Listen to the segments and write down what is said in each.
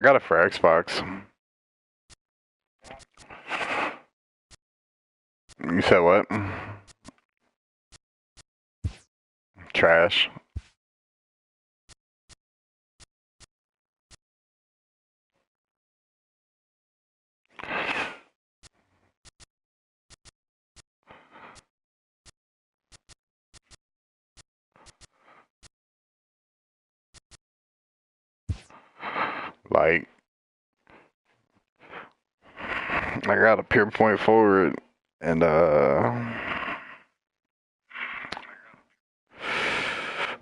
I got it for Xbox. You said what? Trash. Like, I got a pure point forward and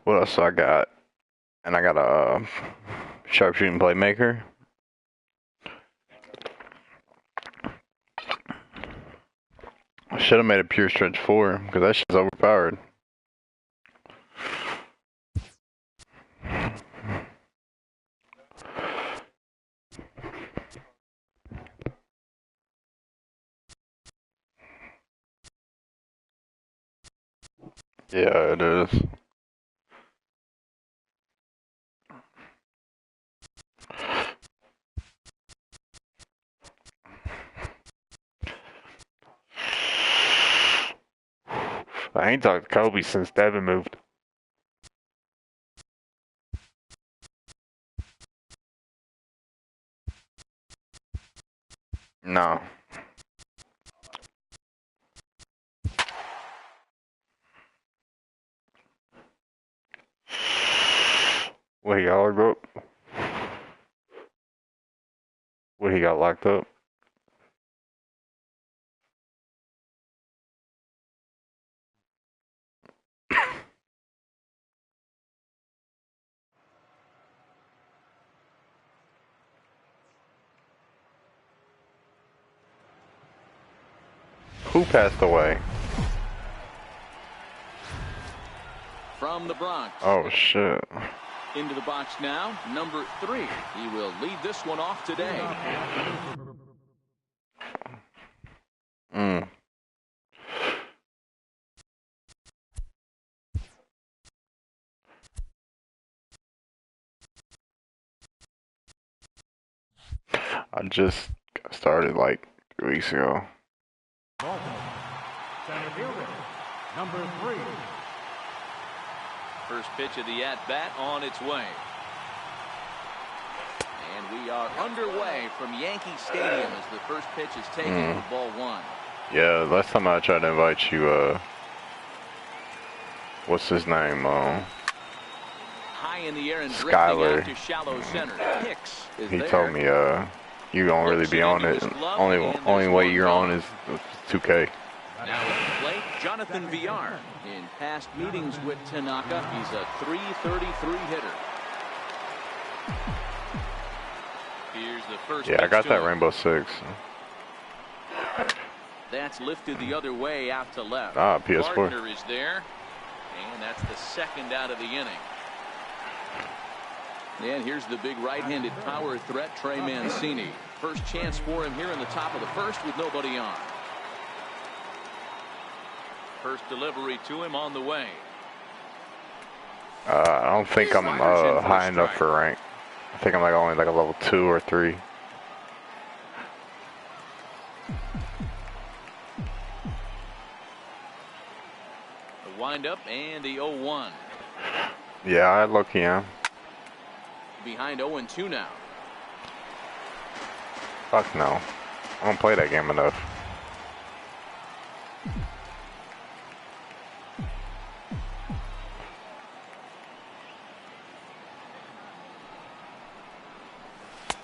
what else I got? And I got a sharpshooting playmaker. I should have made a pure stretch 4 because that shit's overpowered. Yeah, it is. I ain't talked to Kobe since Devin moved. No. What, he got locked up? What, he got locked up? Who passed away? From the Bronx. Oh, shit. Into the box now, number 3. He will lead this one off today. I just started like 3 weeks ago. Center fielder, number 3. First pitch of the at-bat on its way. And we are underway from Yankee Stadium as the first pitch is taken for ball 1. Yeah, last time I tried to invite you, what's his name? High in the air and Skyler. drifting out to shallow center. Hicks is He there. told me, you don't really be on it. Only way you're on is 2K. Now at the plate, Jonathan Villar. In past meetings with Tanaka, he's a .333 hitter. Here's the first. Yeah, I got that Rainbow Six. That's lifted the other way out to left. Ah, Ps4. Gardner is there, and that's the second out of the inning. And here's the big right-handed power threat, Trey Mancini. First chance for him here in the top of the first with nobody on. First delivery to him on the way. I don't think I'm high enough for rank. I think I'm like only like a level 2 or 3. The windup and the 0-1. Yeah, I low-key am. Behind 0-2 now. Fuck no. I don't play that game enough.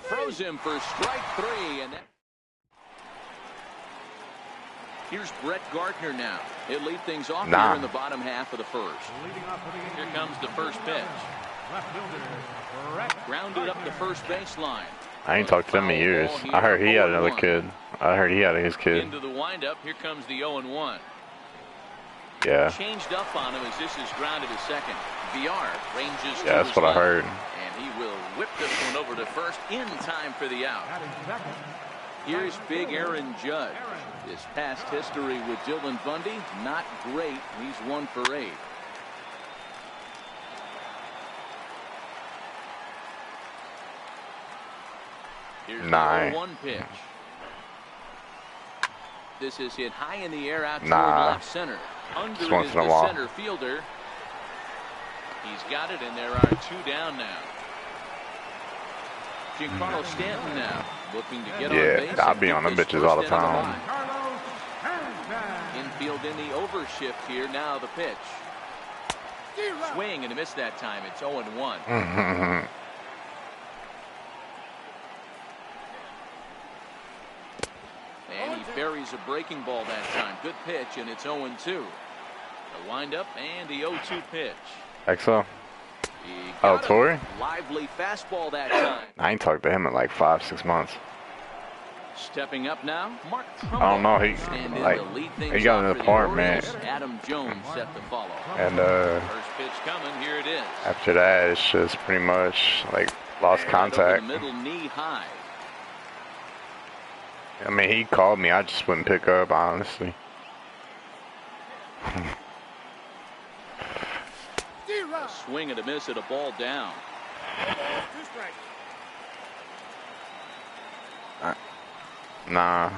Throws him for strike 3, and that. Here's Brett Gardner now. He'll lead things off here in the bottom half of the first. Here comes the first pitch. Grounded up the first baseline. I ain't talked to him in years. I heard he had another kid. I heard he had his kid. Into the windup. Here comes the 0-1. Yeah. Changed up on him as this is grounded to second. Villar ranges. Yeah, that's what I heard. And he will whip this one over to first in time for the out. Here's big Aaron Judge. His past history with Dylan Bundy, not great. He's 1 for 8. Here's the 9. 0-1 pitch. This is hit high in the air out toward Nah. left center. Under Just it once is in a the while. center fielder. He's got it, and there are 2 down now. Giancarlo Stanton now looking to get on base. Yeah, I'll and be get on them this bitches first all the inning time. alive. Carlos Santana. Infield in the overshift here. Now the pitch. Swing and a miss that time. It's 0-1. And he buries a breaking ball that time. Good pitch, and it's 0-2. A windup and the 0-2 pitch. Exo. He Oh, got a Torrey? lively fastball that time. I ain't talked to him in like 5-6 months. Stepping up now, Mark Trumbo. I don't know. He Stand in like to lead things he got off an for the apartment, Orioles. Adam Jones set to follow. and First pitch coming. Here it is. after that, it's just pretty much like lost Right over contact. the middle, knee high. I mean, he called me. I just wouldn't pick up, honestly. A swing and a miss at a ball down. Nah,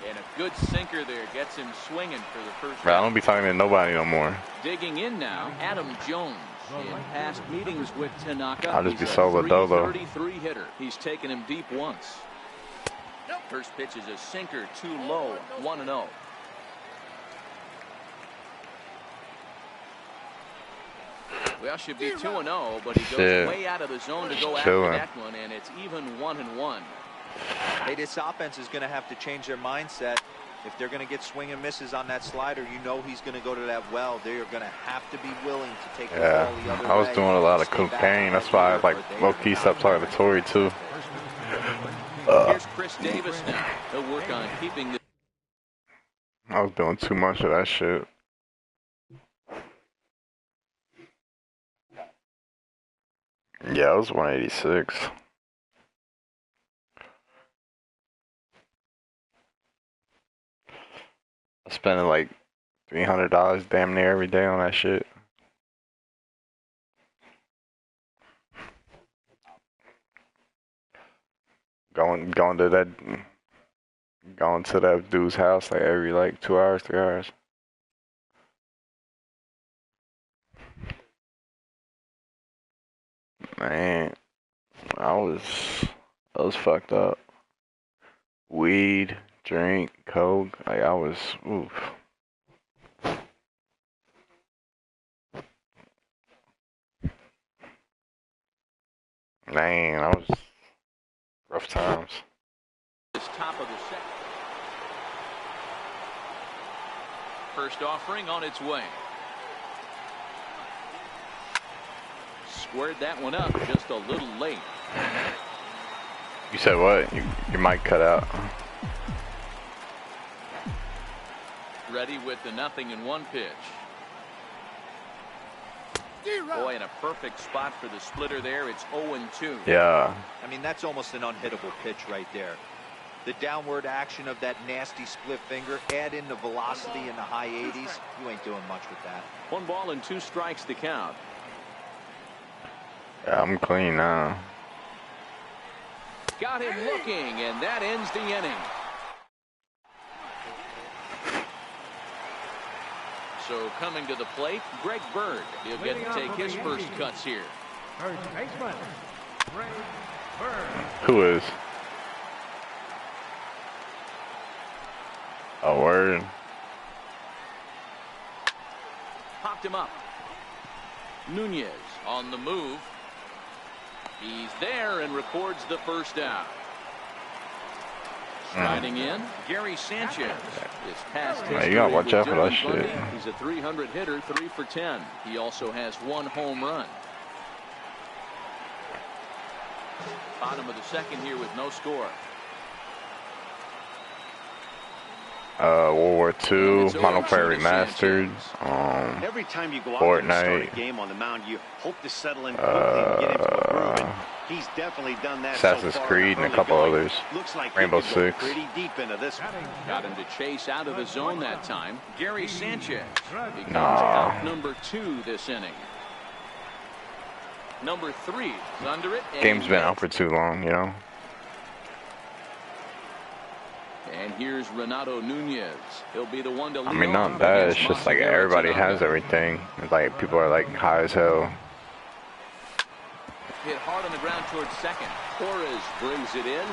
And a good sinker there gets him swinging for the first bro, I out. don't be talking to nobody no more. Digging in now, Adam Jones. In past meetings with Tanaka, I'll just he's be a solo dolo. 333 hitter. He's taken him deep once. First pitch is a sinker, too low, 1-0. Well, should be 2-0, but he goes Shit. way out of the zone to go Just after chilling. that one, and it's even 1-1. Hey, this offense is going to have to change their mindset. If they're going to get swing and misses on that slider, you know he's going to go to that well. They are going to have to be willing to take the ball the Yeah, other I was way doing a lot of and stay back cocaine. on That's the why I field, like or they are low-key gonna stopped talking to Tory too. Here's Chris Davis now. He'll work on keeping the I was doing too much of that shit. Yeah, it was 186. I spent like $300 damn near every day on that shit. Going to that dude's house like every like 2 hours, 3 hours. Man, I was fucked up. Weed, drink, coke, like I was, oof. Man, I was rough times. top of the second. First offering on its way. Squared that one up just a little late. You said what? Your mic cut out. Ready with the 0-1 pitch. Boy, in a perfect spot for the splitter there. It's 0-2. Yeah. I mean, that's almost an unhittable pitch right there. The downward action of that nasty split finger, add in the velocity in the high 80s, you ain't doing much with that. 1 ball and 2 strikes to count. Yeah, I'm clean now. Got him looking, and that ends the inning. So coming to the plate, Greg Bird. He'll get to take his first cuts here. First baseman, Greg Bird. Who is? A word. Popped him up. Nunez on the move. He's there and records the first out. Striding in, Gary Sanchez. His past history you gotta watch with out for that Dylan Bundy, shit. He's a 300 hitter, 3 for 10. He also has 1 home run. Bottom of the second here with no score. World War And II, it's Modern 0-2 Player to Remastered. Every time you go out there and start Fortnite. a game on the mound, you hope to settle in quickly and get into a groove. And he's definitely done that Assassin's so far. Creed and a Early couple going. others. Looks like Rainbow he could go Six. pretty deep into this one. Got him to chase out of the zone that time. Gary Sanchez becomes Nah. out number 2 this inning. Number 3 is under it. and Game's he been hits. out for too long, you know. And here's Renato Nunez. He'll be the one to lead. I mean, not that. It's just like everybody has everything. It's like people are like high as hell. Hit hard on the ground towards second. Torres brings it in.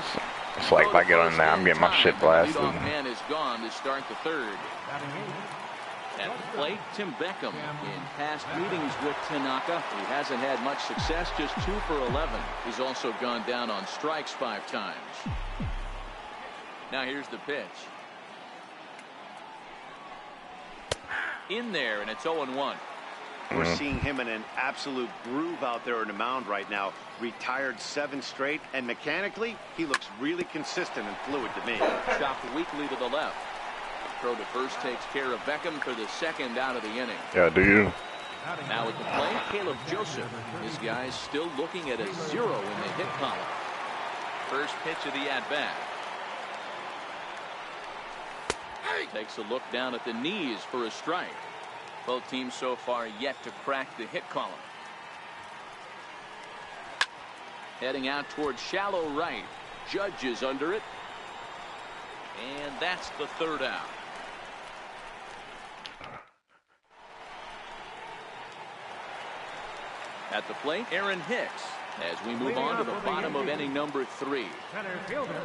It's like if I get on there, I'm getting my shit blasted. The leadoff man is gone to start the third. At the plate, Tim Beckham. In past meetings with Tanaka, he hasn't had much success, just 2 for 11. He's also gone down on strikes 5 times. Now here's the pitch. In there, and it's 0-1. We're seeing him in an absolute groove out there on the mound right now. Retired 7 straight, and mechanically, he looks really consistent and fluid to me. Chopped weakly to the left. Throw to first takes care of Beckham for the second out of the inning. Yeah, do you? Now at the plate, Caleb Joseph. This guy's still looking at a 0 in the hit column. First pitch of the at-bat. Takes a look down at the knees for a strike. Both teams so far yet to crack the hit column. Heading out towards shallow right. Judge is under it. And that's the third out. At the plate, Aaron Hicks. As we move on to the bottom of inning number 3. Center fielder,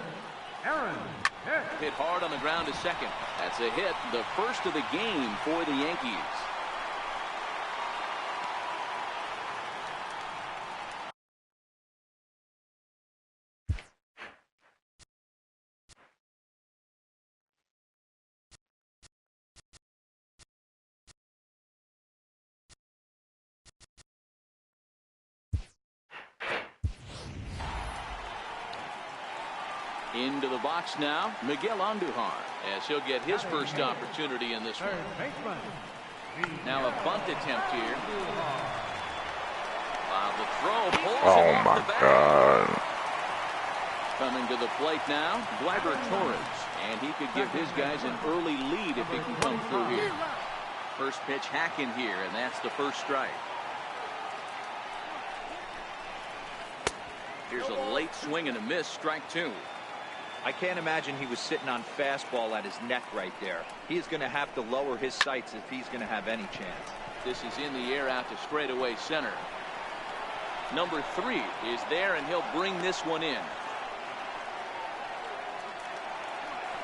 Aaron Hicks. Hit hard on the ground to second. That's a hit, the first of the game for the Yankees. Into the box now, Miguel Andujar, as he'll get his first opportunity in this one. Now a bunt attempt here. The throw pulls Oh him my off the bat. God. Coming to the plate now, Gleyber Torres, and he could give his guys an early lead if he can come through here. First pitch hacking here, and that's the first strike. Here's a late swing and a miss, strike 2. I can't imagine he was sitting on fastball at his neck right there. He is going to have to lower his sights if he's going to have any chance. This is in the air out to straightaway center. Number 3 is there, and he'll bring this one in.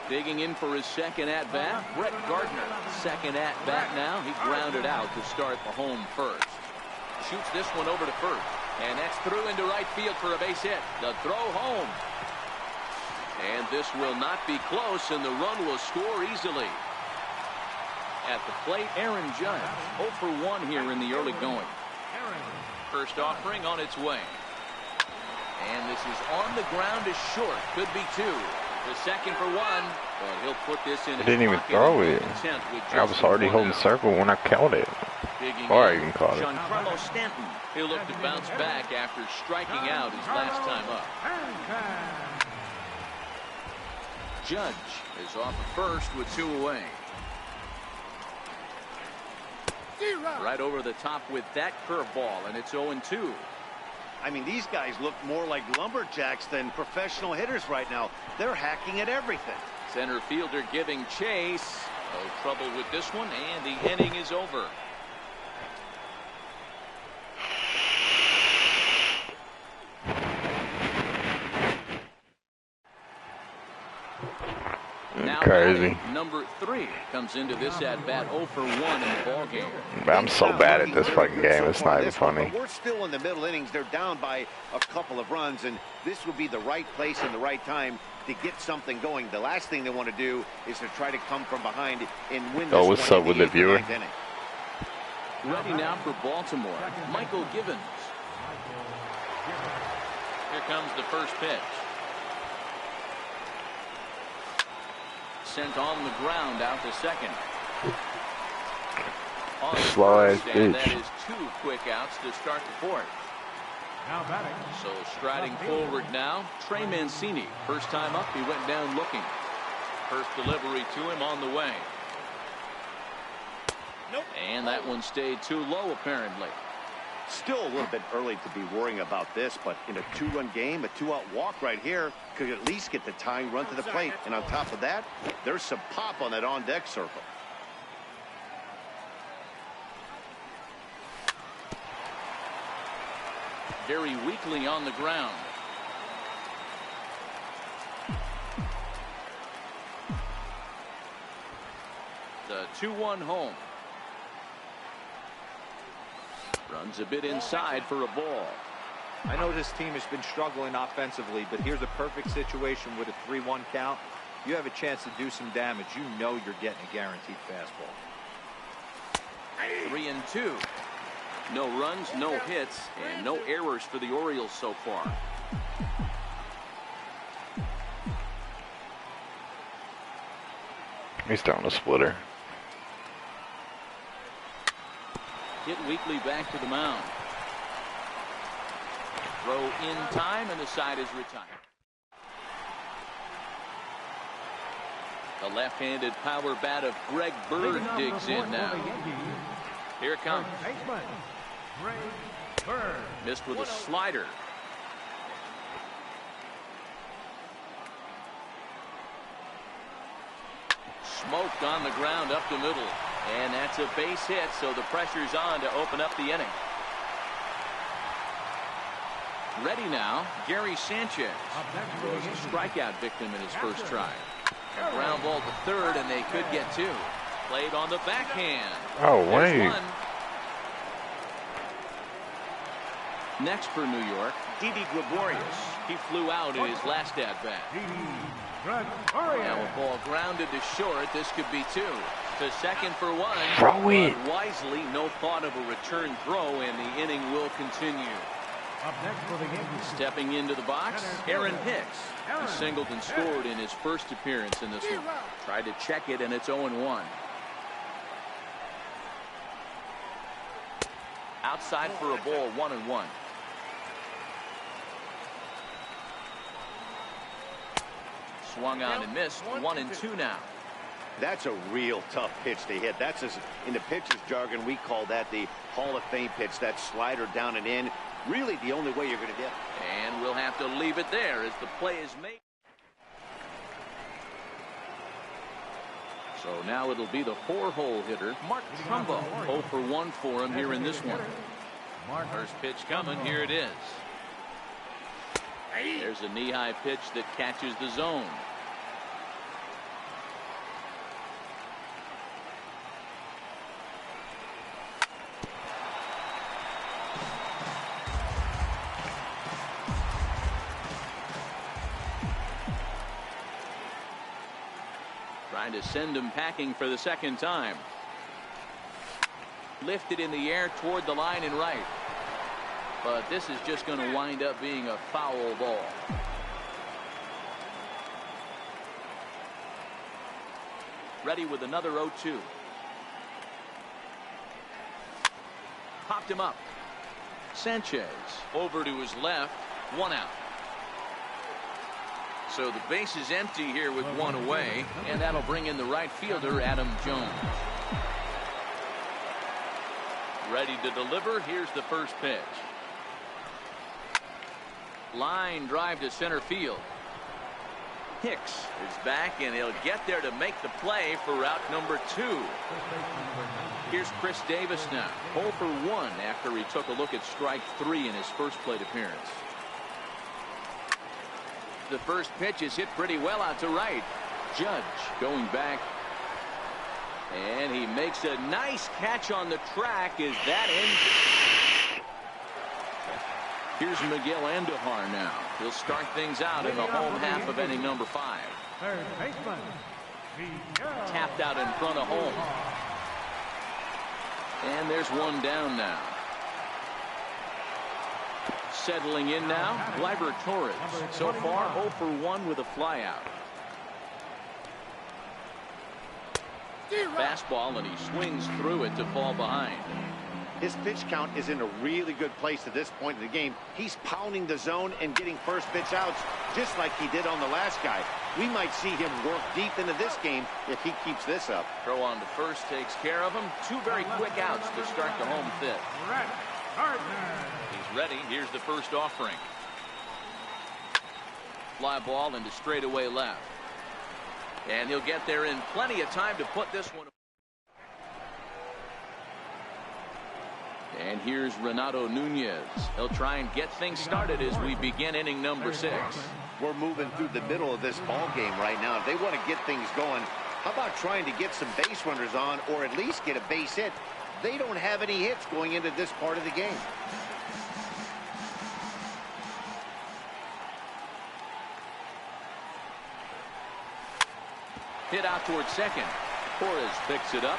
Digging in for his second at-bat, Brett Gardner. Second at-bat now. He grounded out to start the home first. Shoots this one over to first. And that's through into right field for a base hit. The throw home. And this will not be close, and the run will score easily. At the plate, Aaron Judge. 0 for 1 here in the early going. First offering on its way. And this is on the ground is short. Could be 2. The second for 1. But he'll put this in. I didn't even throw it. I was already holding circle when I caught it. Before I even caught it. Giancarlo Stanton. He'll look to bounce back after striking out his last time up. Judge is off at first with 2 away. Right over the top with that curveball, and it's 0-2. I mean, these guys look more like lumberjacks than professional hitters right now. They're hacking at everything. Center fielder giving chase. No trouble with this one, and the inning is over. Now Crazy. Number 3 comes into this at bat 0 for 1 in the ball game. I'm so bad at this fucking game. It's not even funny. We're still in the middle innings. They're down by a couple of runs, and this would be the right place and the right time to get something going. The last thing they want to do is to try to come from behind and win this. Oh, what's up with the viewer? Ready now for Baltimore, Michael Givens. Here comes the first pitch. Sent on the ground out to second. On Slow ass first, and bitch. that is 2 quick outs to start the 4th. Now batting. So striding forward now, Trey Mancini. First time up, he went down looking. First delivery to him on the way. And that one stayed too low apparently. Still a little bit early to be worrying about this, but in a 2-run game, a 2-out walk right here could at least get the tying run to the plate. And on top of that, there's some pop on that on-deck circle. Very weakly on the ground. The 2-1 home. Runs a bit inside for a ball. I know this team has been struggling offensively, but here's a perfect situation with a 3-1 count. You have a chance to do some damage. You know you're getting a guaranteed fastball. 3-2. No runs, no hits, and no errors for the Orioles so far. He's throwing a splitter. Hit weakly back to the mound. Throw in time, and the side is retired. The left-handed power bat of Greg Bird digs in now. Here it comes. Missed with a slider. Smoked on the ground up the middle. And that's a base hit, so the pressure's on to open up the inning. Ready now, Gary Sanchez was a strikeout victim in his first try. A ground ball to third, and they could get two. Played on the backhand. Oh, wait. Next for New York, Didi Gregorius. He flew out in his last at-bat. Now a ball grounded to short. This could be two. To second for one. Throw it. But wisely, no thought of a return throw, and the inning will continue. Stepping into the box, Aaron Hicks. He singled and scored in his first appearance in this one. Tried to check it, and it's 0-1. Outside for a ball, 1-1. Swung on and missed, 1-2 now. That's a real tough pitch to hit. That's, in the pitcher's jargon, we call that the Hall of Fame pitch. That slider down and in. Really the only way you're going to get. And we'll have to leave it there as the play is made. So now it'll be the 4-hole hitter, Mark Trumbo. 0 for 1 for him here in this one. First pitch coming. Here it is. There's a knee-high pitch that catches the zone. Trying to send him packing for the second time. Lifted in the air toward the line and right. But this is just going to wind up being a foul ball. Ready with another 0-2. Popped him up. Sanchez over to his left. 1 out. So the base is empty here with 1 away, and that'll bring in the right fielder, Adam Jones. Ready to deliver. Here's the first pitch. Line drive to center field. Hicks is back, and he'll get there to make the play for route number 2. Here's Chris Davis now. 0 for 1 after he took a look at strike 3 in his first plate appearance. The first pitch is hit pretty well out to right. Judge going back. And he makes a nice catch on the track. Is that in? Here's Miguel Andujar now. He'll start things out in the home half of inning number 5. Third baseman. Tapped out in front of home. And there's one down now. Settling in now, Gleyber Torres. So far 0 for 1 with a flyout. Fastball, and he swings through it to fall behind. His pitch count is in a really good place at this point in the game. He's pounding the zone and getting first pitch outs just like he did on the last guy. We might see him work deep into this game if he keeps this up. Throw on to first takes care of him. 2 very quick outs to start the home 5th. Gardner. He's ready. Here's the first offering. Fly ball into straightaway left. And he'll get there in plenty of time to put this one. And here's Renato Nunez. He'll try and get things started as we begin inning number 6. We're moving through the middle of this ball game right now. If they want to get things going, how about trying to get some base runners on or at least get a base hit? They don't have any hits going into this part of the game. Hit out towards second. Torres picks it up.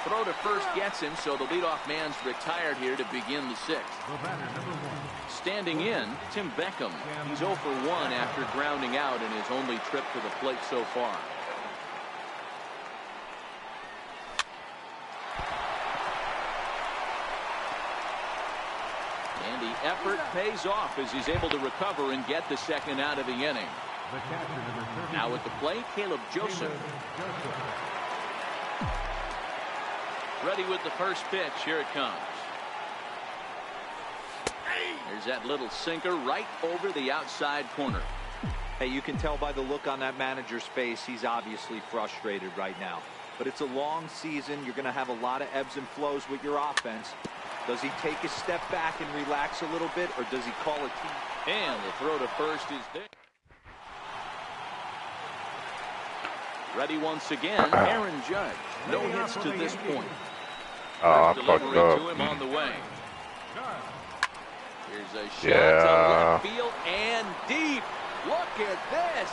Throw to first gets him, so the leadoff man's retired here to begin the 6th. The batter, number 1. Standing in, Tim Beckham. He's 0 for 1 after grounding out in his only trip to the plate so far. And the effort pays off as he's able to recover and get the second out of the inning. The catcher, number 30. Now at the plate, Caleb Joseph. Ready with the first pitch. Here it comes. There's that little sinker right over the outside corner. Hey, you can tell by the look on that manager's face, he's obviously frustrated right now. But it's a long season. You're going to have a lot of ebbs and flows with your offense. Does he take a step back and relax a little bit, or does he call a team? And the throw to first is there. Ready once again, Aaron Judge. No hits to this point. Oh, I fucked Delivery up. to him on the way. Here's a shot to Yeah. left field and deep. Look at this.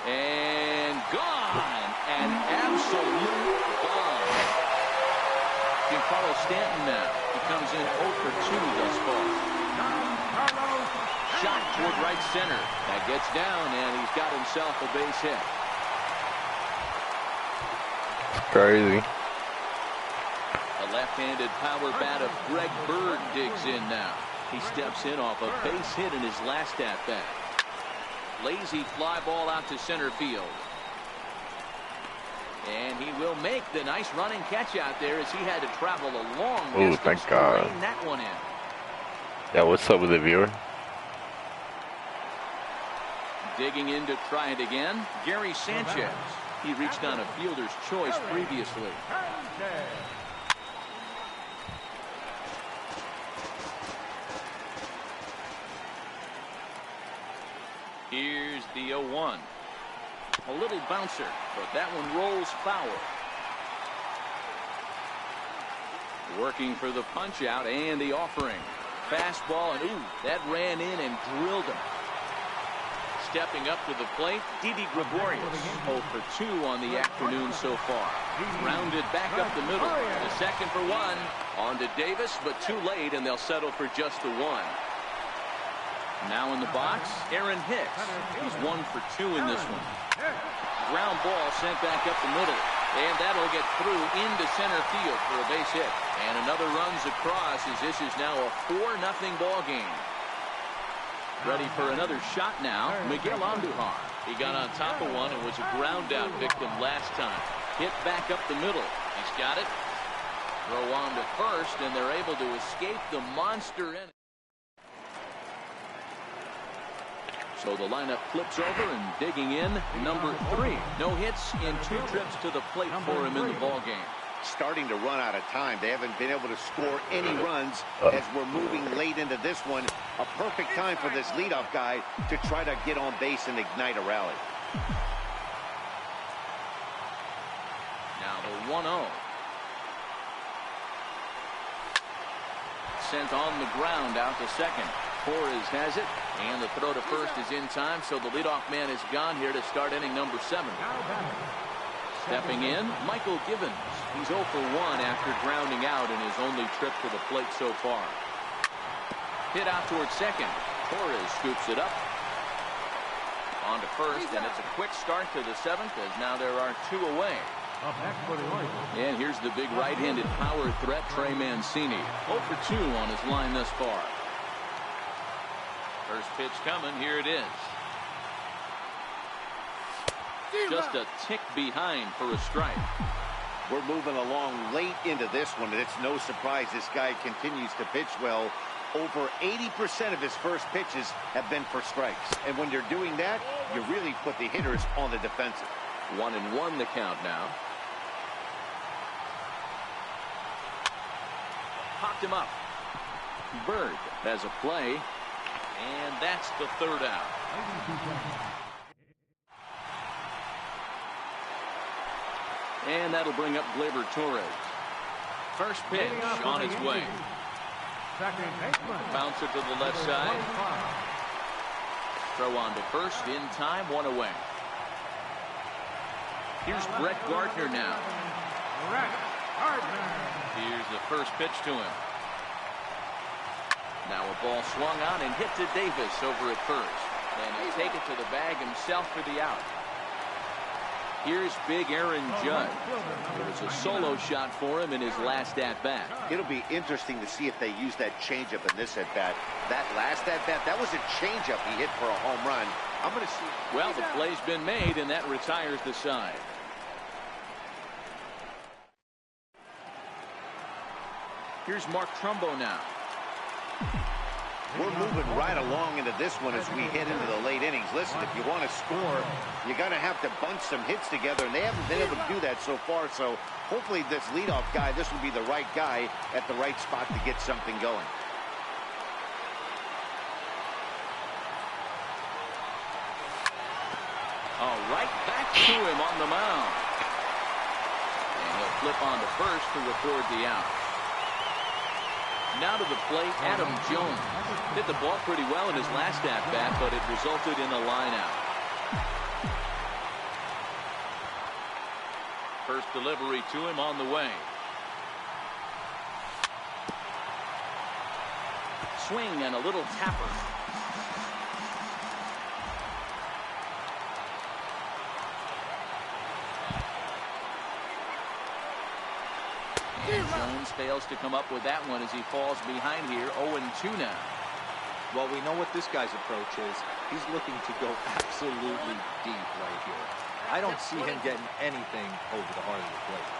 And gone. An absolute bomb. Giancarlo Stanton now. He comes in 0 for 2 thus far. Shot toward right center. That gets down, and he's got himself a base hit. Crazy. A left-handed power bat of Greg Bird digs in now. He steps in off a base hit in his last at-bat. Lazy fly ball out to center field. And he will make the nice running catch out there as he had to travel a long distance thank to God. rein that one in. Yeah, what's up with the viewer? Digging in to try it again, Gary Sanchez. He reached on a fielder's choice previously. Here's the 0-1. A little bouncer, but that one rolls foul. Working for the punch out and the offering. Fastball, and ooh, that ran in and drilled him. Stepping up to the plate, Didi Gregorius. 0 for 2 on the afternoon so far. Rounded back up the middle. The second for 1. On to Davis, but too late, and they'll settle for just the 1. Now in the box, Aaron Hicks. He's 1 for 2 in this one. Ground ball sent back up the middle. And that'll get through into center field for a base hit. And another runs across as this is now a 4-0 ball game. Ready for another shot now, Miguel Andujar. He got on top of one and was a ground out victim last time. Hit back up the middle. He's got it. Throw on to first, and they're able to escape the monster inning. So the lineup flips over and digging in, number 3. No hits in 2 trips to the plate for him in the ball game. Starting to run out of time. They haven't been able to score any runs as we're moving late into this one. A perfect time for this leadoff guy to try to get on base and ignite a rally. Now the 1-0. Sent on the ground out to second. Torres has it, and the throw to first is in time, so the leadoff man is gone here to start inning number 7. Stepping in, Michael Gibbons. He's 0 for 1 after grounding out in his only trip to the plate so far. Hit out towards second. Torres scoops it up. On to first, and it's a quick start to the 7th as now there are 2 away. Up next for the Orioles. And here's the big right-handed power threat, Trey Mancini. 0 for 2 on his line thus far. First pitch coming. Here it is. Just a tick behind for a strike. We're moving along late into this one, and it's no surprise this guy continues to pitch well. Over 80% of his first pitches have been for strikes. And when you're doing that, you really put the hitters on the defensive. 1-1 the count now. Popped him up. Bird has a play, and that's the third out. And that'll bring up Gleyber Torres. First pitch on its way. Second baseman. Bouncer to the left side. Throw on to first in time, 1 away. Here's Brett Gardner now. Brett Gardner. Here's the first pitch to him. Now a ball swung on and hit to Davis over at first. And he'll take it to the bag himself for the out. Here's big Aaron Judge. It was a solo shot for him in his last at-bat. It'll be interesting to see if they use that changeup in this at-bat. That last at-bat, that was a changeup he hit for a home run. I'm going to see. Well, the play's been made, and that retires the side. Here's Mark Trumbo now. We're moving right along into this one as we head into the late innings. Listen, if you want to score, you're going to have to bunch some hits together, and they haven't been able to do that so far. So hopefully this leadoff guy, this will be the right guy at the right spot to get something going. All right, back to him on the mound. And he'll flip on to first to record the out. Now to the plate, Adam Jones. Hit the ball pretty well in his last at-bat, but it resulted in a line out. First delivery to him on the way. Swing and a little tapper. Jones fails to come up with that one as he falls behind here. 0-2 now. Well, we know what this guy's approach is. He's looking to go absolutely deep right here. I don't see him getting anything over the heart of the plate.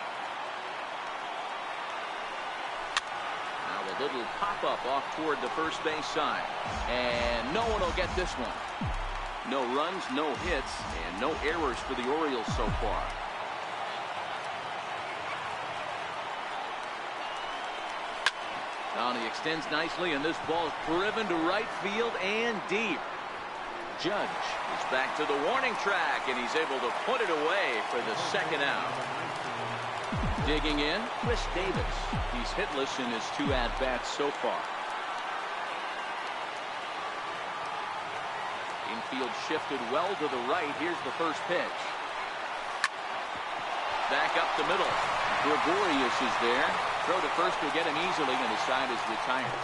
Now the little pop-up off toward the first base side. And no one will get this one. No runs, no hits, and no errors for the Orioles so far. Now he extends nicely, and this ball is driven to right field and deep. Judge is back to the warning track, and he's able to put it away for the second out. Digging in, Chris Davis. He's hitless in his 2 at-bats so far. Infield shifted well to the right. Here's the first pitch. Back up the middle. Gregorius is there. Throw to first will get him easily, and his side is retired.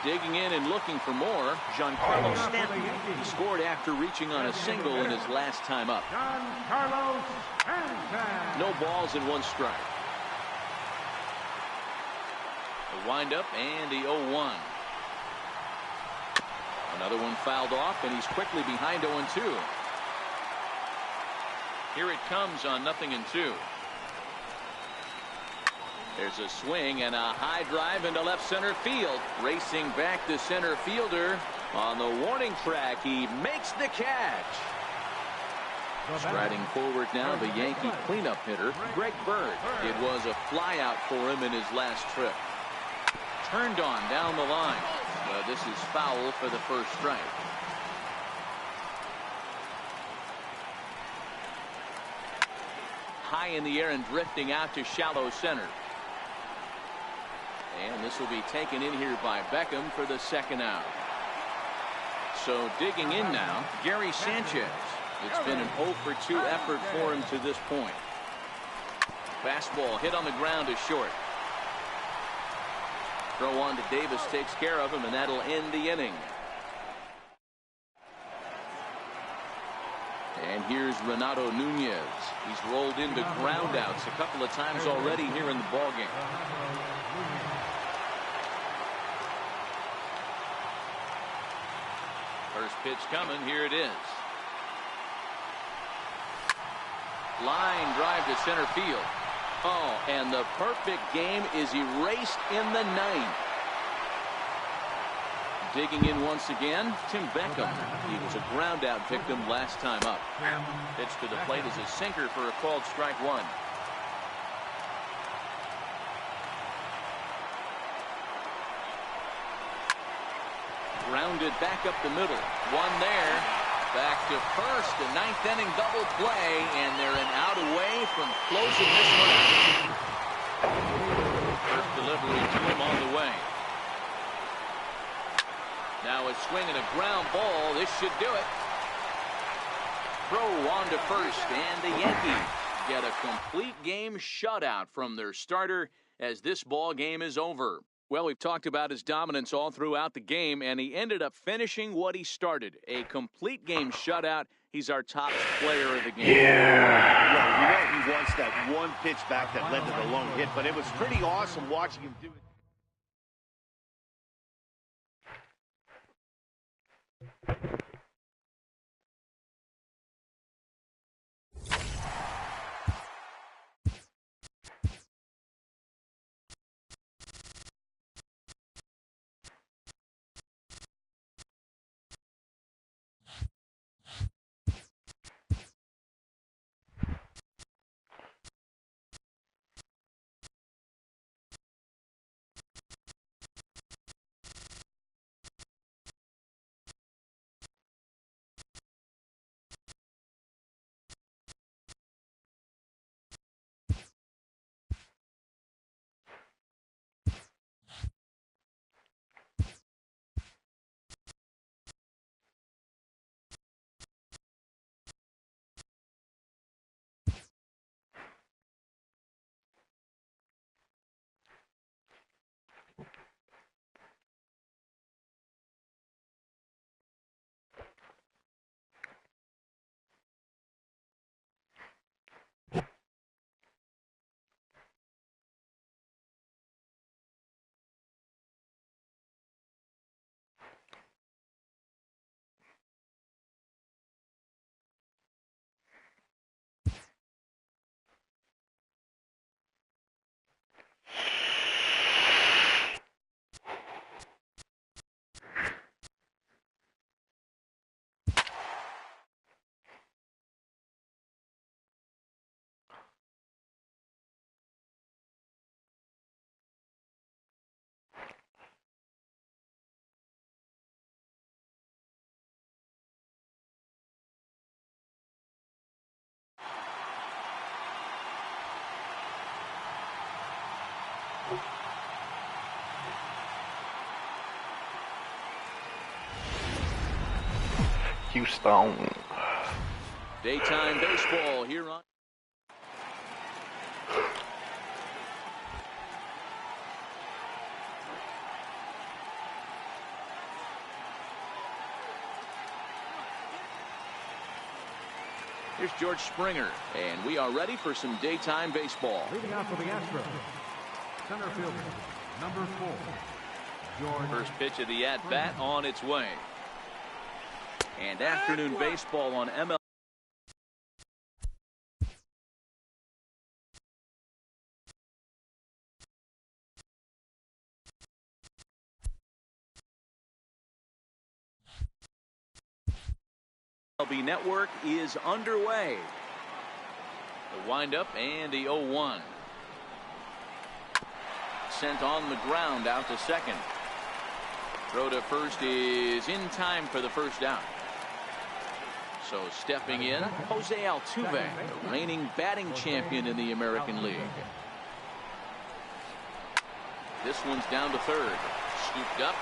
Digging in and looking for more, Giancarlo Stanton. He scored after reaching on a single in his last time up. Giancarlo Stanton. No balls and 1 strike. The windup and the 0-1. Another one fouled off, and he's quickly behind 0-2. Here it comes on 0-2. There's a swing and a high drive into left center field. Racing back the center fielder on the warning track. He makes the catch. Striding forward now, the Yankee cleanup hitter, Greg Bird. It was a flyout for him in his last trip. Turned on down the line. Well, this is foul for the first strike. High in the air and drifting out to shallow center. And this will be taken in here by Beckham for the second out. So digging in now, Gary Sanchez. It's been an 0-for-2 effort for him to this point. Fastball hit on the ground to short. Throw on to Davis takes care of him, and that'll end the inning. And here's Renato Nunez. He's rolled into groundouts a couple of times already here in the ballgame. First pitch coming. Here it is. Line drive to center field. Oh, and the perfect game is erased in the ninth. Digging in once again, Tim Beckham. He was a ground-out victim last time up. Pitch to the plate is a sinker for a called strike one. Grounded back up the middle. One there. Back to first. A ninth inning double play, and they're an out away from closing this one out. First delivery to him on the way. Now a swing and a ground ball. This should do it. Throw on to first, and the Yankees get a complete game shutout from their starter as this ball game is over. Well, we've talked about his dominance all throughout the game, and he ended up finishing what he started. A complete game shutout. He's our top player of the game. Yeah. Well, you know he wants that one pitch back that led to the lone hit, but it was pretty awesome watching him do it. Houston. Daytime baseball here on. Here's George Springer, and we are ready for some daytime baseball. Leading out for the Astros, center fielder, number 4, George. First pitch of the at-bat on its way. And afternoon baseball on MLB Network is underway. The windup and the 0-1. Sent on the ground out to second. Throw to first is in time for the first down. So stepping in, Jose Altuve, the reigning batting champion in the American League. This one's down to third. Scooped up,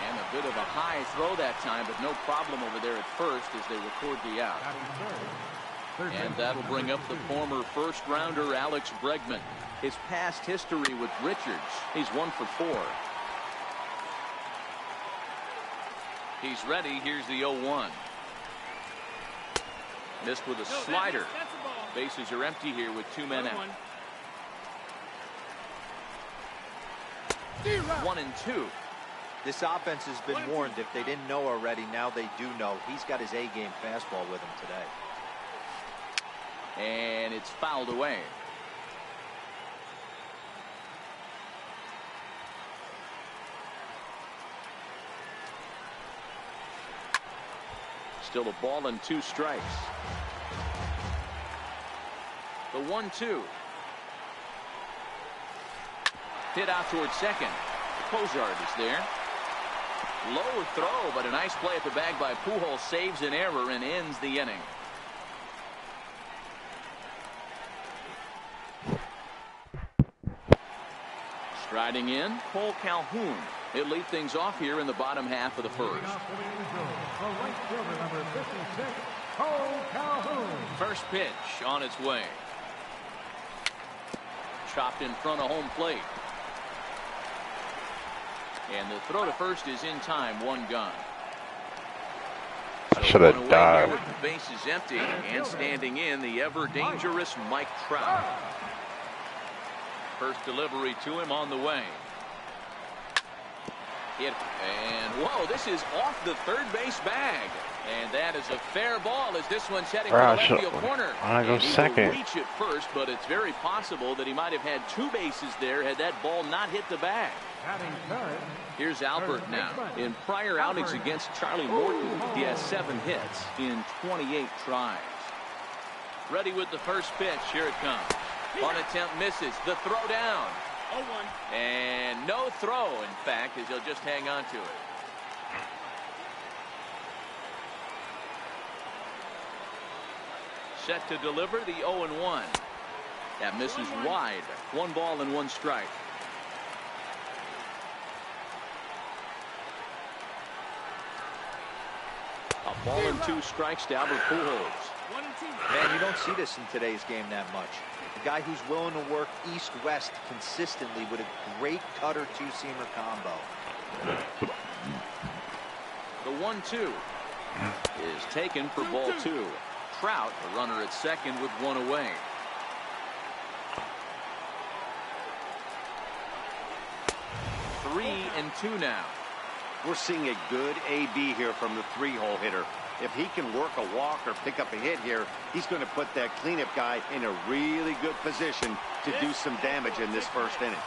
and a bit of a high throw that time, but no problem over there at first as they record the out. And that'll bring up the former first-rounder Alex Bregman. His past history with Richards, he's 1 for 4. He's ready. Here's the 0-1. Missed with a slider. Bases are empty here with 2 men out. 1 and 2. This offense has been warned. If they didn't know already, now they do know. He's got his A-game fastball with him today. And it's fouled away. Still a ball and 2 strikes. The 1-2. Hit out towards second. Cozart is there. Low throw, but a nice play at the bag by Pujols. Saves an error and ends the inning. Striding in, Cole Calhoun. He'll lead things off here in the bottom half of the first. First pitch on its way. Chopped in front of home plate. And the throw to first is in time. 1 gone. So should have died. With the bases empty and standing in the ever dangerous Mike Trout. First delivery to him on the way. Hit, and whoa, this is off the third base bag. And that is a fair ball as this one's heading for the left field corner. I go second. He will reach it first, but it's very possible that he might have had 2 bases there had that ball not hit the bag. Here's Albert now. In prior outings against Charlie Morton, he has 7 hits in 28 tries. Ready with the first pitch. Here it comes. On attempt misses. The throw down. 0-1. And no throw, in fact, as he'll just hang on to it. Set to deliver the 0-1. That misses wide. 1 ball and 1 strike. A ball and 2 strikes to Albert Pujols. Man, you don't see this in today's game that much. A guy who's willing to work east-west consistently with a great cutter 2-seamer combo. The 1-2 is taken for ball 2. Trout, the runner at second with 1 away. Three and 2 now. We're seeing a good AB here from the 3-hole hitter. If he can work a walk or pick up a hit here, he's going to put that cleanup guy in a really good position to do some damage in this first inning.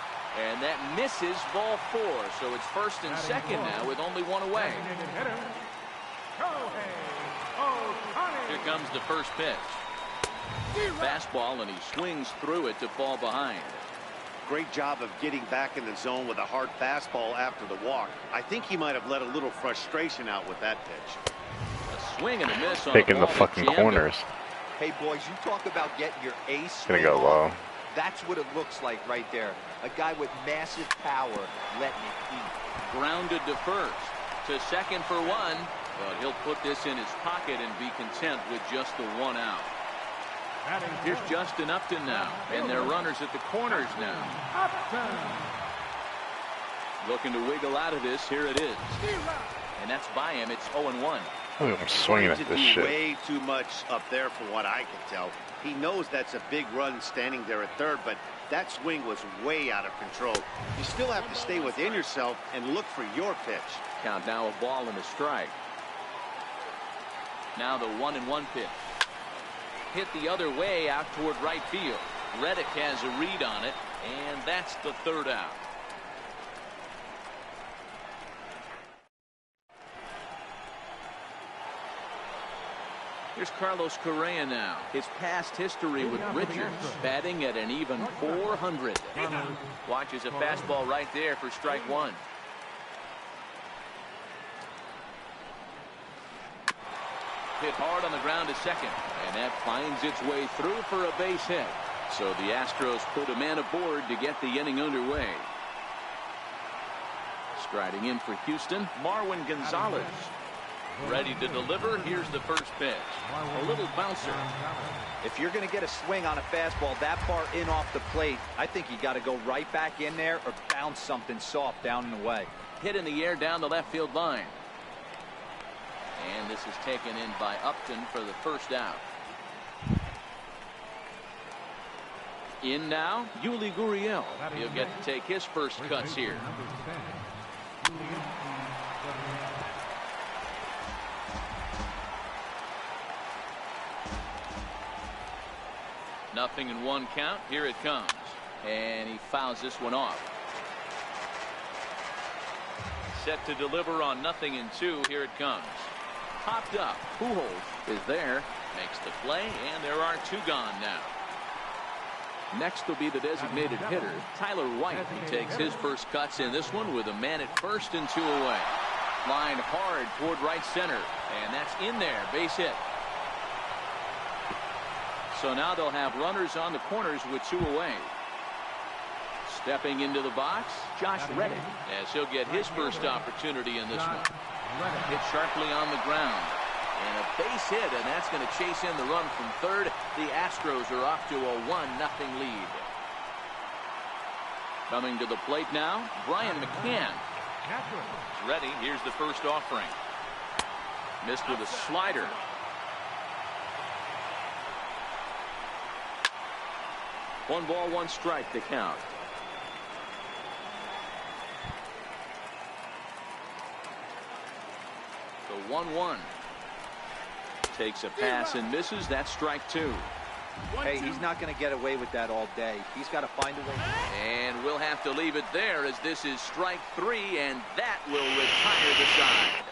And that misses ball 4. So it's first and second now with only 1 away. Here comes the first pitch. Fastball, and he swings through it to fall behind. Great job of getting back in the zone with a hard fastball after the walk. I think he might have let a little frustration out with that pitch. A swing and a miss on Taking the fucking corners. Hey, boys, you talk about getting your ace. Gonna go low. That's what it looks like right there. A guy with massive power letting it eat. Grounded to first. To second for 1. But he'll put this in his pocket and be content with just the 1 out. Here's Justin Upton now, and their runners at the corners now. Looking to wiggle out of this. Here it is. And that's by him. It's 0-1. I'm swinging at this shit. Way too much up there from what I can tell. He knows that's a big run standing there at third, but that swing was way out of control. You still have to stay within yourself and look for your pitch. Count now a ball and a strike. Now the 1-1 pitch. Hit the other way out toward right field. Reddick has a read on it, and that's the 3rd out. Here's Carlos Correa now. His past history with Richards, batting at an even 400. Watches a fastball right there for strike 1. Hit hard on the ground to second, and that finds its way through for a base hit. So the Astros put a man aboard to get the inning underway. Striding in for Houston, Marwin Gonzalez. Ready to deliver. Here's the first pitch. A little bouncer. If you're going to get a swing on a fastball that far in off the plate, I think you got to go right back in there or bounce something soft down and away. Hit in the air down the left field line. And this is taken in by Upton for the first out. In now, Yuli Gurriel. He'll get to take his first cuts here. 0-1 count. Here it comes. And he fouls this one off. Set to deliver on 0-2. Here it comes. Popped up. Pujols is there. Makes the play, and there are 2 gone now. Next will be the designated hitter, Tyler White. He takes his first cuts in this one with a man at first and 2 away. Line hard toward right center, and that's in there. Base hit. So now they'll have runners on the corners with 2 away. Stepping into the box, Josh Reddick, as he'll get his first opportunity in this one. Hit sharply on the ground. And a base hit, and that's going to chase in the run from third. The Astros are off to a 1-0 lead. Coming to the plate now, Brian McCann. He's ready. Here's the first offering. Missed with a slider. One ball, one strike to count. So 1-1. Takes a pass and misses. That's strike 2. Hey, he's not going to get away with that all day. He's got to find a way. And we'll have to leave it there, as this is strike 3, and that will retire the side.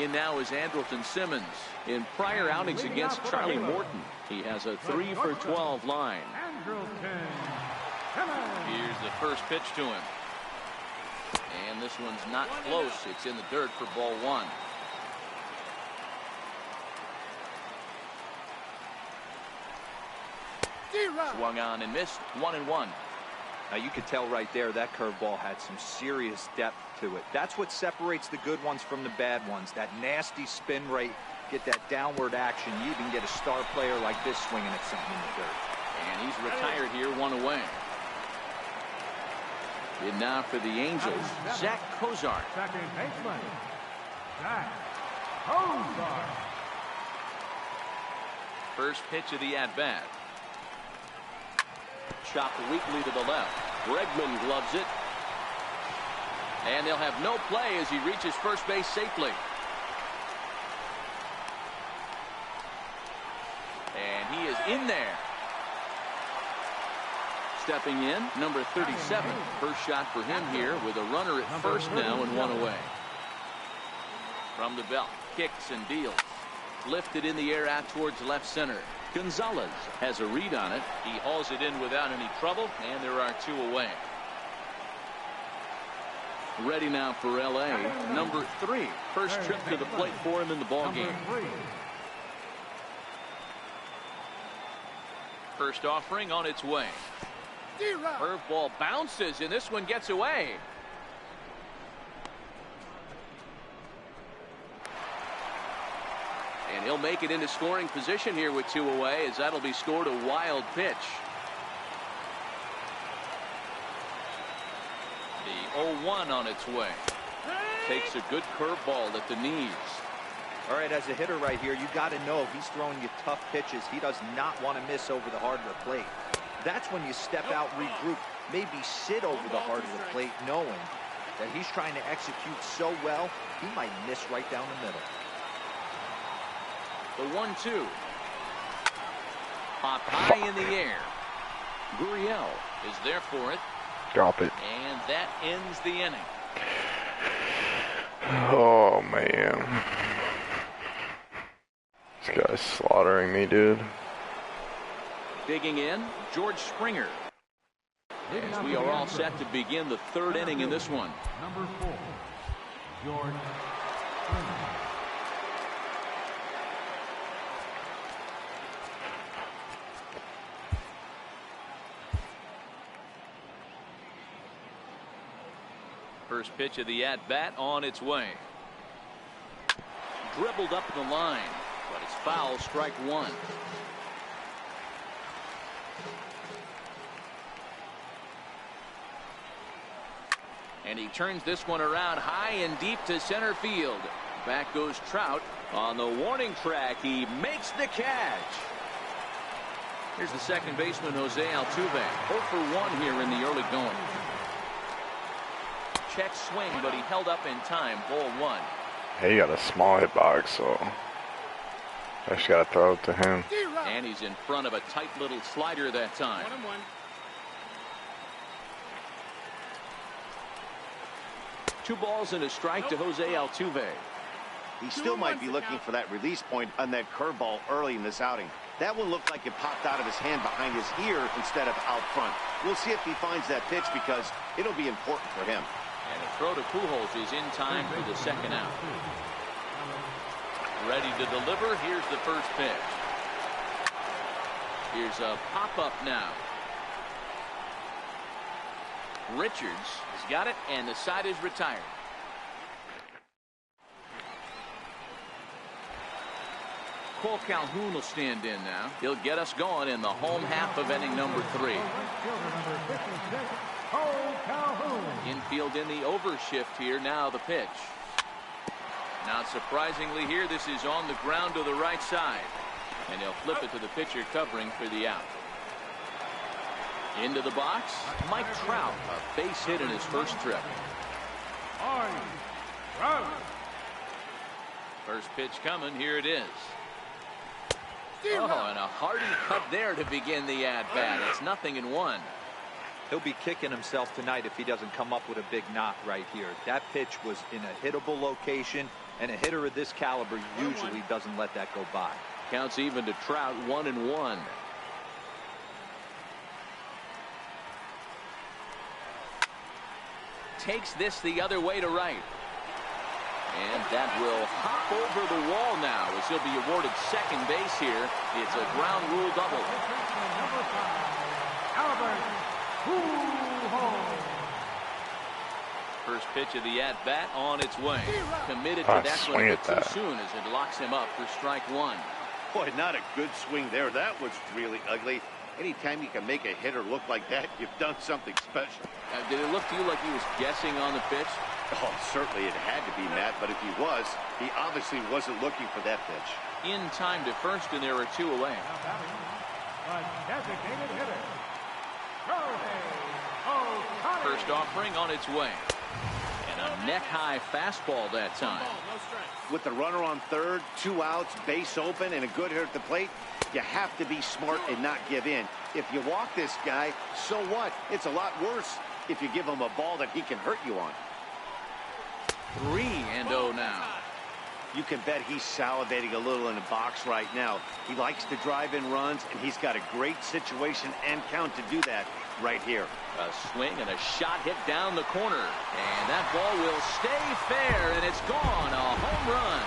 In now is Andrelton Simmons. In prior outings against Charlie Morton, he has a 3-for-12 line. Here's the first pitch to him. And this one's not close. It's in the dirt for ball 1. Swung on and missed. 1-1. Now you could tell right there that curveball had some serious depth to it. That's what separates the good ones from the bad ones. That nasty spin rate, get that downward action. You even get a star player like this swinging at something in the dirt. And he's retired here, 1 away. And now for the Angels, Zach Cozart. Second baseman, Zach Cozart. First pitch of the at-bat. Chopped weakly to the left. Bregman gloves it. And they'll have no play as he reaches first base safely. And he is in there. Stepping in, number 37. First shot for him here with a runner at first now and 1 away. From the belt, kicks and deals. Lifted in the air out towards left center. Gonzalez has a read on it. He hauls it in without any trouble, and there are 2 away. Ready now for L.A. Number 3. First trip to the plate for him in the ballgame. First offering on its way. Curveball bounces, and this one gets away. And he'll make it into scoring position here with 2 away, as that'll be scored a wild pitch. The 0-1 on its way. Takes a good curveball at the knees. All right, as a hitter right here, you got to know if he's throwing you tough pitches, he does not want to miss over the heart of the plate. That's when you step out, regroup, maybe sit over the heart of the plate, knowing that he's trying to execute so well, he might miss right down the middle. The 1-2. Popped high in the air. Gurriel is there for it. Drop it. And that ends the inning. Oh, man. This guy's slaughtering me, dude. Digging in, George Springer. As we are all set to begin the 3rd inning in this one. Number 4, George Springer. First pitch of the at-bat on its way. Dribbled up the line, but it's foul, strike 1. And he turns this one around high and deep to center field. Back goes Trout on the warning track. He makes the catch. Here's the second baseman, Jose Altuve. 0 for 1 here in the early going. Check swing, but he held up in time. Ball 1. He got a small hitbox, so I just gotta throw it to him. And he's in front of a tight little slider that time. 1-1. 2 balls and a strike to Jose Altuve. He still might be looking for that release point on that curveball early in this outing. That one looked like it popped out of his hand behind his ear instead of out front. We'll see if he finds that pitch because it'll be important for him. And a throw to Pujols is in time for the second out. Ready to deliver. Here's the first pitch. Here's a pop-up now. Richards has got it, and the side is retired. Cole Calhoun will stand in now. He'll get us going in the home half of inning number 3. Infield in the overshift here. Now the pitch. Not surprisingly here, this is on the ground to the right side. And he'll flip it to the pitcher covering for the out. Into the box, Mike Trout, a base hit in his first trip. First pitch coming, here it is. Oh, and a hearty cut there to begin the at-bat. It's 0-1. He'll be kicking himself tonight if he doesn't come up with a big knock right here. That pitch was in a hittable location, and a hitter of this caliber usually doesn't let that go by. Counts even to Trout, 1-1. Takes this the other way to right. And that will hop over the wall now as he'll be awarded second base here. It's a ground rule double. First pitch of the at-bat on its way. Committed to that one a bit too soon as it locks him up for strike 1. Boy, not a good swing there. That was really ugly. Anytime you can make a hitter look like that, you've done something special. Did it look to you like he was guessing on the pitch? Oh, certainly it had to be, Matt, but if he was, he obviously wasn't looking for that pitch. In time to first, and there are 2 away. First offering on its way. And a neck-high fastball that time. With the runner on third, 2 outs, base open, and a good hitter at the plate, you have to be smart and not give in. If you walk this guy, so what? It's a lot worse if you give him a ball that he can hurt you on. 3-0 now. You can bet he's salivating a little in the box right now. He likes to drive in runs, and he's got a great situation and count to do that right here. A swing and a shot hit down the corner. And that ball will stay fair, and it's gone. A home run.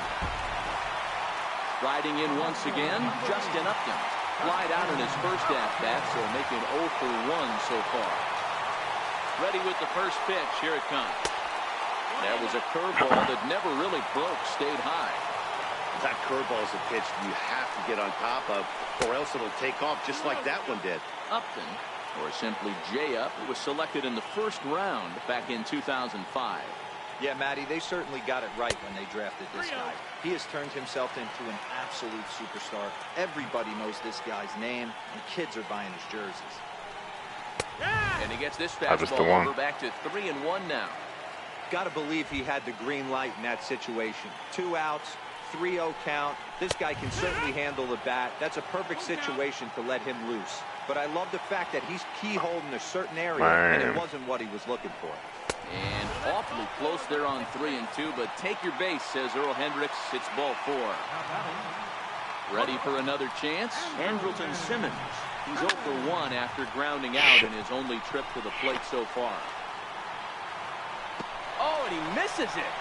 Riding in once again, Justin Upton. Flied out in his first at-bat, so making 0 for 1 so far. Ready with the first pitch. Here it comes. That was a curveball that never really broke, stayed high. That curveball is a pitch you have to get on top of, or else it'll take off just like that one did. Upton, or simply J-Up, was selected in the first round back in 2005. Yeah, Matty, they certainly got it right when they drafted this guy. He has turned himself into an absolute superstar. Everybody knows this guy's name, and kids are buying his jerseys. And he gets this fastball over back to 3-1 now. Got to believe he had the green light in that situation. 2 outs, 3-0 count. This guy can certainly handle the bat. That's a perfect situation to let him loose. But I love the fact that he's keyholed in a certain area, and it wasn't what he was looking for. And awfully close there on 3-2, but take your base, says Earl Hendricks. It's ball 4. Ready for another chance? Andrelton Simmons. He's 0 for 1 after grounding out in his only trip to the plate so far. Oh, and he misses it.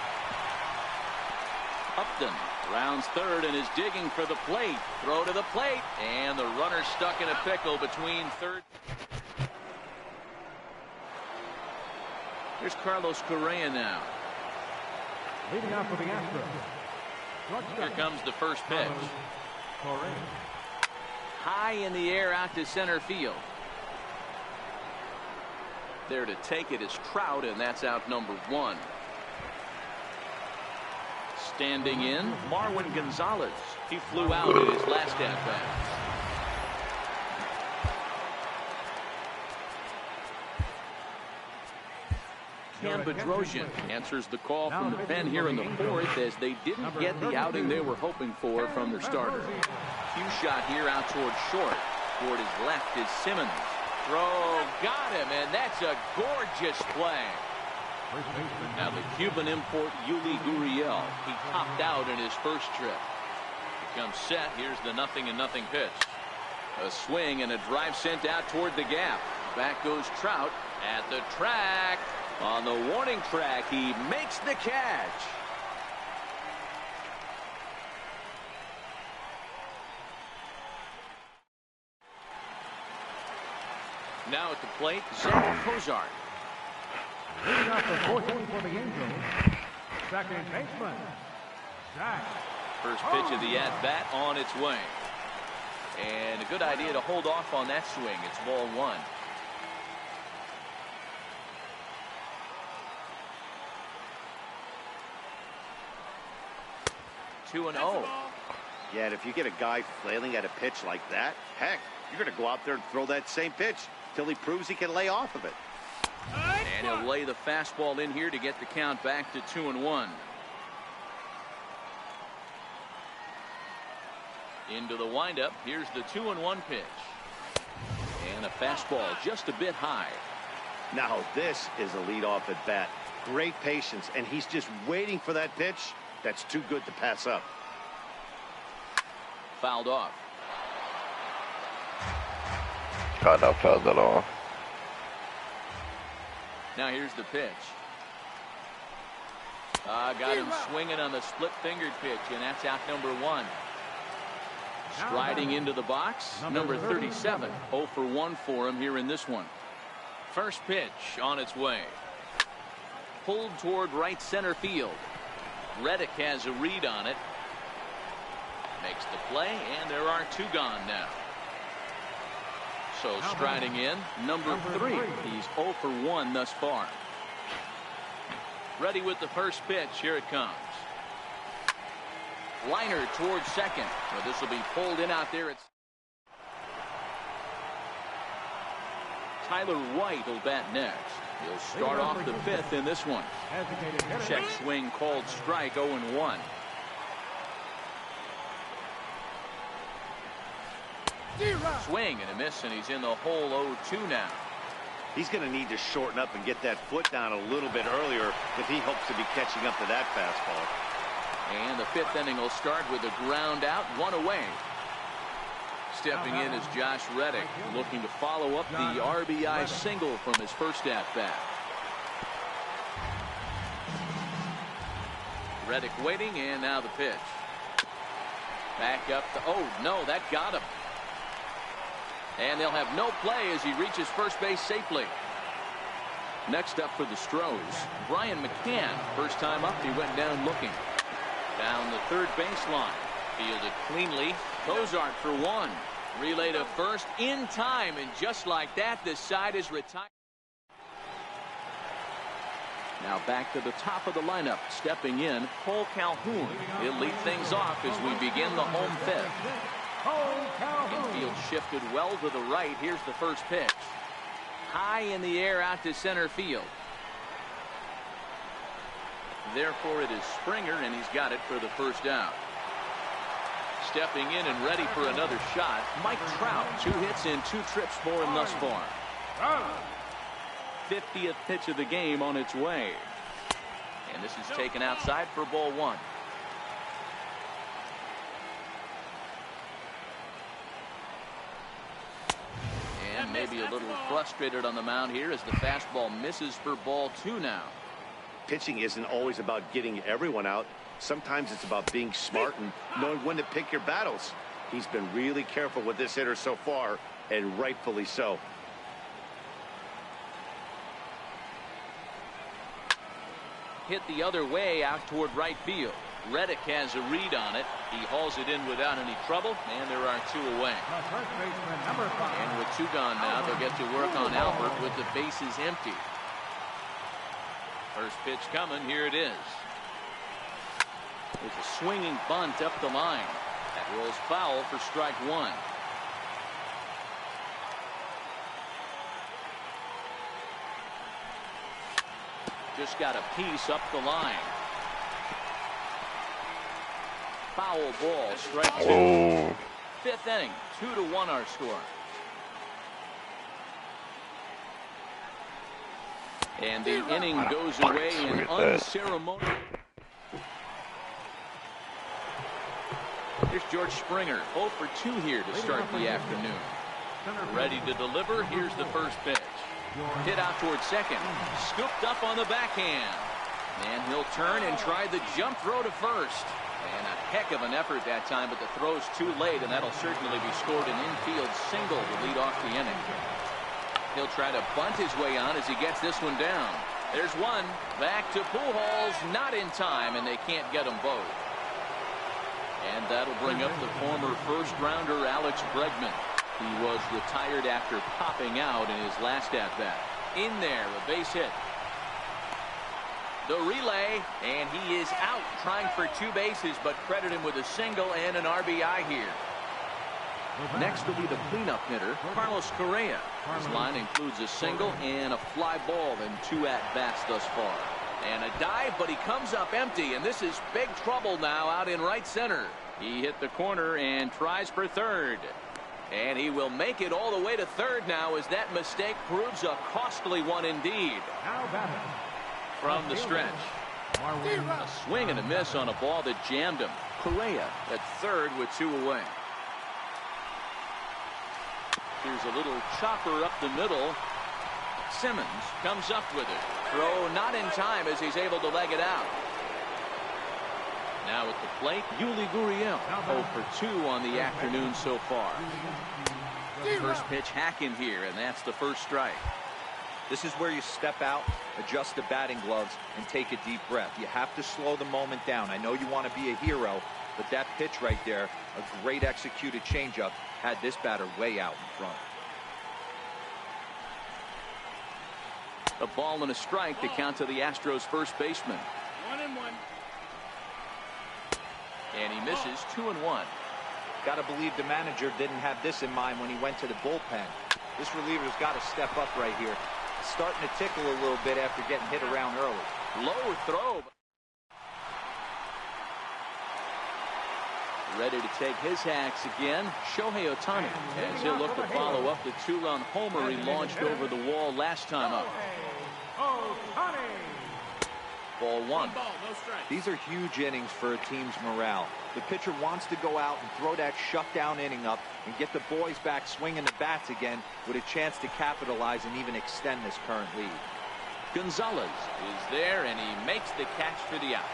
Upton rounds third and is digging for the plate. Throw to the plate, and the runner stuck in a pickle between third. Here's Carlos Correa now. Leading off for the Astros. Here comes the first pitch. High in the air out to center field. There to take it is Trout, and that's out number 1. Standing in, Marwin Gonzalez. He flew out in his last at-bat. Ken Bedrosian answers the call from the pen here in the fourth as they didn't get the outing they were hoping for from their starter. Cue shot here out toward short. Toward his left is Simmons. Throw, got him, and that's a gorgeous play. Now the Cuban import Yuli Gurriel, he topped out in his first trip. He comes set. Here's the 0-0 pitch. A swing and a drive sent out toward the gap. Back goes Trout at the track. On the warning track, he makes the catch. Now at the plate, Zach Cozart. Leading off the 14 for the Angels, second baseman, Zach. First pitch of the at-bat on its way. And a good idea to hold off on that swing. It's ball one. Two and 0. Yeah, and if you get a guy flailing at a pitch like that, heck, you're going to go out there and throw that same pitch till he proves he can lay off of it. And he'll lay the fastball in here to get the count back to 2-1. Into the windup. Here's the 2-1 pitch. And a fastball just a bit high. Now this is a leadoff at bat. Great patience, and he's just waiting for that pitch. That's too good to pass up. Fouled off. God, I fouled that off. Now here's the pitch. Got him swinging on the split-fingered pitch, and that's out number one. Striding into the box, number 37. 0 for 1 for him here in this one. First pitch on its way. Pulled toward right center field. Reddick has a read on it. Makes the play, and there are two gone now. So striding in, number 3. He's 0 for 1 thus far. Ready with the first pitch. Here it comes. Liner towards second. Well, this will be pulled in out there. It's Tyler White will bat next. He'll start off the fifth in this one. Check swing called strike. 0-1. Swing and a miss, and he's in the hole. 0-2 now. He's going to need to shorten up and get that foot down a little bit earlier if he hopes to be catching up to that fastball. And the fifth inning will start with a ground out, 1 away. Stepping in is Josh Reddick, looking to follow up the RBI single from his first at-bat. Reddick waiting, and now the pitch. Back up to, oh no, that got him. And they'll have no play as he reaches first base safely. Next up for the Stros, Brian McCann. First time up, he went down looking. Down the third baseline. Fielded cleanly. Cozart for 1. Relay to first in time, and just like that, this side is retired. Now back to the top of the lineup. Stepping in, Cole Calhoun. He'll lead things off as we begin the home fifth. Infield shifted well to the right. Here's the first pitch. High in the air out to center field. Therefore, it is Springer, and he's got it for the first out. Stepping in and ready for another shot, Mike Trout. 2 hits in 2 trips for him thus far. 50th pitch of the game on its way. And this is taken outside for ball 1. And maybe a little frustrated on the mound here as the fastball misses for ball 2 now. Pitching isn't always about getting everyone out. Sometimes it's about being smart and knowing when to pick your battles. He's been really careful with this hitter so far, and rightfully so. Hit the other way out toward right field. Reddick has a read on it. He hauls it in without any trouble, and there are 2 away. And with 2 gone now, they'll get to work on Albert with the bases empty. First pitch coming. Here it is. There's a swinging bunt up the line. That rolls foul for strike 1. just got a piece up the line. Foul ball, strike 2. Oh. 5th inning, 2-1 our score. And the inning goes away in unceremonious. Here's George Springer, 0 for 2 here to start the afternoon. Ready to deliver. Here's the first pitch. Hit out towards second. Scooped up on the backhand. And he'll turn and try the jump throw to first. And a heck of an effort that time, but the throw's too late, and that'll certainly be scored an infield single to lead off the inning. He'll try to bunt his way on as he gets this one down. There's one. Back to Pujols. Not in time, and they can't get them both. And that'll bring up the former first-rounder Alex Bregman. He was retired after popping out in his last at-bat. In there, a base hit. The relay, and he is out trying for 2 bases, but credit him with a single and an RBI here. Next will be the cleanup hitter, Carlos Correa. His line includes a single and a fly ball in 2 at-bats thus far. And a dive, but he comes up empty, and this is big trouble now out in right center. He hit the corner and tries for third. And he will make it all the way to third now, as that mistake proves a costly one indeed. From the stretch. A swing and a miss on a ball that jammed him. Correa at third with 2 away. Here's a little chopper up the middle. Simmons comes up with it. Throw not in time as he's able to leg it out. Now at the plate, Yuli Gurriel, 0 for 2 on the afternoon so far. First pitch hacking here, and that's the first strike. This is where you step out, adjust the batting gloves, and take a deep breath. You have to slow the moment down. I know you want to be a hero, but that pitch right there, a great executed changeup, had this batter way out in front. A ball and a strike to count to the Astros first baseman. 1-1. And he misses 2-1. Got to believe the manager didn't have this in mind when he went to the bullpen. This reliever's got to step up right here. Starting to tickle a little bit after getting hit around early. Low throw. Ready to take his hacks again, Shohei Ohtani, as he'll look to follow up the 2-run homer he launched over the wall last time up. Ball 1. These are huge innings for a team's morale. The pitcher wants to go out and throw that shutdown inning up and get the boys back swinging the bats again with a chance to capitalize and even extend this current lead. Gonzalez is there, and he makes the catch for the out.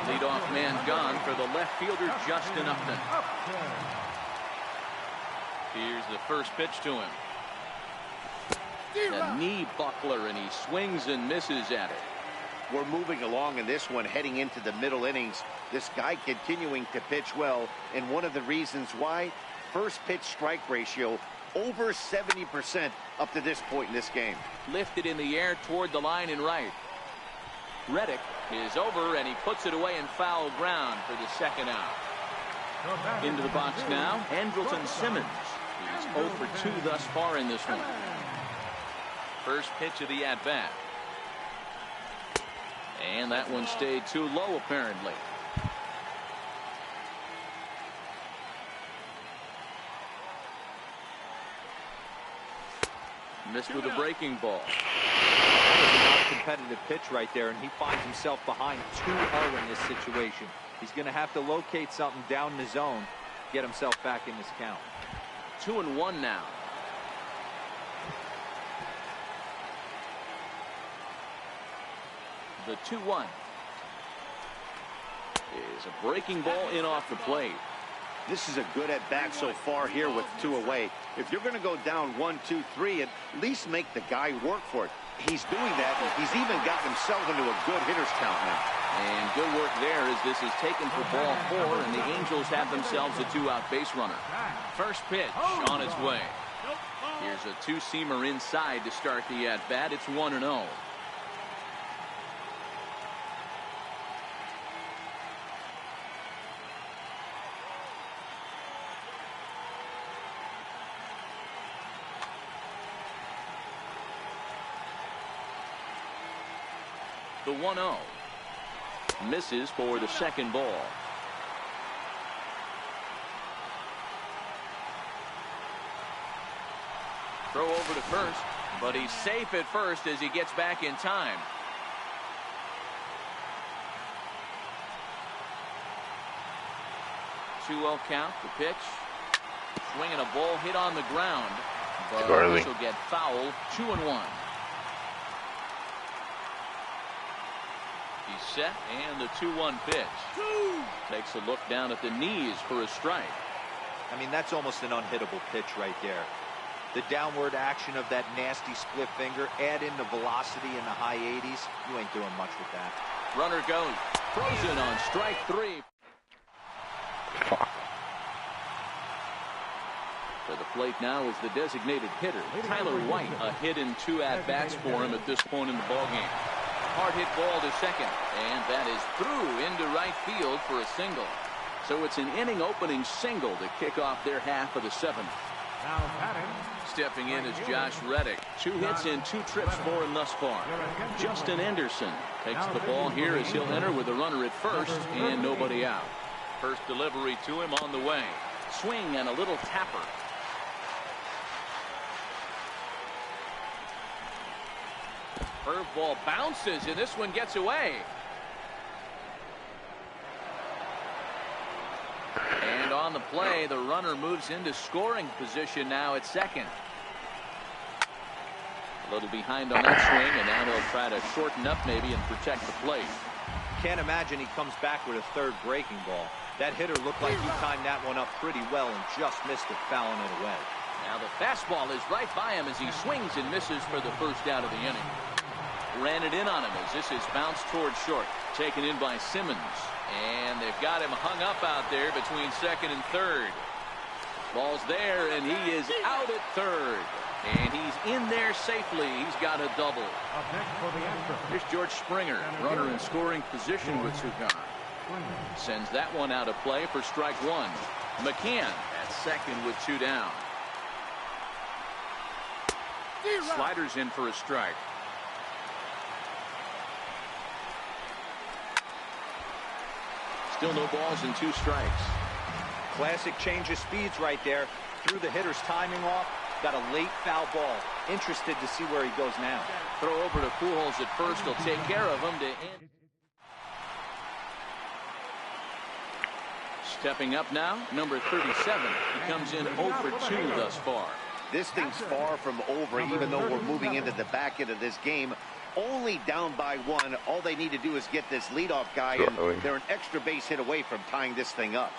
Leadoff man gone for the left fielder, Justin Upton. Here's the first pitch to him. A knee buckler, and he swings and misses at it. We're moving along in this one, heading into the middle innings. This guy continuing to pitch well, and one of the reasons why, first pitch strike ratio over 70% up to this point in this game. Lifted in the air toward the line and right. Reddick is over, and he puts it away in foul ground for the second out. Into the box now, Andrelton Simmons. He's 0 for 2 thus far in this one. First pitch of the at-bat. And that one stayed too low, apparently. Missed with a breaking ball. Competitive pitch right there, and he finds himself behind 2-0 in this situation. He's going to have to locate something down the zone, get himself back in this count. 2-1 now. The 2-1 is a breaking ball in off the plate. This is a good at-bat so far here with 2 away. If you're going to go down 1, 2, 3, at least make the guy work for it. He's doing that. He's even got himself into a good hitter's count now. And good work there as this is taken for ball 4, and the Angels have themselves a 2-out base runner. First pitch on its way. Here's a 2-seamer inside to start the at-bat. It's 1-0. The 1-0. Misses for the second ball. Throw over to first, but he's safe at first as he gets back in time. Two-0 count. The pitch. Swinging a ball hit on the ground, but this will get foul. 2-1. He's set, and the 2-1 pitch. Takes a look down at the knees for a strike. I mean, that's almost an unhittable pitch right there. The downward action of that nasty split finger, add in the velocity in the high 80s, you ain't doing much with that. Runner goes. Frozen on strike 3. For the plate now is the designated hitter, Tyler White. A hit and 2 at-bats for him at this point in the ballgame. Hard hit ball to second, and that is through into right field for a single. So it's an inning opening single to kick off their half of the 7th. Now batting. Stepping in is Josh Reddick. 2 hits and 2 trips for him thus far. Justin Anderson takes the ball here as he'll enter with a runner at first and nobody out. First delivery to him on the way. Swing and a little tapper. Curveball bounces, and this one gets away. And on the play, the runner moves into scoring position now at second. A little behind on that swing, and now he'll try to shorten up maybe and protect the plate. Can't imagine he comes back with a third breaking ball. That hitter looked like he timed that one up pretty well and just missed it, fouling it away. Now the fastball is right by him as he swings and misses for the first out of the inning. Ran it in on him as this is bounced towards short. Taken in by Simmons. And they've got him hung up out there between second and third. Ball's there, and he is out at third. And he's in there safely. He's got a double. Up next for the Astros. Here's George Springer, runner in scoring position with two gone. Sends that one out of play for strike 1. McCann at second with 2 down. Sliders in for a strike. Still no balls and 2 strikes. Classic change of speeds right there. Threw the hitter's timing off. Got a late foul ball. Interested to see where he goes now. Throw over to Pujols at first. He'll take care of him to end. Stepping up now, number 37. He comes in 0 for 2 thus far. This thing's far from over, even though we're moving into the back end of this game. Only down by 1. All they need to do is get this leadoff guy, and they're an extra base hit away from tying this thing up.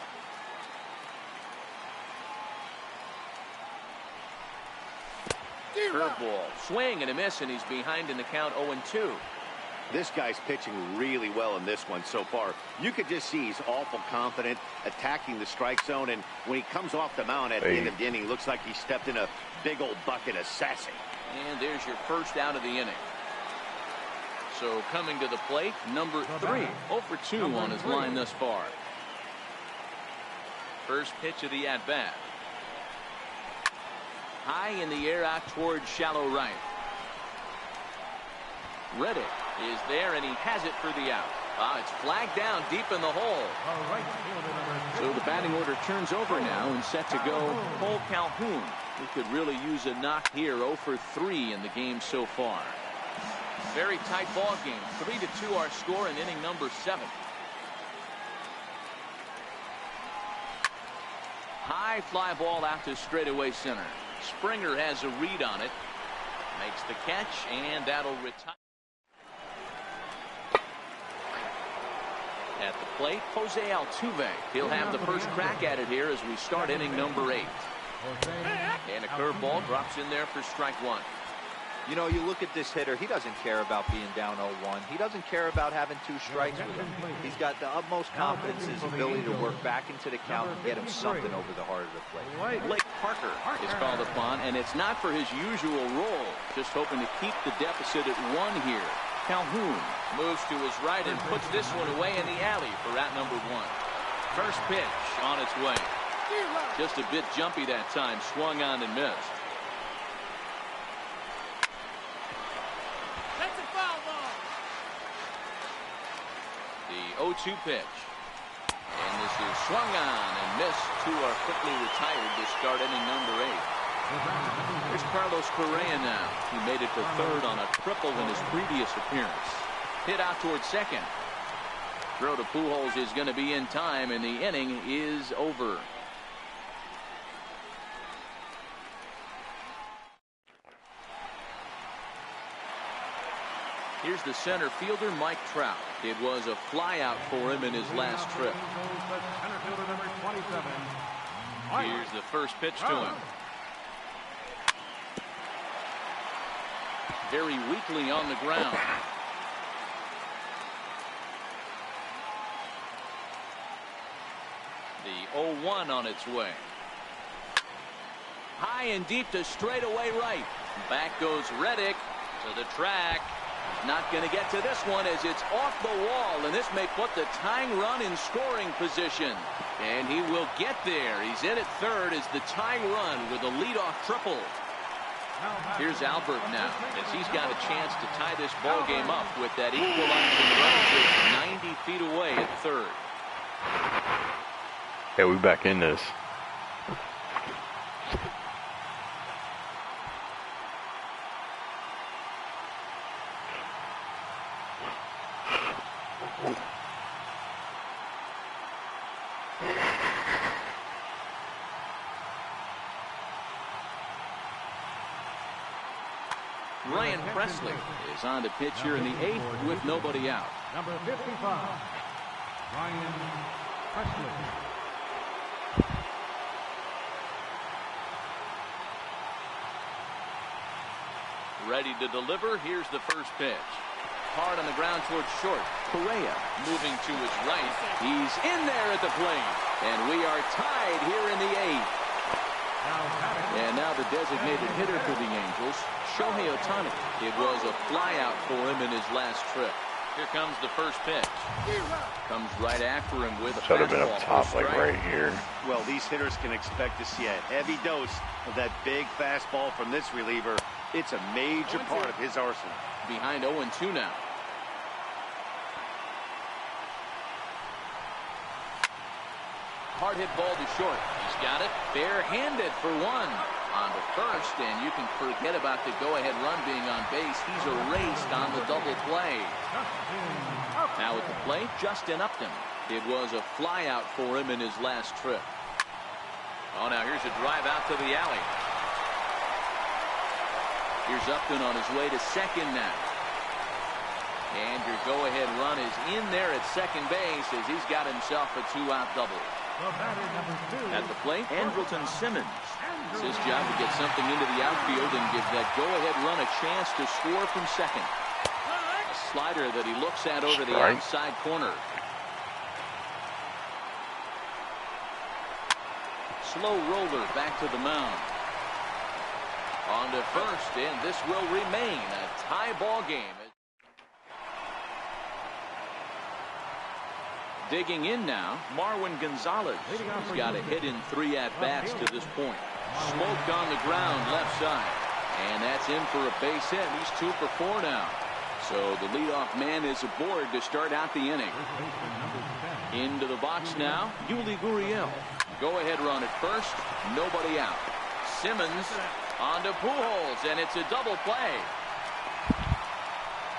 Curveball, swing and a miss, and he's behind in the count 0-2. This guy's pitching really well in this one so far. You could just see he's awful confident, attacking the strike zone, and when he comes off the mound at the end of the inning, looks like he stepped in a big old bucket of sassy. And there's your first out of the inning. So coming to the plate, number 3, 0 for 2 on his line thus far. First pitch of the at-bat. High in the air out towards shallow right. Reddick is there, and he has it for the out. It's flagged down deep in the hole. So the batting order turns over now and set to go Cole Calhoun, who could really use a knock here. 0 for 3 in the game so far. Very tight ball game. 3-2 our score in inning number 7. High fly ball out to straightaway center. Springer has a read on it. Makes the catch, and that'll retire. At the plate, Jose Altuve. He'll have the first crack at it here as we start inning number 8. And a curveball drops in there for strike 1. You know, you look at this hitter, he doesn't care about being down 0-1. He doesn't care about having 2 strikes with him. He's got the utmost confidence in his ability to work back into the count and get him something over the heart of the plate. Blake Parker is called upon, and it's not for his usual role. Just hoping to keep the deficit at 1 here. Calhoun moves to his right and puts this one away in the alley for out number 1. First pitch on its way. Just a bit jumpy that time. Swung on and missed. 0-2 pitch. And this is swung on and missed. Two are quickly retired to start inning number 8. Here's Carlos Correa now. He made it to third on a triple in his previous appearance. Hit out towards second. Throw to Pujols is going to be in time, and the inning is over. Here's the center fielder, Mike Trout. It was a flyout for him in his last trip. Here's the first pitch to him. Very weakly on the ground. The 0-1 on its way. High and deep to straightaway right. Back goes Reddick to the track. Not going to get to this one as it's off the wall, and this may put the tying run in scoring position. And he will get there. He's in at third as the tying run with a leadoff triple. Here's Albert now as he's got a chance to tie this ball game up with that equalizing run just 90 feet away at third. Yeah, we back in this. Ryan Presley is on to pitch here in the 8th with nobody out. Number 55, Ryan Presley. Ready to deliver. Here's the first pitch. Hard on the ground towards short. Correa moving to his right. He's in there at the plate. And we are tied here in the 8th. And now the designated hitter for the Angels, Shohei Ohtani. It was a flyout for him in his last trip. Here comes the first pitch. Comes right after him with a Should have been up fastball. top, like right here. Well, these hitters can expect to see a heavy dose of that big fastball from this reliever. It's a major part of his arsenal. Behind 0-2 now. Hard hit ball to short. He's got it barehanded for one. On to first, and you can forget about the go-ahead run being on base. He's erased on the double play. Now at the plate, Justin Upton. It was a flyout for him in his last trip. Oh, now here's a drive out to the alley. Here's Upton on his way to second now. And your go-ahead run is in there at second base as he's got himself a 2-out double. At the plate, Andrelton Simmons. It's his job to get something into the outfield and give that go-ahead run a chance to score from second. A slider that he looks at over the outside corner. Slow roller back to the mound. On to first, and this will remain a tie ball game. Digging in now, Marwin Gonzalez. He's got a hit in 3 at-bats to this point. Smoked on the ground left side. And that's in for a base hit. He's 2 for 4 now. So the leadoff man is aboard to start out the inning. Into the box now, Yuli Gurriel. Go-ahead run at first. Nobody out. Simmons on to Pujols, and it's a double play.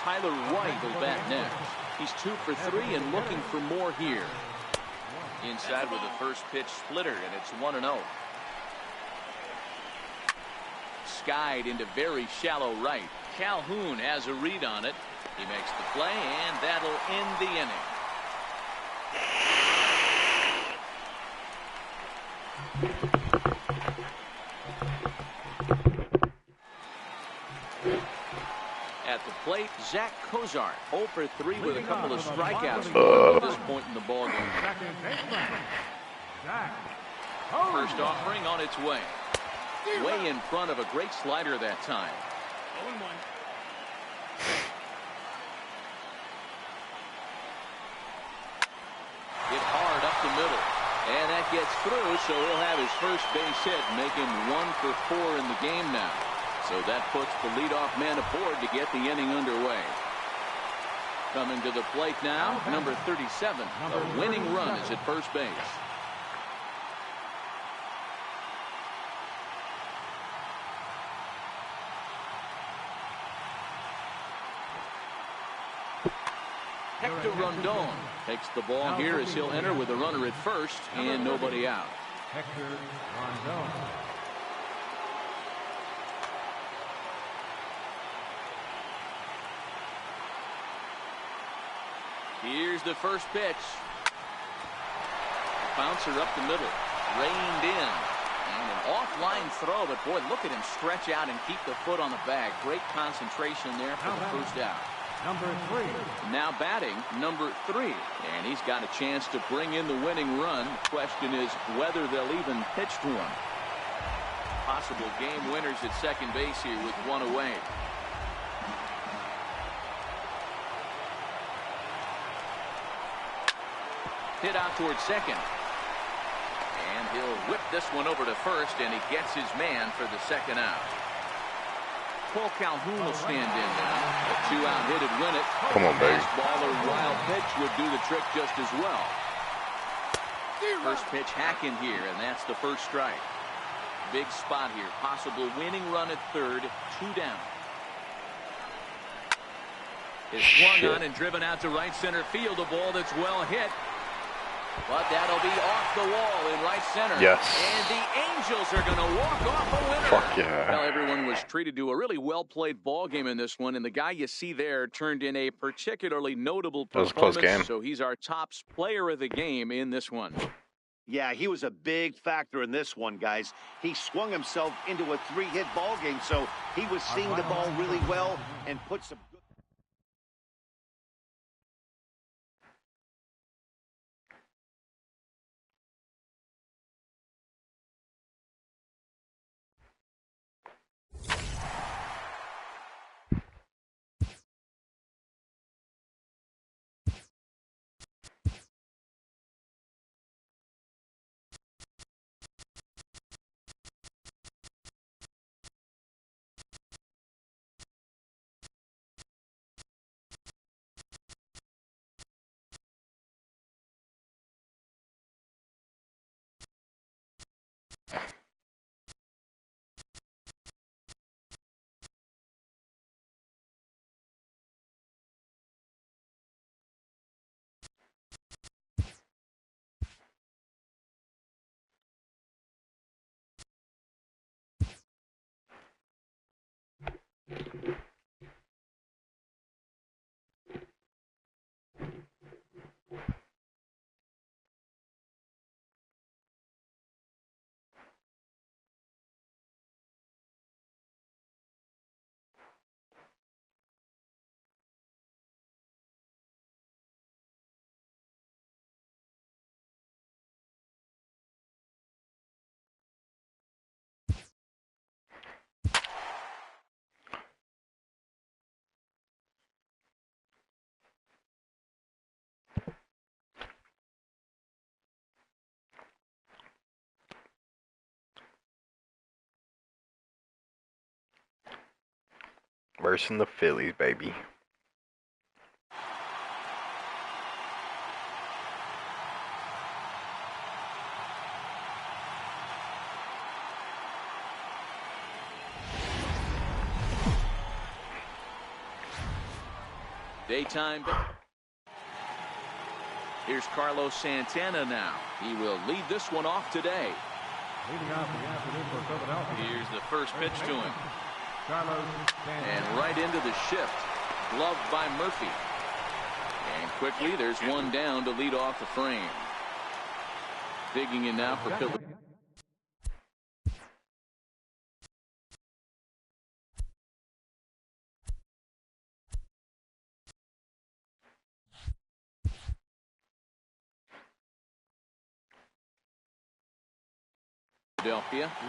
Tyler White will bat next. He's 2 for 3 and looking for more here. Inside with the first pitch splitter, and it's 1-0. Skied into very shallow right. Calhoun has a read on it. He makes the play, and that'll end the inning. At the plate, Zach Cozart, 0 for 3 with a couple of strikeouts at this point in the ballgame. First offering on its way. Way in front of a great slider that time. 0-1. Hit hard up the middle. And that gets through, so he'll have his first base hit, make him 1 for 4 in the game now. So that puts the leadoff man aboard to get the inning underway. Coming to the plate now, number 37. A winning run is at first base. Hector Rondon takes the ball here as he'll enter with a runner at first and nobody out. Hector Rondon. Here's the first pitch. Bouncer up the middle. Reined in. And an offline throw, but boy, look at him stretch out and keep the foot on the bag. Great concentration there for the first out. Number 3. Now batting, number 3. And he's got a chance to bring in the winning run. The question is whether they'll even pitch to him. Possible game winners at second base here with one away. Hit out towards second. And he'll whip this one over to first, and he gets his man for the second out. Paul Calhoun will stand in now. A 2-out hit would win it. Come on, baby. Fastball or wild pitch would do the trick just as well. First pitch hack in here, and that's the first strike. Big spot here. Possible winning run at third. 2 down. Is swung on and driven out to right center field. A ball that's well hit. But that'll be off the wall in right center. Yes. And the Angels are going to walk off a winner. Fuck yeah. Well, everyone was treated to a really well-played ball game in this one, and the guy you see there turned in a particularly notable performance. That was a close game. So he's our top player of the game in this one. Yeah, he was a big factor in this one, guys. He swung himself into a 3-hit ball game, so he was seeing the ball really well and put some good. Versing the Phillies, baby. Daytime. Here's Carlos Santana now. He will lead this one off today. Leading off the afternoon for Philadelphia. Here's the first pitch to him. Carlos Santana. And right into the shift. Gloved by Murphy. And quickly there's one down to lead off the frame. Digging in now for Philadelphia.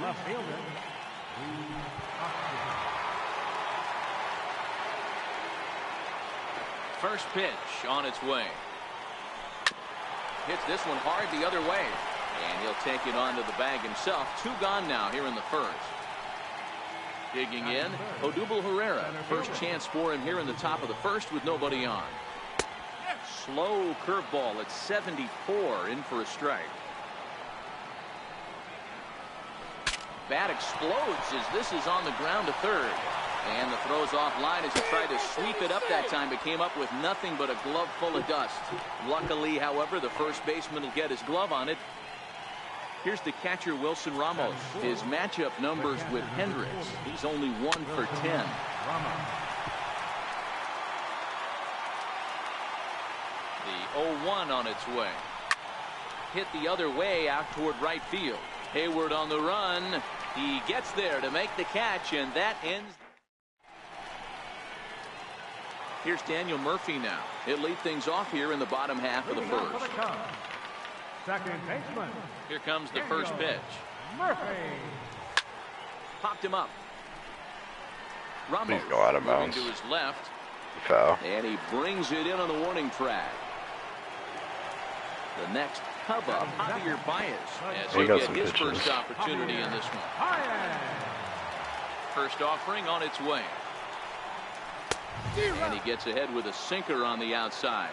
Left fielder. First pitch on its way. Hits this one hard the other way. And he'll take it onto the bag himself. 2 gone now here in the first. Digging in, Odubel Herrera. First chance for him here in the top of the first with nobody on. slow curveball at 74, in for a strike. Bat explodes as this is on the ground to third. And the throw's offline as he tried to sweep it up that time, but came up with nothing but a glove full of dust. Luckily, however, the first baseman will get his glove on it. Here's the catcher, Wilson Ramos. His matchup numbers with Hendricks. He's only 1 for 10. The 0-1 on its way. Hit the other way out toward right field. Hayward on the run. He gets there to make the catch, and that ends. Here's Daniel Murphy now. He'll lead things off here in the bottom half of the first. Second baseman. Here comes the first pitch. Murphy. Popped him up. Ramos Please go out of moving bounds. to his left. Foul. And he brings it in on the warning track. The next Cub up, Javier Baez, as He he'll got get some his pitches. first opportunity in this one. First offering on its way. And he gets ahead with a sinker on the outside.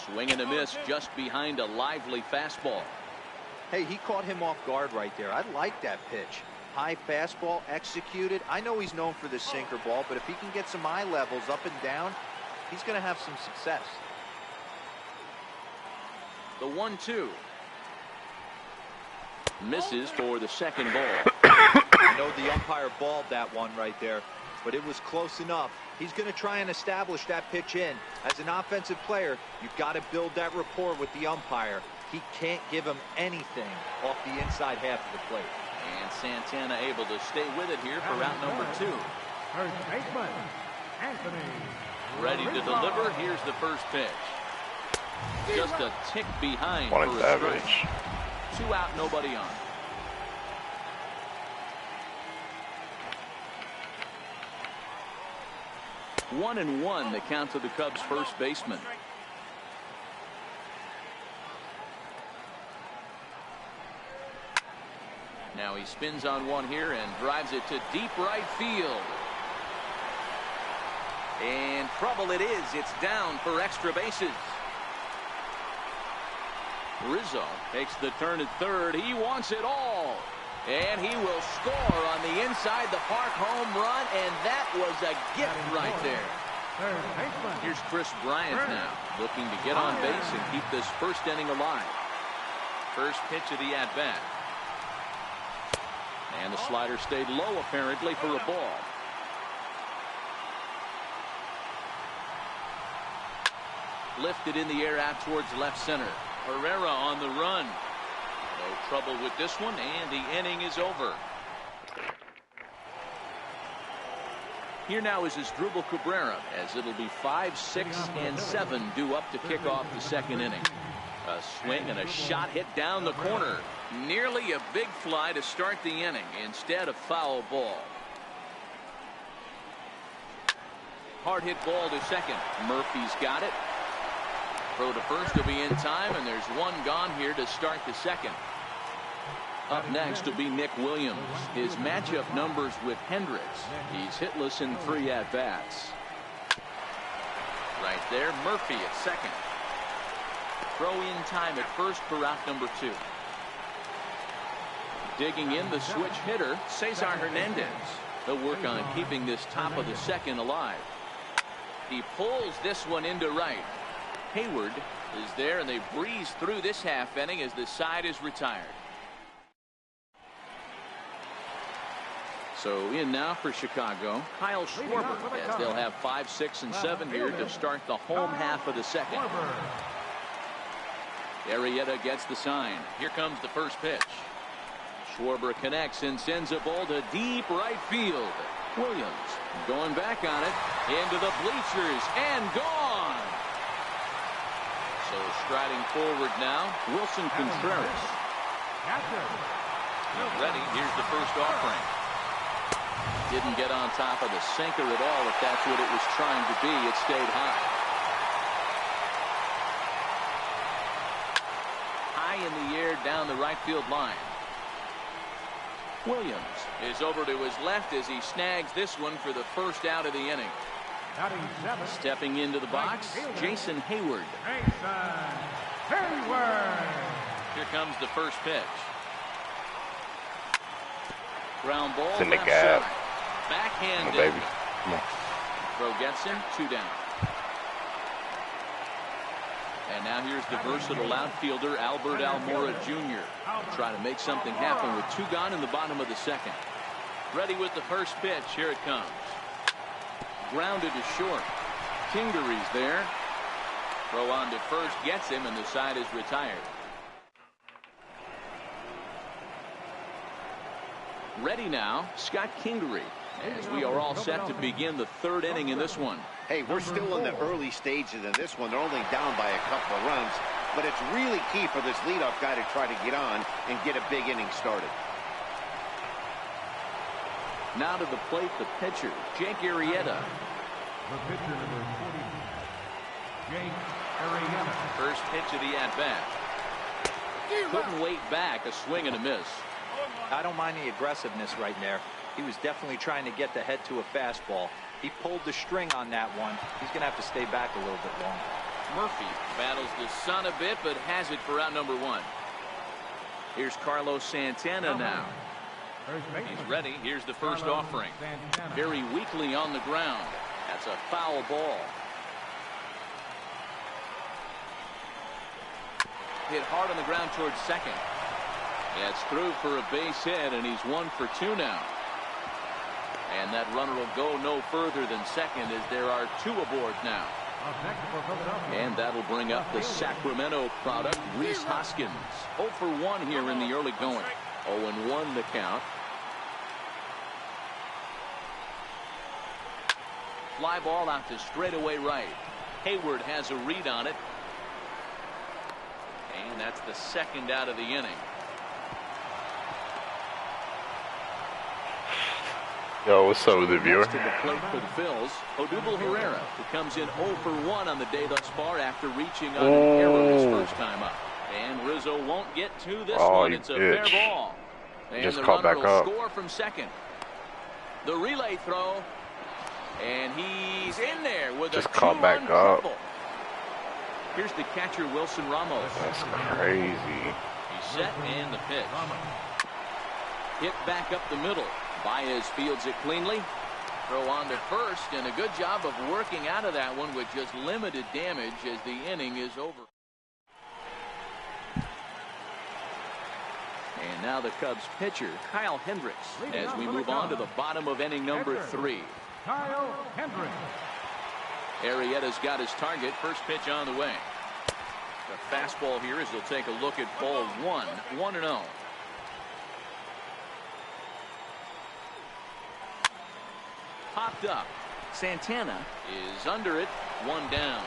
Swing and a miss just behind a lively fastball. Hey, he caught him off guard right there. I like that pitch. High fastball executed. I know he's known for the sinker ball, but if he can get some eye levels up and down, he's going to have some success. The 1-2. Misses for the second ball. I know the umpire balled that one right there, but it was close enough. He's going to try and establish that pitch in. As an offensive player, you've got to build that rapport with the umpire. He can't give him anything off the inside half of the plate. And Santana able to stay with it here for route number 2. First baseman, Anthony. Ready to deliver. Here's the first pitch. Just a tick behind What for a a strike. savage. 2 out, nobody on. One and one, the count to the Cubs' first baseman. Now he spins on one here and drives it to deep right field. And trouble it is. It's down for extra bases. Rizzo takes the turn at third. He wants it all. And he will score on the inside the park home run, and that was a gift right there. Third baseman. Here's Chris Bryant now, looking to get on base and keep this first inning alive. First pitch of the at-bat. And the slider stayed low apparently for a ball. Lifted in the air out towards left center. Herrera on the run. No trouble with this one, and the inning is over. Here now is Asdrubal Cabrera, as it'll be 5, 6, and 7 due up to kick off the second inning. A swing and a shot hit down the corner. Nearly a big fly to start the inning. Instead, a foul ball. Hard hit ball to second. Murphy's got it. Throw to first will be in time, and there's one gone here to start the second. Up next will be Nick Williams. His matchup numbers with Hendricks. He's hitless in 3 at-bats. Right there, Murphy at second. Throw in time at first for route number 2. Digging in the switch hitter, Cesar Hernandez. They'll work on keeping this top of the second alive. He pulls this one into right. Hayward is there, and they breeze through this half inning as the side is retired. So in now for Chicago, Kyle Schwarber, as they'll have 5, 6, and 7 here to start the home half of the second. Arrieta gets the sign. Here comes the first pitch. Schwarber connects and sends a ball to deep right field. Williams going back on it, into the bleachers, and gone. So striding forward now, Wilson Contreras. He's ready. Here's the first offering. Didn't get on top of the sinker at all. If that's what it was trying to be, it stayed high. High in the air down the right field line. Williams is over to his left as he snags this one for the first out of the inning. Batting seventh, Stepping into the box, Jason Hayward. Jason Hayward. Here comes the first pitch. Ground ball It's in the left gap. side. Come Backhanded. on, baby. Come on. Throw gets him, 2 down. And now here's the versatile outfielder Albert Almora Jr. Try to make something happen with 2 gone in the bottom of the second. Ready with the first pitch. Here it comes. Grounded to short. Kingery's there. Throw on to first gets him, and the side is retired. Ready now, Scott Kingery, as we are all set to begin the 3rd inning in this one. Hey, we're still in the early stages in this one. They're only down by a couple of runs, but it's really key for this leadoff guy to try to get on and get a big inning started. Now to the plate, the pitcher, Jake Arrieta. The pitcher, number 40, Jake Arrieta. First pitch of the at-bat. Couldn't wait back, a swing and a miss. I don't mind the aggressiveness right there. He was definitely trying to get the head to a fastball. He pulled the string on that one. He's going to have to stay back a little bit longer. Murphy battles the sun a bit, but has it for out number 1. Here's Carlos Santana now. First baseman, He's ready. Here's the first Carlos offering. Santana. Very weakly on the ground. That's a foul ball. Hit hard on the ground towards second. It's through for a base hit, and he's 1 for 2 now. And that runner will go no further than second as there are 2 aboard now. Up next for Philadelphia. And that'll bring up the Sacramento product, Rhys Hoskins. 0 for 1 here in the early going. 0-1 the count. Fly ball out to straightaway right. Hayward has a read on it. And that's the 2nd out of the inning. Yo, what's up with the viewer? Next to the plate for the Phils, Odubel Herrera, who comes in 0 for 1 on the day thus far after reaching on an error his first time up. And Rizzo won't get to this one. You It's a bitch. fair ball. And Just the caught runner back will up. score from second. The relay throw. And he's in there with Just a caught back 2-run up. triple. Here's the catcher, Wilson Ramos. That's crazy. He's set and the pitch. Hit back up the middle. Baez fields it cleanly. Throw on to first, and a good job of working out of that one with just limited damage as the inning is over. And now the Cubs pitcher, Kyle Hendricks, as we move on to the bottom of inning number 3. Kyle Hendricks. Arrieta's got his target. First pitch on the way. The fastball here as he'll take a look at ball 1. 1-0. Popped up. Santana is under it. 1 down.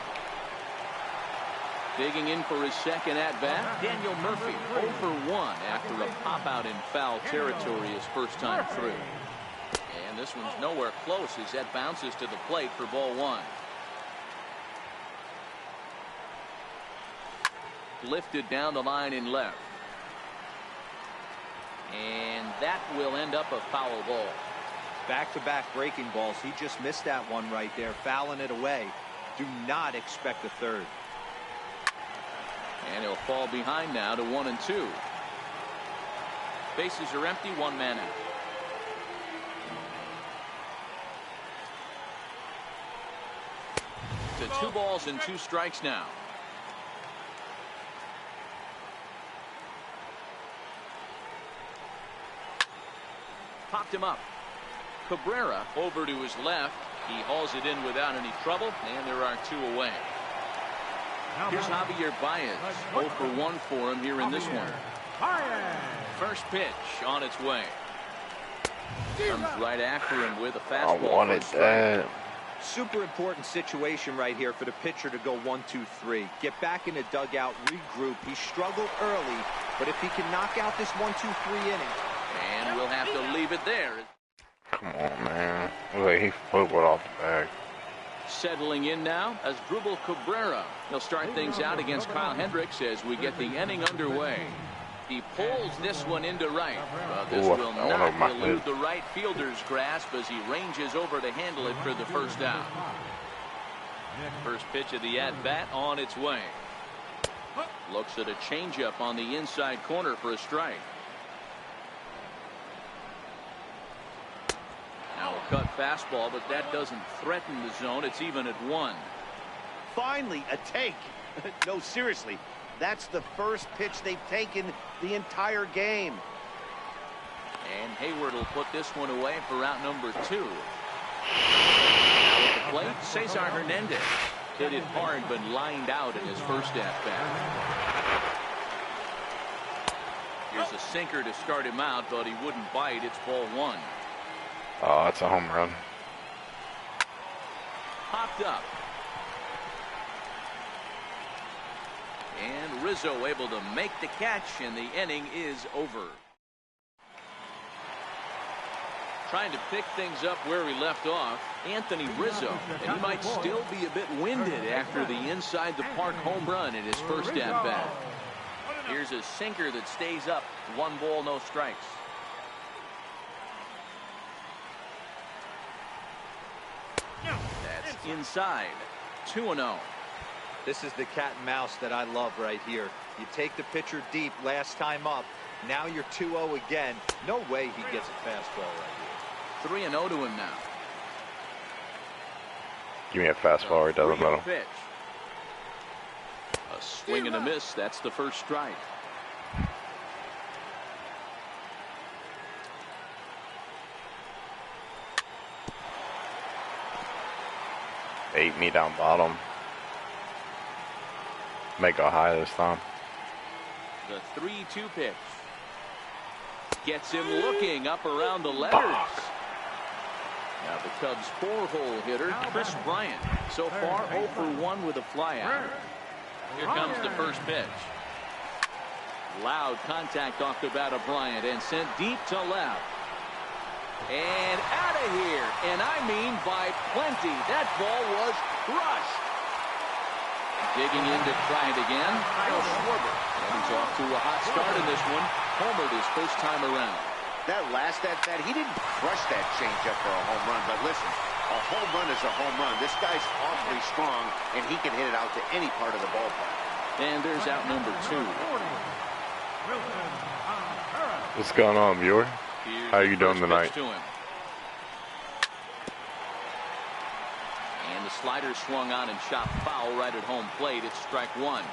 Digging in for his second at-bat, Daniel Murphy 0 for 1 after a pop-out in foul territory his first time through. And this one's nowhere close as that bounces to the plate for ball 1. Lifted down the line in left. And that will end up a foul ball. Back-to-back breaking balls. He just missed that one right there, fouling it away. Do not expect a third. And he'll fall behind now to 1 and 2. Bases are empty, 1 man out. To 2 balls and 2 strikes now. Popped him up. Cabrera over to his left. He hauls it in without any trouble, and there are 2 away. Here's Javier Baez. 0 for 1 for him here in this one. First pitch on its way. Comes right after him with a I fastball. wanted that. Super important situation right here for the pitcher to go 1-2-3. Get back in the dugout, regroup. He struggled early, but if he can knock out this 1-2-3 inning. And we'll have to leave it there. Come on, man. Look like he footballed off the bag. Settling in now as Drubal Cabrera. He'll start things out against Kyle Hendricks as we get the inning underway. He pulls this one into right. This Ooh, will not elude the right fielder's grasp as he ranges over to handle it for the first out. First pitch of the at-bat on its way. Looks at a changeup on the inside corner for a strike. Now a cut fastball, but that doesn't threaten the zone. It's even at 1. Finally, a take. No, seriously. That's the first pitch they've taken the entire game. And Hayward will put this one away for out number 2. Now at the plate, Cesar Hernandez. Hit it hard, but lined out in his first at-bat. Here's a sinker to start him out, but he wouldn't bite. It's ball 1. Oh, that's a home run. Popped up. And Rizzo able to make the catch, and the inning is over. Trying to pick things up where he left off, Anthony Rizzo, and he might still be a bit winded after the inside-the-park home run in his first at-bat. Here's a sinker that stays up. 1 ball, no strikes. That's inside. 2-0. This is the cat and mouse that I love right here. You take the pitcher deep last time up. Now you're 2-0 again. No way he gets a fastball right here. 3-0 to him now. Give me a fastball right down the middle. Pitch. A swing and a miss. That's the first strike. Ate me down bottom. May go high this time. The 3-2 pitch. Gets him looking up around the letters. Now the Cubs' 4-hole hitter, Chris Bryant. So far 0 for 1 with a flyout. Here comes the first pitch. Loud contact off the bat of Bryant and sent deep to left. And out of here. And I mean by plenty. That ball was crushed. Digging in to try it again, Kyle Schwarber. And he's off to a hot start in this one. Homered his first time around. That last at-bat, he didn't crush that changeup for a home run. But listen, a home run is a home run. This guy's awfully strong, and he can hit it out to any part of the ballpark. And there's out number 2. What's going on, viewer? Here's How are you the doing first tonight? pitch to him. And the slider swung on and chopped foul right at home plate. It's strike 1.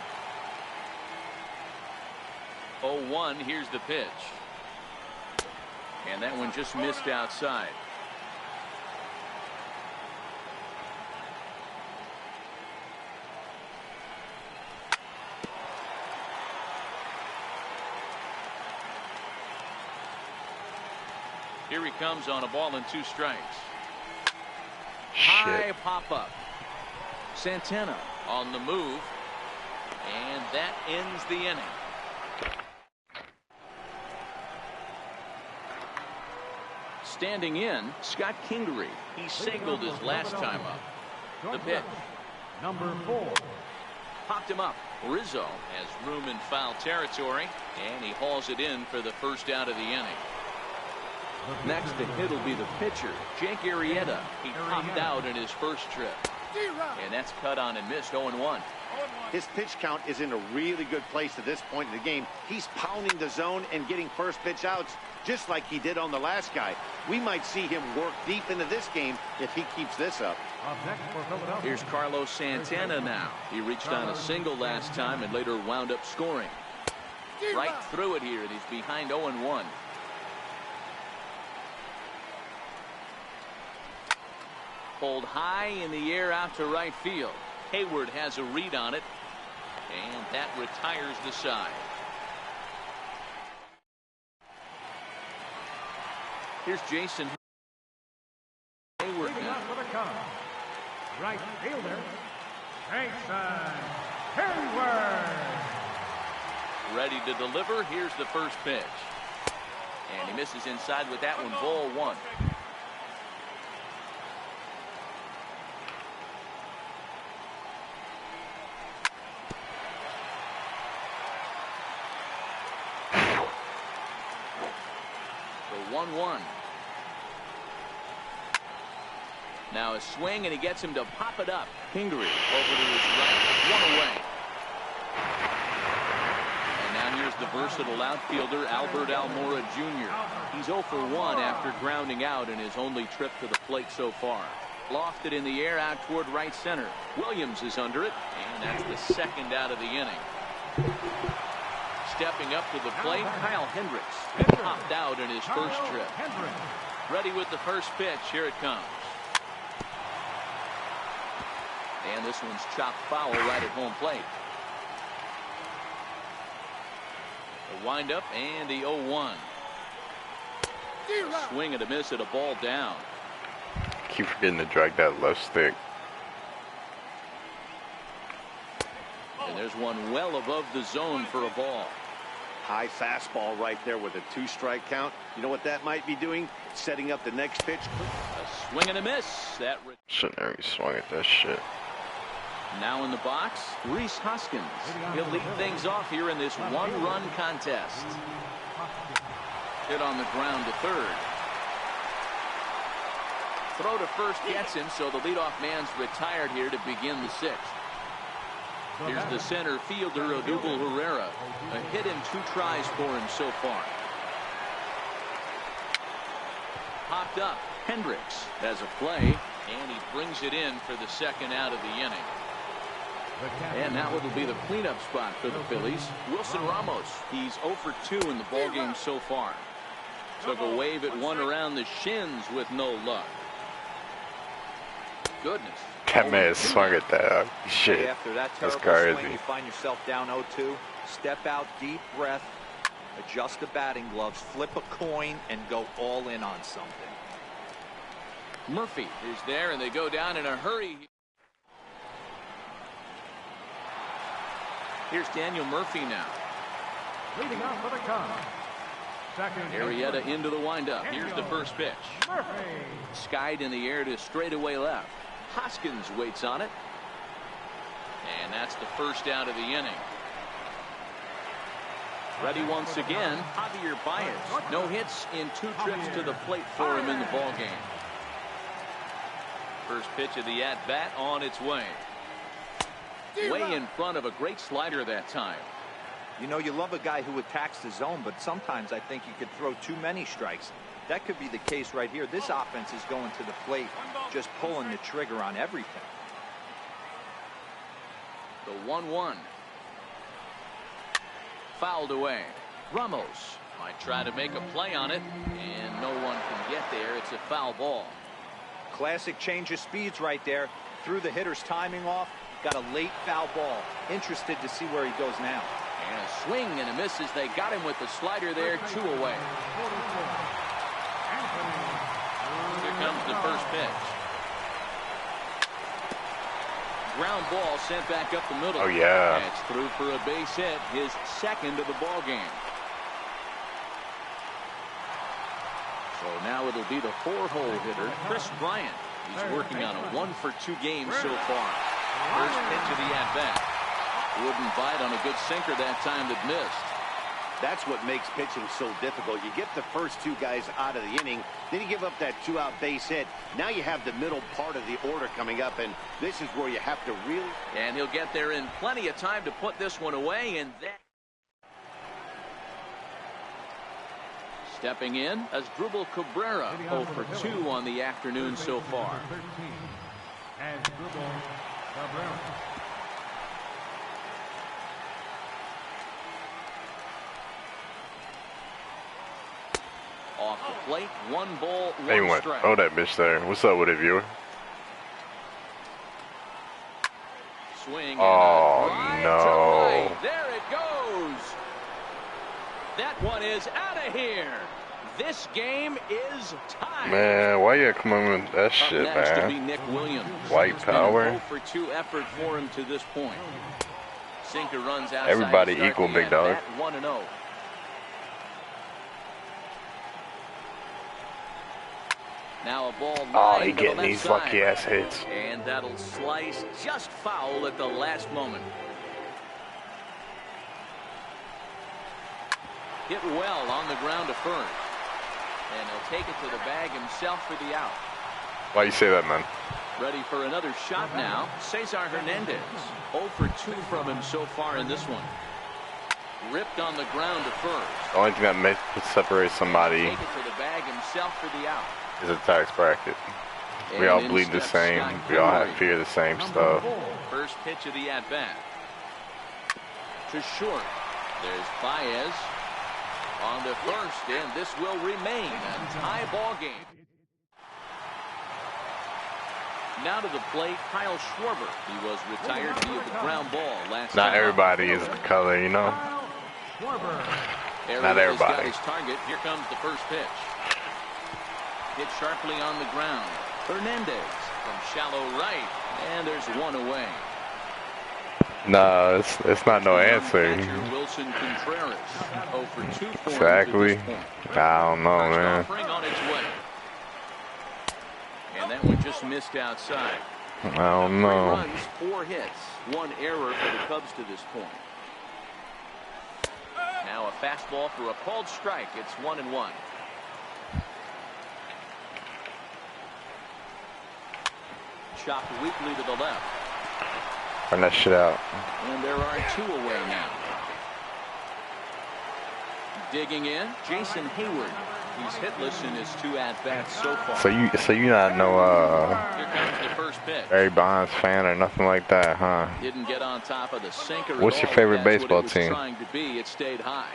0-1. Here's the pitch. And that one just missed outside. Here he comes on a ball and 2 strikes. High pop up. Santana on the move. And that ends the inning. Standing in, Scott Kingery. He singled his last time up. The pitch. Number 4. Popped him up. Rizzo has room in foul territory, and he hauls it in for the first out of the inning. Next to hit will be the pitcher, Jake Arrieta. He popped out in his first trip. And that's cut on and missed. 0-1. His pitch count is in a really good place at this point in the game. He's pounding the zone and getting first pitch outs just like he did on the last guy. We might see him work deep into this game if he keeps this up. Here's Carlos Santana now. He reached on a single last time and later wound up scoring. Right through it here, and he's behind 0-1. Pulled high in the air out to right field. Hayward has a read on it, and that retires the side. Here's Jason Hayward now. Right fielder, Jason Hayward. Ready to deliver. Here's the first pitch. And he misses inside with that one. Ball 1. The 1-1. Now a swing, and he gets him to pop it up. Pingree over to his right, one away. And now here's the versatile outfielder, Albert Almora Jr. He's 0 for 1 after grounding out in his only trip to the plate so far. Lofted in the air out toward right center. Williams is under it, and that's the second out of the inning. Stepping up to the plate, Kyle Hendricks. Popped out in his first trip. Ready with the first pitch. Here it comes. And this one's chopped foul right at home plate. The windup and the 0-1. Swing and a miss at a ball down. Keep forgetting to drag that left stick. And there's one well above the zone for a ball. High fastball right there with a 2-strike count. You know what that might be doing? Setting up the next pitch. A swing and a miss. That Shouldn't have swung at that shit. now in the box, Rhys Hoskins. He'll lead things off here in this one-run contest. Hit on the ground to third. Throw to first gets him, so the leadoff man's retired here to begin the sixth. Here's the center fielder, Odubel Herrera. A hit in 2 tries for him so far. Popped up. Hendricks has a play, and he brings it in for the second out of the inning. And now it'll be the cleanup spot for the Phillies. Wilson Ramos. He's 0 for 2 in the ballgame so far. Took a wave at one around the shins with no luck. Goodness. That man swung at that. Shit. After that That's terrible swing, crazy. you find yourself down 0-2. Step out, deep breath, adjust the batting gloves, flip a coin, and go all in on something. Murphy is there, and they go down in a hurry. Here's Daniel Murphy now. Leading off for the Cubs. Arrieta into the windup. Here's the first pitch. Murphy. Skied in the air to straightaway left. Hoskins waits on it. And that's the first out of the inning. Ready once again, Javier Baez. No hits in 2 trips to the plate for him in the ballgame. First pitch of the at-bat on its way. Way in front of a great slider that time. You know, you love a guy who attacks the zone, but sometimes I think you could throw too many strikes. That could be the case right here. This offense is going to the plate, just pulling the trigger on everything. The 1-1. Fouled away. Ramos might try to make a play on it, and no one can get there. It's a foul ball. Classic change of speeds right there. Threw the hitter's timing off. Got a late foul ball. Interested to see where he goes now. And a swing and a miss as they got him with the slider there. 2 away. Here comes the first pitch. Ground ball sent back up the middle. Oh, yeah. And it's through for a base hit, his second of the ball game. So now it'll be the 4-hole hitter, Chris Bryant. He's working on a 1 for 2 game so far. First pitch of the at-bat. Wouldn't bite on a good sinker that time that missed. That's what makes pitching so difficult. You get the first 2 guys out of the inning, then you give up that 2-out base hit. Now you have the middle part of the order coming up, and this is where you have to really... And he'll get there in plenty of time to put this one away, and then... Stepping in, Asdrubal Cabrera, 0 for 2 on the afternoon so far. Asdrubal Cabrera. Off the plate, 1 ball, 1 Anyway, strike. oh, that bitch there. What's up with it, viewer? Swing. Oh, and a drive no. to right. There it goes. That one is out of here. This game is tied. Man, why you coming with that shit, Up next to be man? Nick Williams. White It's been power. a 0 for 2 effort for him to this point. Sinker runs outside. Everybody to start equal, the big dog. at-bat, 1-0. Now a ball Oh, lined he to the getting left these side. lucky ass hits. And that'll slice just foul at the last moment. Hit well on the ground to first. take it to the bag himself for the out. Why you say that, man? Ready for another shot now. Cesar Hernandez. 0 for 2 from him so far in this one. Ripped on the ground to first. The only thing that makes separate somebody Take it to the bag himself for the out. is a tax bracket. We all bleed the same. We all have fear the same stuff. First pitch of the at-bat. To short. There's Baez on the first, and this will remain a tie ball game. Now to the plate, Kyle Schwarber. He was retired via the ground ball last Not time everybody is the color, you know. Not everybody. Got his target. Here comes the first pitch. Hit sharply on the ground. Hernandez from shallow right, and there's one away. No, it's not no answer. Wilson Contreras, 0 for 2 for Exactly. I don't know, man. Offering on its way. And that one just missed outside. I don't 3 know. runs, 4 hits, 1 error for the Cubs to this point. Now a fastball for a called strike. It's 1-1. Chopped weakly to the left. Run that shit out. And there are 2 away now. Digging in, Jason Hayward. He's hitless in his 2 at-bats so far. So you not no Here comes the first pitch. Barry Bonds fan or nothing like that, huh? Didn't get on top of the sinker. What's your favorite baseball team? Trying to be, it stayed high.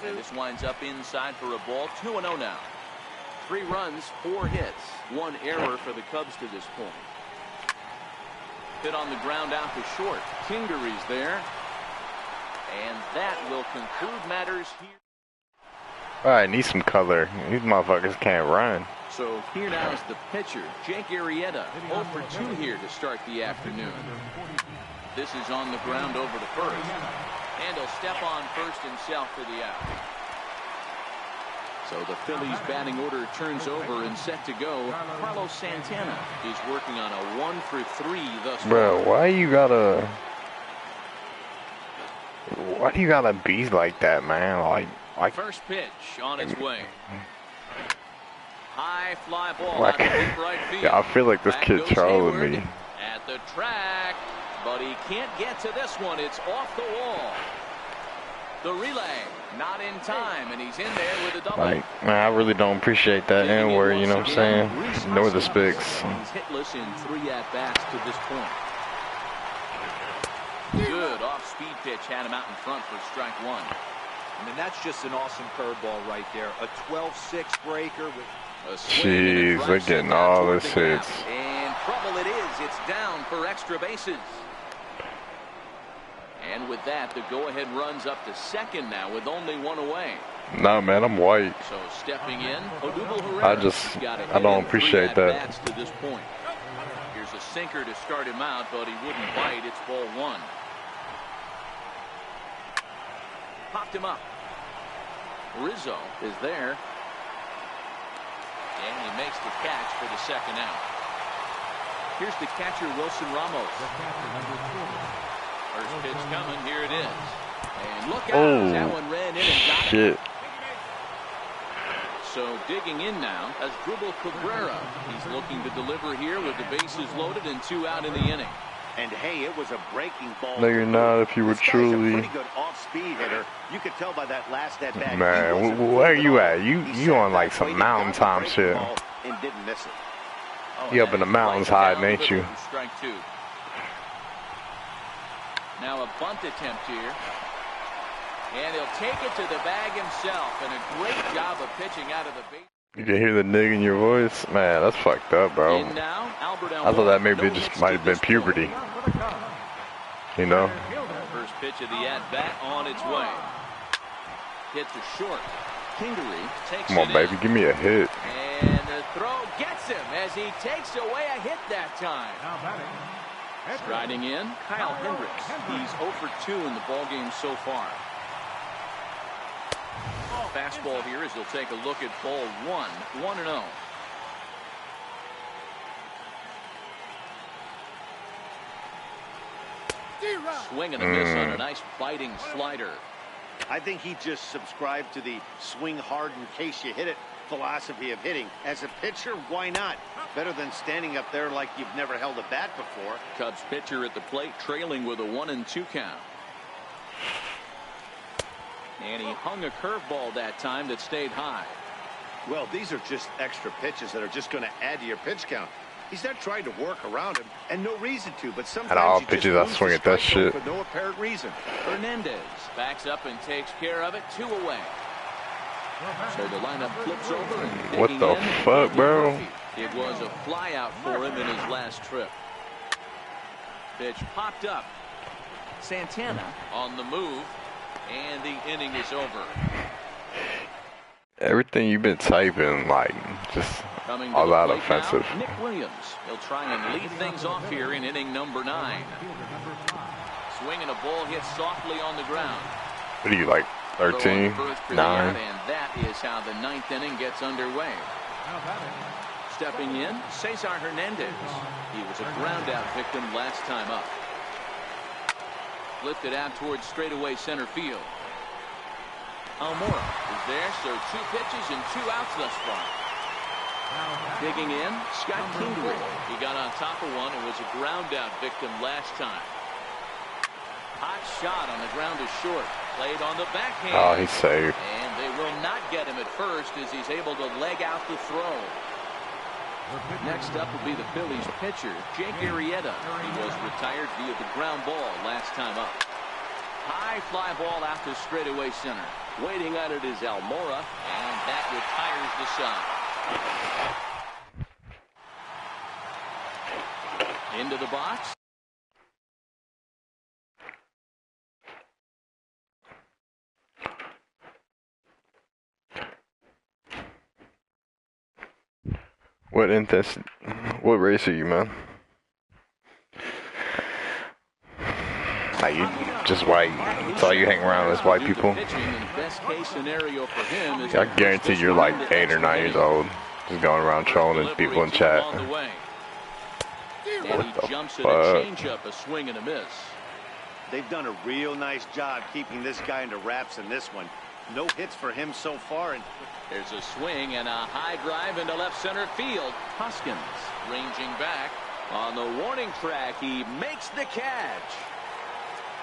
And this winds up inside for a ball. 2-0 now. 3 runs, 4 hits, 1 error for the Cubs to this point. Hit on the ground out to short. Kingery's there. And that will conclude matters here. All right, need some color. These motherfuckers can't run. So here now is the pitcher, Jake Arrieta, 0 for 2 here to start the afternoon. This is on the ground over to first. And he'll step on first himself for the out. So the Phillies batting order turns over and set to go. Carlos Santana is working on a 1 for 3 thus far. Bro, why do you gotta be like that, man? Like First pitch on its way. High fly ball like, out to deep right field. yeah, I feel like this Back kid goes trolling Hayward me. at the track, but he can't get to this one. It's off the wall. The relay not in time, and he's in there with a double. Like, man, I really don't appreciate that N-word, you know what I'm saying? Nor the Spics. He's hitless in 3 at-bats to this point. Good off-speed pitch had him out in front for strike 1. I mean, that's just an awesome curveball right there. A 12-6 breaker with A swing and a Jeez, drive they're sent getting out all toward this the gap. hits. And trouble it is. It's down for extra bases. And with that, the go-ahead runs up to second now with only 1 away. Nah, man, I'm white. So stepping in, Odubel Herrera. I don't appreciate that. To this point. Here's a sinker to start him out, but he wouldn't bite. It's ball 1. Popped him up. Rizzo is there. And he makes the catch for the second out. Here's the catcher, Wilson Ramos. First pitch coming. Here it is. And look out. Oh, That one ran in and got it. shit. So digging in now as Dribble Cabrera. He's looking to deliver here with the bases loaded and 2 out in the inning. And hey, it was a breaking ball. No, you're not if you were This guy's truly. a pretty good off-speed hitter. You could tell by that last at bat. Man, where you at? You on like some mountain time shit. And didn't miss it. Oh, You up in the mountains hiding, ain't you? Strike 2. Now a bunt attempt here. And he'll take it to the bag himself. And a great job of pitching out of the base. You can hear the nig in your voice? Man, that's fucked up, bro. In now, Albert I thought that maybe no it just hits might to have been this puberty. point. You know? First pitch of the at-bat on its way. Hit to short. Kingery takes Come on, it baby, in. give me a hit. And the throw gets him as he takes away a hit that time. Now batting. Striding in, Kyle Hendricks. He's 0 for 2 in the ballgame so far. Fastball here as he'll take a look at ball 1. 1-0. Swing and a miss on a nice biting slider. I think he just subscribed to the swing hard in case you hit it philosophy of hitting. As a pitcher, why not? Better than standing up there like you've never held a bat before. Cubs pitcher at the plate, trailing with a 1-2 count. And he hung a curveball that time that stayed high. Well, these are just extra pitches that are just going to add to your pitch count. He's not trying to work around him, and no reason to, but sometimes all you pitches just I swing at that shit. for no apparent reason. Hernandez backs up and takes care of it, 2 away. So the lineup flips over and what the fuck, bro? It was a fly out for him in his last trip. Pitch popped up. Santana on the move, and the inning is over. Everything you've been typing, like, just Coming all out plate offensive. now, Nick Williams. He'll try and lead things off here in inning number 9. Swinging a ball hit softly on the ground. What are you, like, 13, 9? And that is how the 9th inning gets underway. Stepping in, Cesar Hernandez. He was a ground out victim last time up. Lifted out towards straightaway center field. Almora is there, so 2 pitches and 2 outs thus far. Digging in, Scott Kingery. He got on top of one and was a ground out victim last time. Hot shot on the ground is short. Played on the backhand. Oh, he's saved. And they will not get him at first as he's able to leg out the throw. Next up will be the Phillies pitcher, Jake Arrieta. He was retired via the ground ball last time up. High fly ball out to straightaway center. Waiting on it is Almora, and that retires the side. Into the box. What race are you, man? Like, you just white. That's all you hang around with, white people. I guarantee you're like 8 or 9 years old, just going around trolling people in chat. What the fuck? A swing and a miss. They've done a real nice job keeping this guy into wraps in this one. No hits for him so far, and there's a swing and a high drive into left center field. Hoskins ranging back on the warning track. He makes the catch.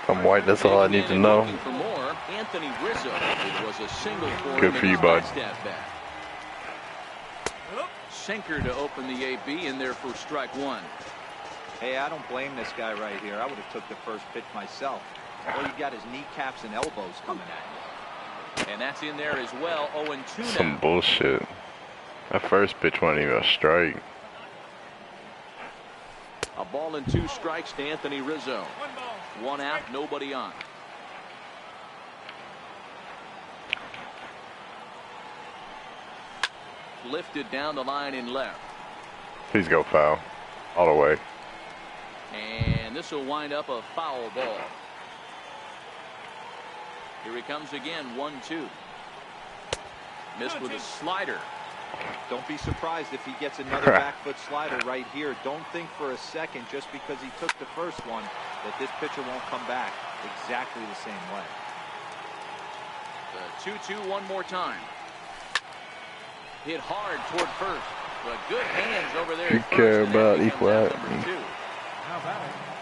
I'm white, that's all I need to know. For more, Anthony Rizzo. It was a single for good for you, bud. Sinker to open the AB in there for strike 1. Hey, I don't blame this guy right here. I would have took the first pitch myself. All you got is kneecaps and elbows coming at you. And that's in there as well. 0-2 now. Some bullshit. That first pitch wasn't even a strike. A ball and 2 strikes to Anthony Rizzo. 1 out, nobody on. Lifted down the line in left. Please go foul. All the way. And this will wind up a foul ball. Here he comes again, 1-2. Missed with a slider. Don't be surprised if he gets another back foot slider right here. Don't think for a second, just because he took the first one, that this pitcher won't come back exactly the same way. The 2-2 one more time. Hit hard toward first. But good hands over there. You care about equal.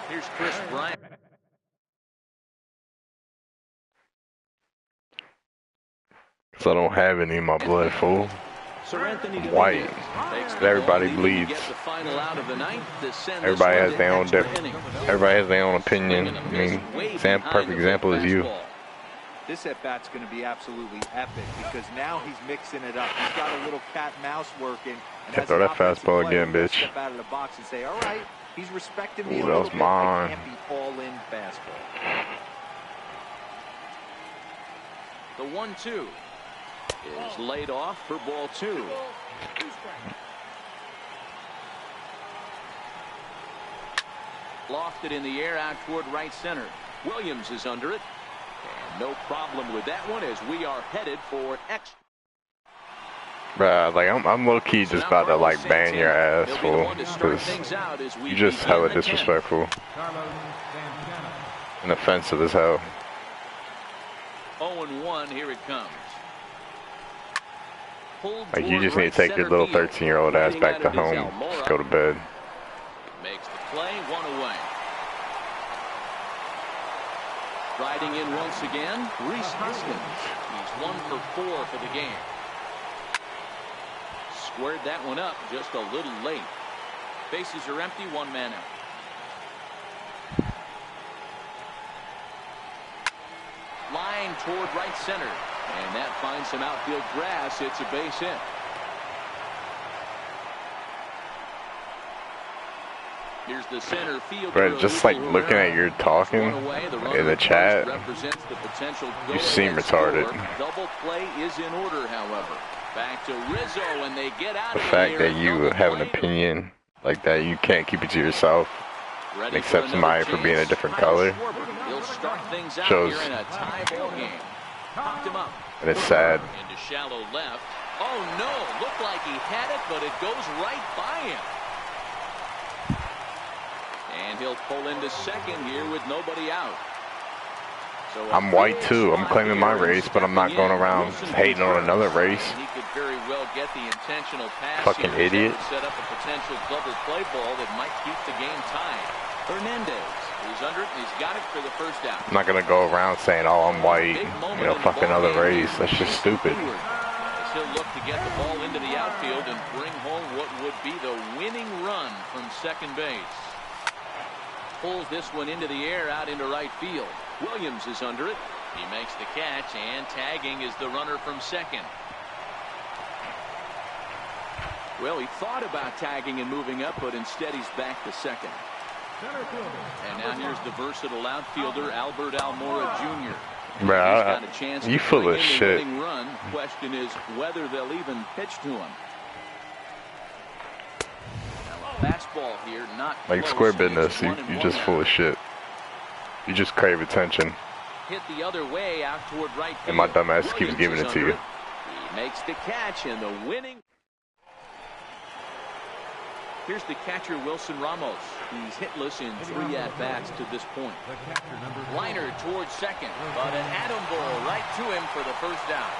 Here's Chris Bryant. Cause I don't have any in my blood, fool. I'm white. Everybody bleeds. Everybody has their own everybody has their own opinion. I mean, perfect example is you. This at-bat's going to be absolutely epic because now he's mixing it up. He's got a little cat-mouse working. And throw that fastball again, bitch. Step out of the box and say, all right, he's respecting me. Ooh, that was mine. I can't be all-in fastball. The 1-2 is laid off for ball 2. Lofted in the air out toward right center. Williams is under it. And no problem with that one as we are headed for extra. Bruh, like I'm low key just about to like ban your ass, fool, because you just hella disrespectful and offensive as hell. 0-1. Here it comes. Like, you just need to take your little 13-year-old ass back to home. Just go to bed. Makes the play, 1 away. Riding in once again, Rhys Hoskins. He's 1 for 4 for the game. Squared that one up just a little late. Bases are empty, 1 man out. Line toward right center. And that finds some outfield grass. It's a base hit. Here's the center fielder. Bro, just like looking at your talking in the chat, you seem retarded. Double play is in order, however. Back to Rizzo, and they get out. The fact that you have an opinion like that, you can't keep it to yourself. Except somebody for being a different color. Shows. And it's sad. Into shallow left. Oh no, looked like he had it, but it goes right by him. And he'll pull into second here with nobody out. So I'm white too. I'm claiming my race, but I'm not going around hating on another race. He could very well get the intentional pass. Fucking idiot. Set up a potential double play ball that might keep the game tied. Hernandez, who's under it, and he's got it for the first out. I'm not gonna go around saying, "Oh, I'm white." You know, fuck another race. That's just stupid. As he'll look to get the ball into the outfield and bring home what would be the winning run from second base. Pulls this one into the air out into right field. Williams is under it. He makes the catch, and tagging is the runner from second. Well, he thought about tagging and moving up, but instead he's back to second. And now here's the versatile outfielder, Albert Almora Jr. Bruh, you full of shit. Run. Question is whether they'll even pitch to him. Fastball here, not like square business. You just full of shit. You just crave attention. Hit the other way out toward right field. And my dumb ass keeps giving it to you. He makes the catch and the winning. Here's the catcher, Wilson Ramos. He's hitless in 3 at-bats to this point. Liner towards second, but an atom ball right to him for the first down.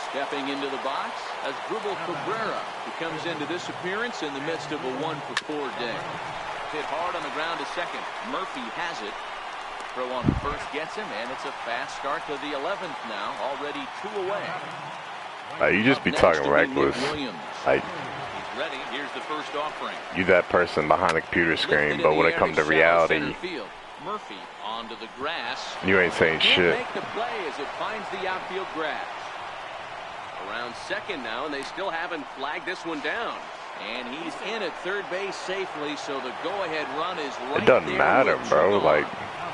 Stepping into the box as Dribble Cabrera, who comes into this appearance in the midst of a 1-for-4 day. Hit hard on the ground to second. Murphy has it. Throw on first gets him, and it's a fast start to the 11th now. Already 2 away. You just be talking reckless. Like, ready. Here's the first offering. You that person behind a computer screen, but when it comes to reality, Murphy onto the grass. You ain't saying shit. Make the play as it finds the outfield grass. Around second now, and they still haven't flagged this one down. And he's in at third base safely, so the go-ahead run is right. It doesn't matter, bro. Like,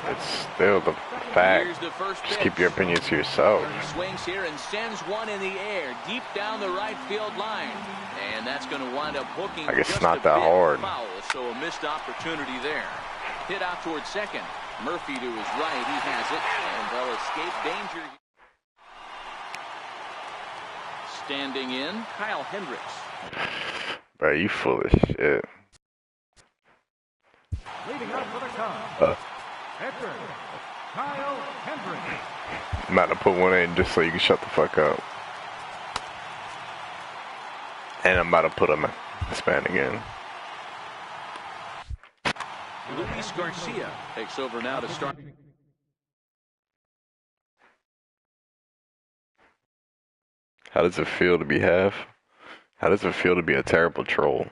it's still the fact. Just keep your opinion to yourself. He swings here and sends one in the air, deep down the right field line. And that's going to wind up hooking. Like, it's not that hard. Foul, so a missed opportunity there. Hit out towards second. Murphy to his right. He has it. And they'll escape danger. Standing in, Kyle Hendricks. Bro, you full of shit. Leading up for the Cubs. Kyle Hendricks. I'm about to put one in just so you can shut the fuck up. And I'm about to put him in span again. Luis Garcia takes over now to start. How does it feel to be half? How does it feel to be a terrible troll?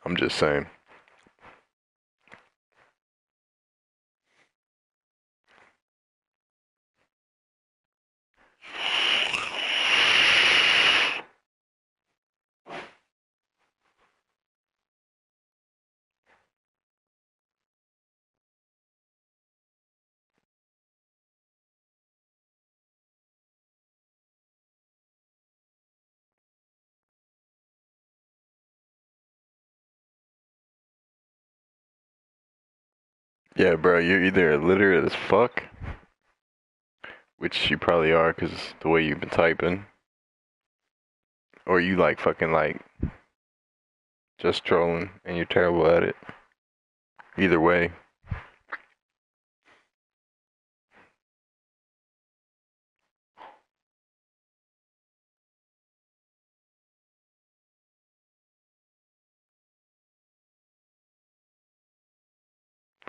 I'm just saying. Yeah, bro, you're either illiterate as fuck, which you probably are because the way you've been typing, or you like fucking like just trolling and you're terrible at it. Either way,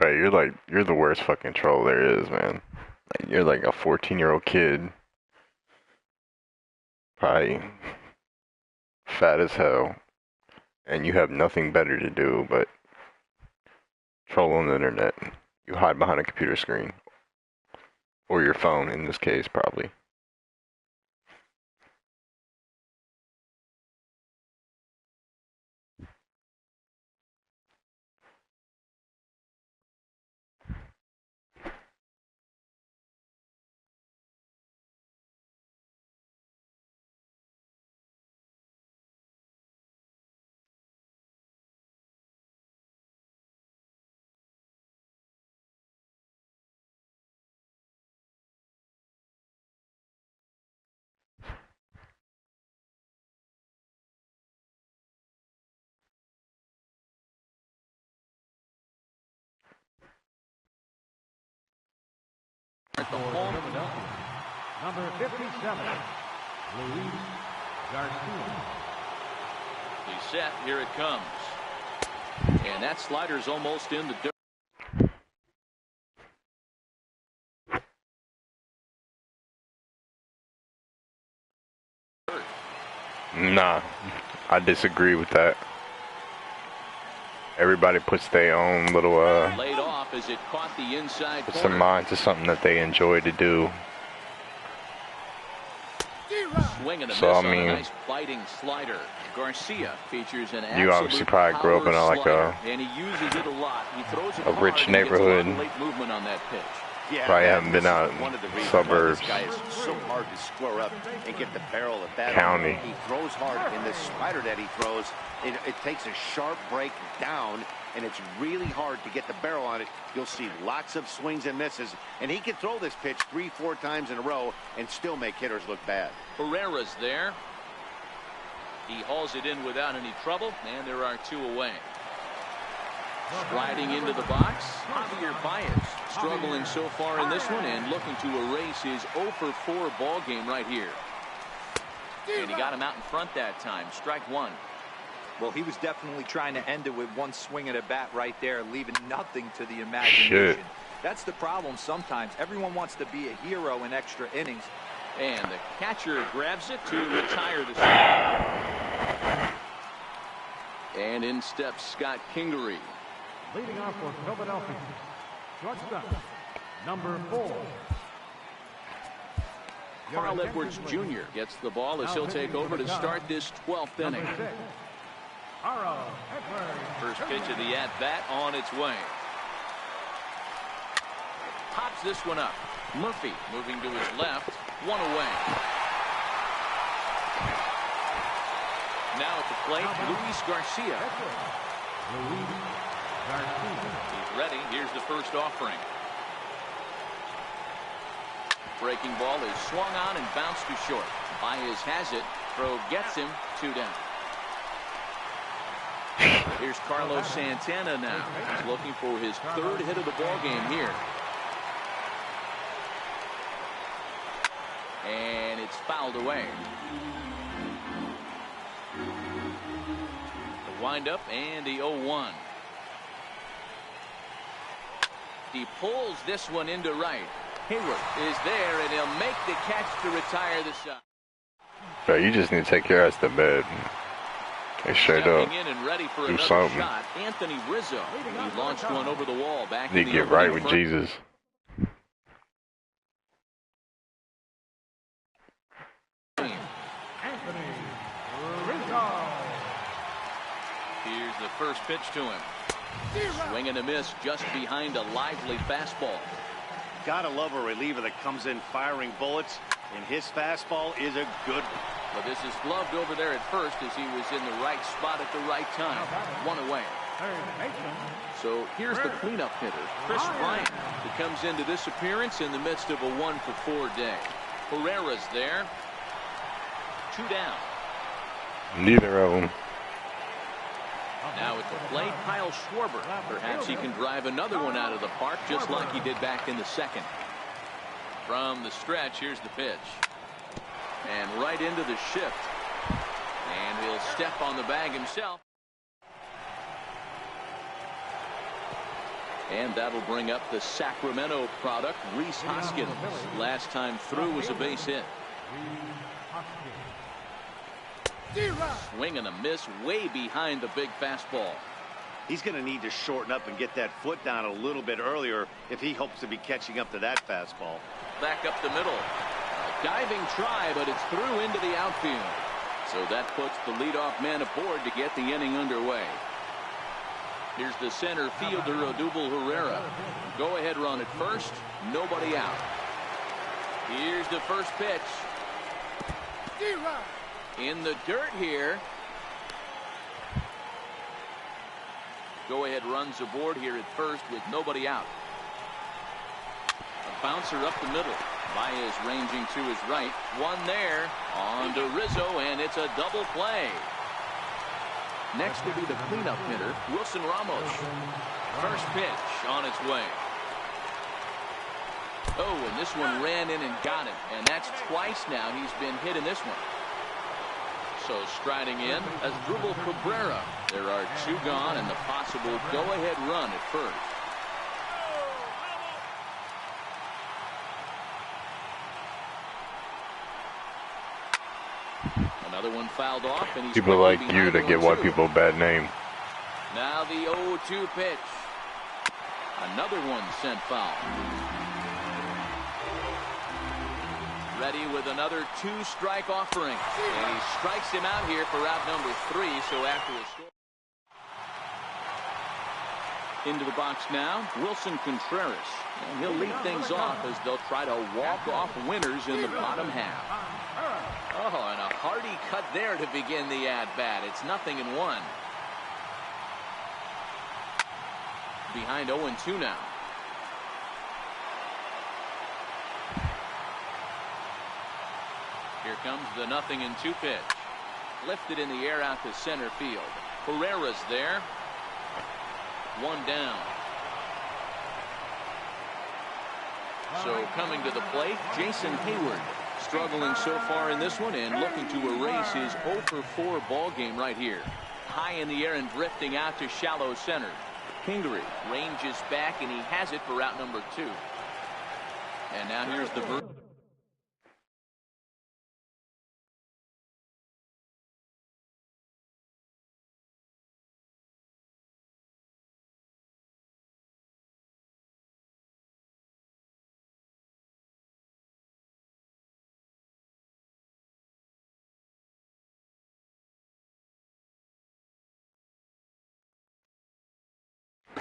Bro, you're the worst fucking troll there is, man. Like, you're like a 14-year-old kid, probably fat as hell, and you have nothing better to do but troll on the internet. You hide behind a computer screen. Or your phone, in this case, probably. At the home. Number 57, Luis Garcia. He's set. Here it comes. And that slider's almost in the dirt. Nah, I disagree with that. Everybody puts their own little Laid off as it caught the inside puts corner. their mind to something that they enjoy to do. Swing and a miss So, I on mean, a nice biting slider. Garcia features an you obviously absolute probably grew up in power like slider, and he uses it a lot. He throws it a hard rich and gets a lot of neighborhood. late movement on that pitch. Yeah, Probably man, haven't been this out is in one of the reasons suburbs, why this guy is so hard to square up and get the barrel at that. county. He throws hard, and the slider that he throws, it takes a sharp break down, and it's really hard to get the barrel on it. You'll see lots of swings and misses, and he can throw this pitch 3-4 times in a row and still make hitters look bad. Herrera's there. He hauls it in without any trouble, and there are two away. Sliding into the box, Javier Baez, struggling so far in this one and looking to erase his 0 for 4 ball game right here. And he got him out in front that time. Strike one. Well, he was definitely trying to end it with one swing at a bat right there, leaving nothing to the imagination. Shit. That's the problem sometimes. Everyone wants to be a hero in extra innings. And the catcher grabs it to retire the side. And in steps Scott Kingery. Leading off for Philadelphia, shortstop, number 4. Carl Edwards Jr. gets the ball as he'll take over to start this 12th inning. Number 6, Carl Edwards. First pitch of the at-bat on its way. Pops this one up. Murphy moving to his left. One away. Now at the plate, Luis Garcia. Luis Garcia. He's ready. Here's the first offering. Breaking ball is swung on and bounced to short. Baez has it. Throw gets him. 2 down. Here's Carlos Santana now. He's looking for his 3rd hit of the ball game here. And it's fouled away. The windup and the 0-1. He pulls this one into right. Hayward is there, and he'll make the catch to retire the side. Bro, you just need to take your ass to bed. Hey, straight up. Stepping in and ready for Do another something. shot. Anthony Rizzo. He launched one over the wall back Need in to the get right opening with front. Jesus. Anthony Rizzo. Here's the first pitch to him. Swing and a miss just behind a lively fastball. Gotta love a reliever that comes in firing bullets, and his fastball is a good one. But this is gloved over there at first as he was in the right spot at the right time. One away. Third baseman, So here's the cleanup hitter, Chris Bryant, who comes into this appearance in the midst of a 1 for 4 day. Herrera's there. 2 down. Neither of them. Now at the plate, Kyle Schwarber. Perhaps he can drive another one out of the park just like he did back in the second. From the stretch, here's the pitch. And right into the shift. And he'll step on the bag himself. And that'll bring up the Sacramento product, Rhys Hoskins. Last time through was a base hit. Swing and a miss way behind the big fastball. He's going to need to shorten up and get that foot down a little bit earlier if he hopes to be catching up to that fastball. Back up the middle. A diving try, but it's through into the outfield. So that puts the leadoff man aboard to get the inning underway. Here's the center fielder, Odubel Herrera. Go ahead run at first. Nobody out. Here's the first pitch. In the dirt here. Go ahead runs aboard here at first with nobody out. A bouncer up the middle. Baez ranging to his right. One there. On to Rizzo, and it's a double play. Next will be the cleanup hitter, Wilson Ramos. First pitch on its way. Oh, and this one ran in and got it. And that's twice now he's been hit in this one. So striding in, Asdrubal Cabrera. There are two gone and the possible go-ahead run at first. Another one fouled off, and he's people like you to give white people a bad name. Now the 0-2 pitch. Another one sent foul. Ready with another two-strike offering. And he strikes him out here for out number 3. So after a score. Into the box now, Wilson Contreras. And he'll lead things off as they'll try to walk off winners in the bottom half. Oh, and a hearty cut there to begin the at-bat. It's 0-1. Behind 0-2 now. Here comes the 0-2 pitch. Lifted in the air out to center field. Pereira's there. One down. So coming to the plate, Jason Hayward. Struggling so far in this one and looking to erase his 0-4 ball game right here. High in the air and drifting out to shallow center. Kingery ranges back and he has it for out number 2. And now here's the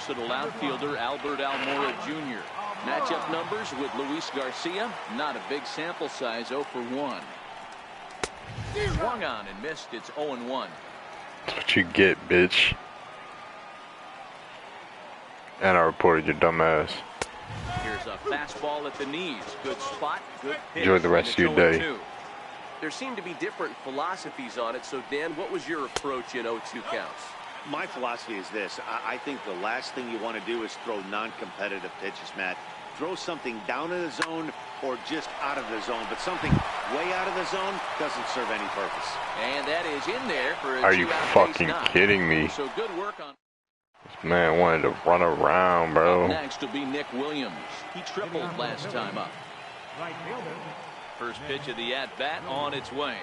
versatile outfielder Albert Almora Jr. Matchup numbers with Luis Garcia. Not a big sample size, 0-for-1. Swung on and missed. It's 0-1. That's what you get, bitch. And I reported your dumb ass. Here's a fastball at the knees. Good spot. Good pitch. Enjoy the rest of your day. There seem to be different philosophies on it. So, Dan, what was your approach at 0-2 counts? My philosophy is this. I think the last thing you want to do is throw non-competitive pitches, Matt. Throw something down in the zone or just out of the zone, but something way out of the zone doesn't serve any purpose. And that is in there for a Are you fucking kidding me? So good work on. This man wanted to run around, bro. Up next will be Nick Williams. He tripled last time up. Right fielder. First pitch of the at-bat on its way.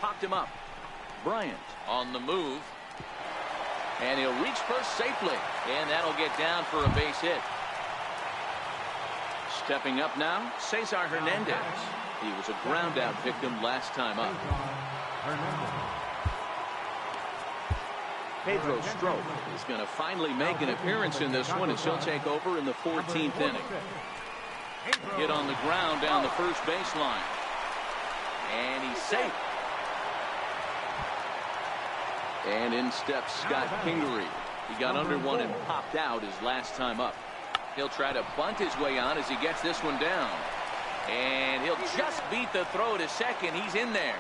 Popped him up. Bryant on the move. And he'll reach first safely. And that'll get down for a base hit. Stepping up now, Cesar Hernandez. He was a ground out victim last time up. Pedro Strop is going to finally make an appearance in this one as he'll take over in the 14th inning. Hit on the ground down the first baseline. And he's safe. And in steps Scott Kingery. He got under one and popped out his last time up. He'll try to bunt his way on as he gets this one down. And he'll just beat the throw to second. He's in there.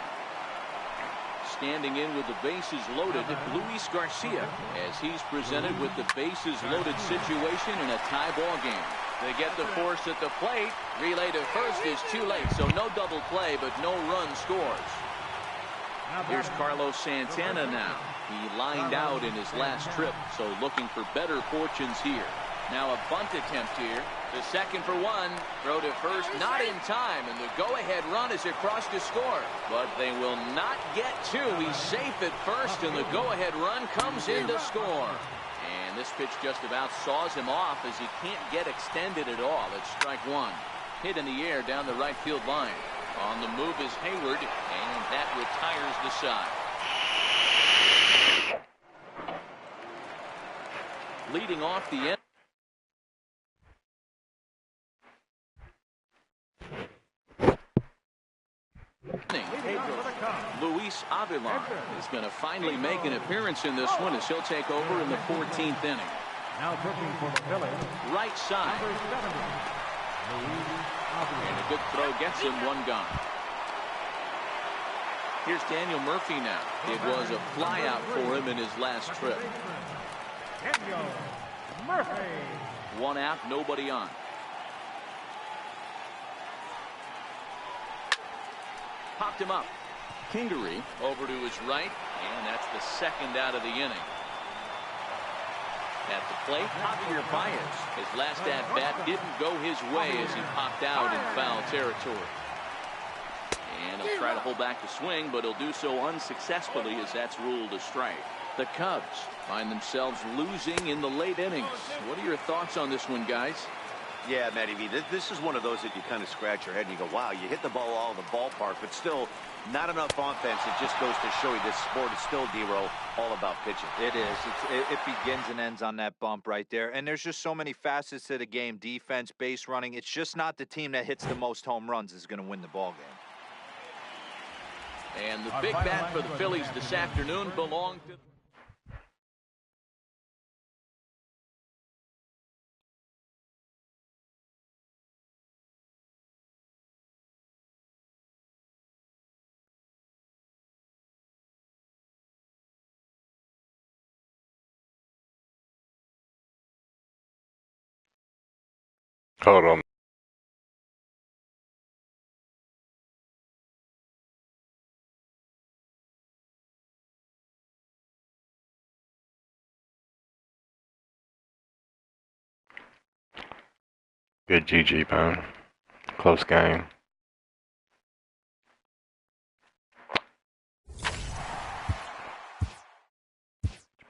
Standing in with the bases loaded, Luis Garcia, as he's presented with the bases loaded situation in a tie ball game. They get the force at the plate. Relay to first is too late, so no double play, but no run scores. Here's Carlos Santana now. He lined out in his last trip, so looking for better fortunes here. Now a bunt attempt here. The second for one. Throw to first, not in time, and the go-ahead run is across to score. But they will not get two. He's safe at first, and the go-ahead run comes in to score. And this pitch just about saws him off as he can't get extended at all. It's strike one. Hit in the air down the right field line. On the move is Hayward, and that retires the side. Leading off the end. Luis Avila is going to finally make an appearance in this one as he'll take over in the 14th inning. Now pitching for the Phillies, Right side. number 70, Luis Avila. And a good throw gets him, one gone. Here's Daniel Murphy now. It was a flyout for him in his last trip. Daniel Murphy. One out, nobody on. Popped him up. Kingery over to his right, and that's the second out of the inning. At the plate, Javier Baez. His last at-bat didn't go his way as he popped out in foul territory. And he'll try to hold back the swing, but he'll do so unsuccessfully as that's ruled a strike. The Cubs find themselves losing in the late innings. What are your thoughts on this one, guys? Yeah, Matty V, this is one of those that you kind of scratch your head and you go, wow, you hit the ball all in the ballpark, but still not enough offense. It just goes to show you this sport is still, D-Roll, all about pitching. It is. It begins and ends on that bump right there. And there's just so many facets to the game. Defense, base running. It's just not the team that hits the most home runs is going to win the ball game. And the big bat for the Phillies this afternoon belonged to... Hold on. Good GG, man. Close game.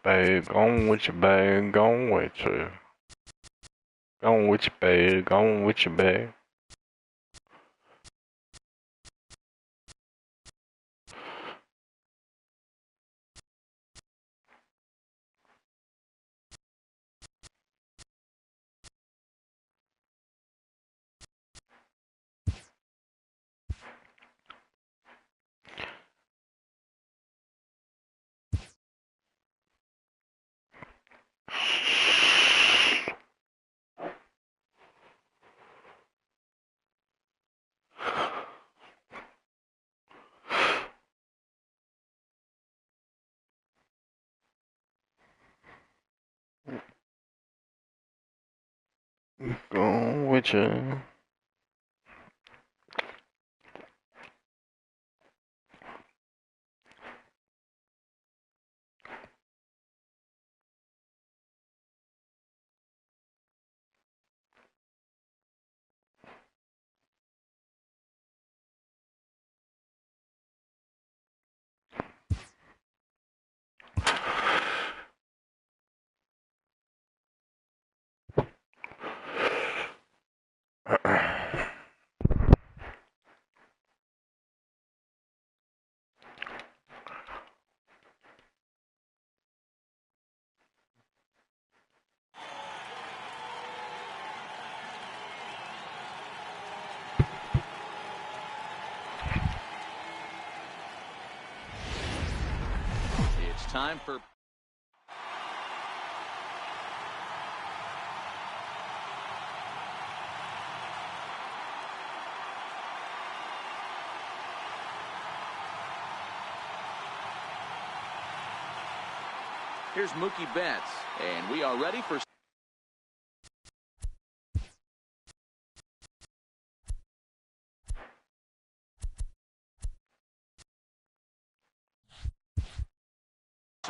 Bag on with your bag, gone with you. Gone with your bag, gone with your bag. Gone with you. It's time for... Here's Mookie Betts, and we are ready for...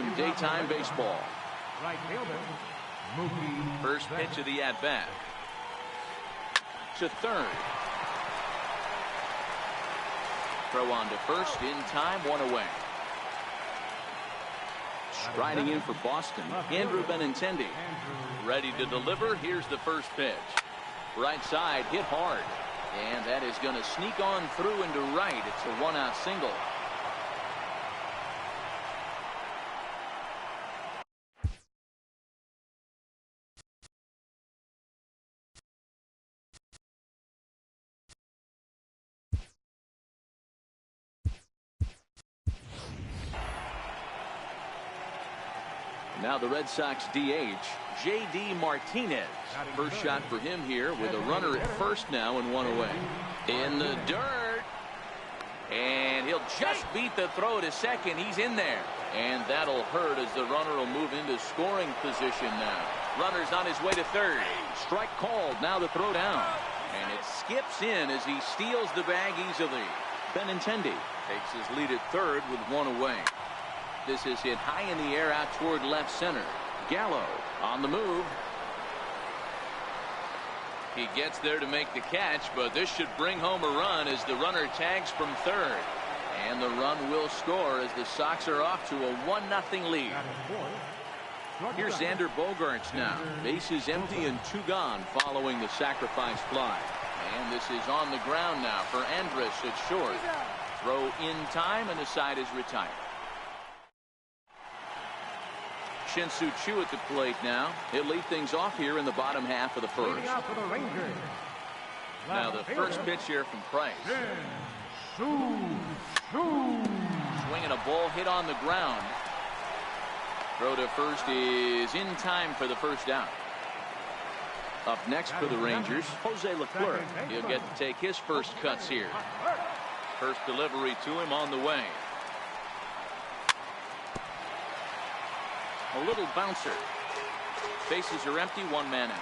some daytime baseball. Right fielder, Mookie First pitch of the at-bat. To third. Throw on to first in time, 1 away. Striding in for Boston, Andrew Benintendi. Ready to deliver. Here's the first pitch. Right side, hit hard. And that is going to sneak on through into right. It's a 1-out single. Now the Red Sox DH, J.D. Martinez. First shot for him here with a runner at first now and 1 away. In the dirt. And he'll just beat the throw to second. He's in there. And that'll hurt as the runner will move into scoring position now. Runner's on his way to third. Strike called. Now the throw down. And it skips in as he steals the bag easily. Benintendi takes his lead at third with 1 away. This is hit high in the air out toward left center. Gallo on the move. He gets there to make the catch, but this should bring home a run as the runner tags from third. And the run will score as the Sox are off to a 1-0 lead. Here's Xander Bogaerts now. Bases empty and 2 gone following the sacrifice fly. And this is on the ground now for Andrus at short. Throw in time and the side is retired. Shin-Soo Choo at the plate now. He'll lead things off here in the bottom half of the first. Now the first pitch here from Price. Swinging a ball hit on the ground. Throw to first is in time for the first out. Up next for the Rangers, Jose Leclerc. He'll get to take his first cuts here. First delivery to him on the way. A little bouncer. Bases are empty, 1 man out.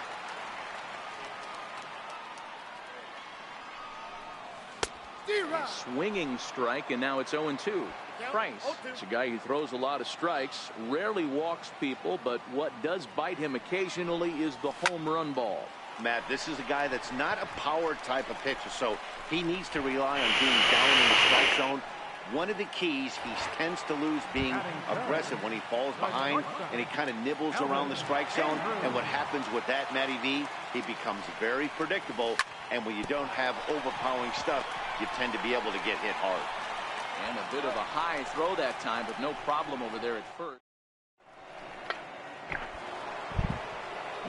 A swinging strike, and now it's 0-2. Price, it's a guy who throws a lot of strikes, rarely walks people, but what does bite him occasionally is the home run ball. Matt, this is a guy that's not a power type of pitcher, so he needs to rely on being down in the strike zone. One of the keys, he tends to lose being aggressive when he falls behind and he kind of nibbles around the strike zone. And what happens with that, Matty V, he becomes very predictable. And when you don't have overpowering stuff, you tend to be able to get hit hard. And a bit of a high throw that time, but no problem over there at first.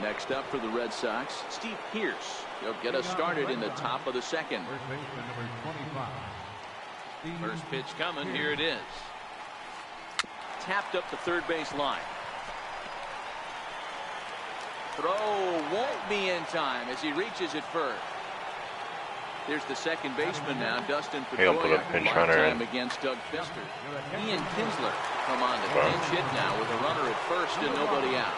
Next up for the Red Sox, Steve Pearce. He'll get us started in the top of the second. First baseman number 25. First pitch coming. Here it is. Tapped up the third base line. Throw won't be in time as he reaches it first. Here's the second baseman now, Dustin Pedroia. Time against Doug Fister. Ian Kinsler come on to pinch hit now with a runner at first and nobody out.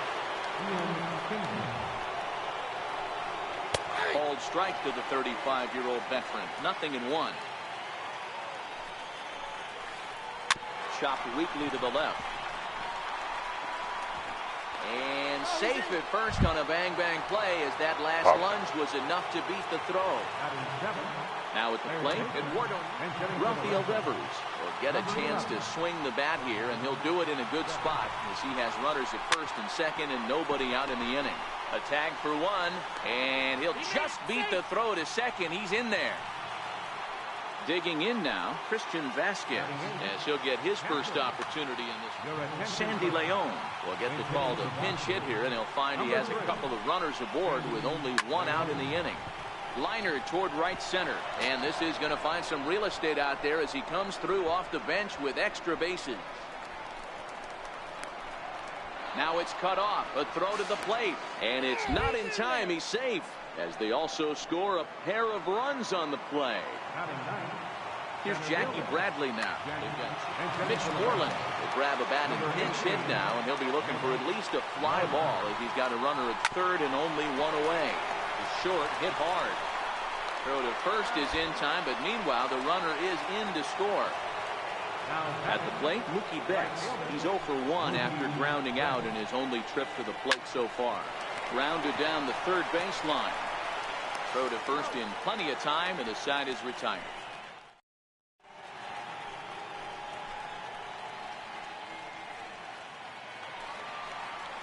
Called strike to the 35-year-old veteran. 0-1. Chopped weakly to the left. And safe at first on a bang-bang play as that last lunge was enough to beat the throw. Now at the plate, Eduardo Rafael Devers will get a chance to swing the bat here, and he'll do it in a good spot as he has runners at first and second and nobody out in the inning. A tag for 1, and he'll just beat the throw to second. He's in there. Digging in now, Christian Vasquez, as he'll get his first opportunity in this. Sandy Leon will get the call to pinch hit here, and he'll find he has a couple of runners aboard with only 1 out in the inning. Liner toward right center, and this is going to find some real estate out there as he comes through off the bench with extra bases. Now it's cut off, a throw to the plate, and it's not in time. He's safe as they also score a pair of runs on the play. Here's Jackie Bradley now. Mitch Moreland will grab a bat and pinch hit now, and he'll be looking for at least a fly ball as he's got a runner at third and only 1 away. The short hit hard. Throw to first is in time, but meanwhile the runner is in to score. At the plate, Mookie Betts. He's 0 for 1 after grounding out in his only trip to the plate so far. Grounded down the third baseline. Throw to first in plenty of time, and the side is retired.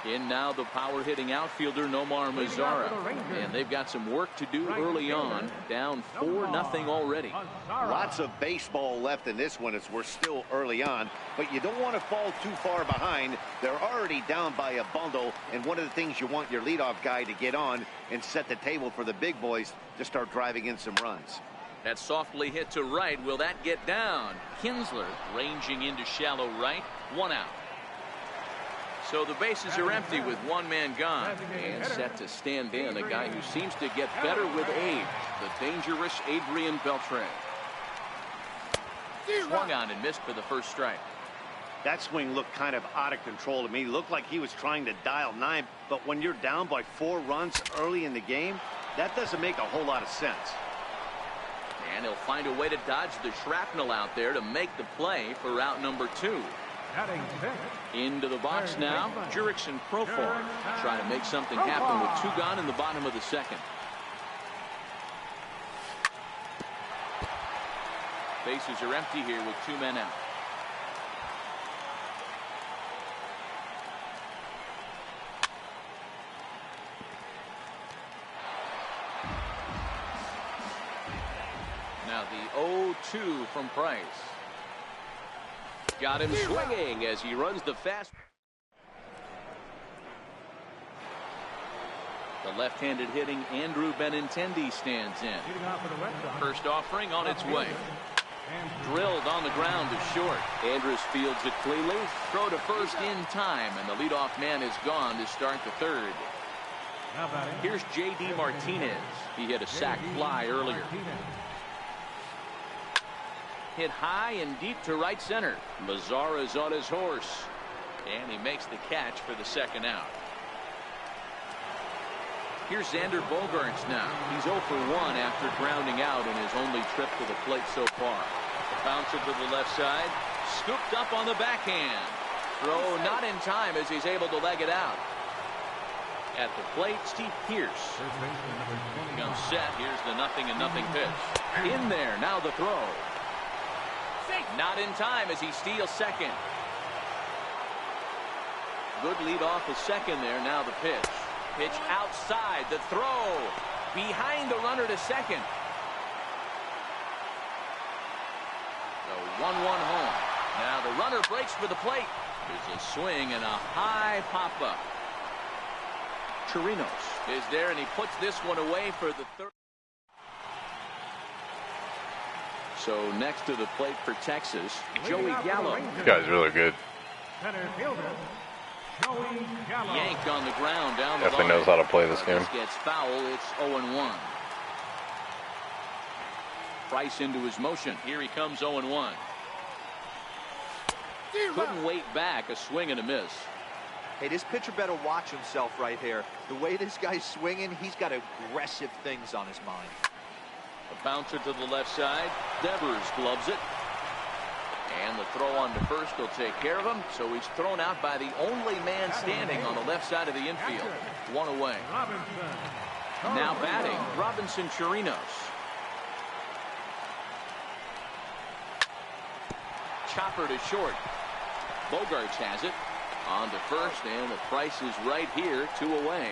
In now the power hitting outfielder Nomar Mazara, and they've got some work to do early on. Down 4-0 already. Lots of baseball left in this one as we're still early on, but you don't want to fall too far behind. They're already down by a bundle, and one of the things you want your leadoff guy to get on and set the table for the big boys to start driving in some runs. That softly hit to right. Will that get down? Kinsler ranging into shallow right. 1 out. So the bases are empty with one man gone, and set to stand in a guy who seems to get better with age, the dangerous Adrian Beltre. Swung on and missed for the first strike. That swing looked kind of out of control to me. Looked like he was trying to dial 9, but when you're down by 4 runs early in the game, that doesn't make a whole lot of sense. And he'll find a way to dodge the shrapnel out there to make the play for out number 2. Into the box now, Jurickson Profar trying to make something happen with 2 gone in the bottom of the second. Bases are empty here with 2 men out. Now the 0-2 from Price. Got him swinging as he runs the fast. The left-handed hitting Andrew Benintendi stands in. First offering on its way. Drilled on the ground to short. Andrus fields it cleanly. Throw to first in time, and the leadoff man is gone to start the third. Here's J.D. Martinez. He hit a sac fly earlier. Hit high and deep to right center. Mazara's on his horse, and he makes the catch for the second out. Here's Xander Bogaerts now. He's 0 for 1 after grounding out in his only trip to the plate so far. Bouncer to the left side, scooped up on the backhand. Throw not in time as he's able to leg it out. At the plate, Steve Pearce. Comes set. Here's the 0-0 pitch. In there, now the throw. Not in time as he steals second. Good lead off the second there. Now the pitch. Pitch outside. The throw. Behind the runner to second. The 1-1 home. Now the runner breaks for the plate. There's a swing and a high pop-up. Chirinos is there, and he puts this one away for the third. So next to the plate for Texas, Joey Gallo. This guy's really good. Yanked on the ground down the line. Definitely knows how to play this game. This gets foul. It's 0-1. Price into his motion. Here he comes 0-1. Couldn't wait back. A swing and a miss. Hey, this pitcher better watch himself right here. The way this guy's swinging, he's got aggressive things on his mind. A bouncer to the left side. Devers gloves it. And the throw on to first will take care of him. So he's thrown out by the only man standing on the left side of the infield. 1 away. Now batting, Robinson Chirinos. Chopper to short. Bogaerts has it. On to first, and the Price is right here, 2 away.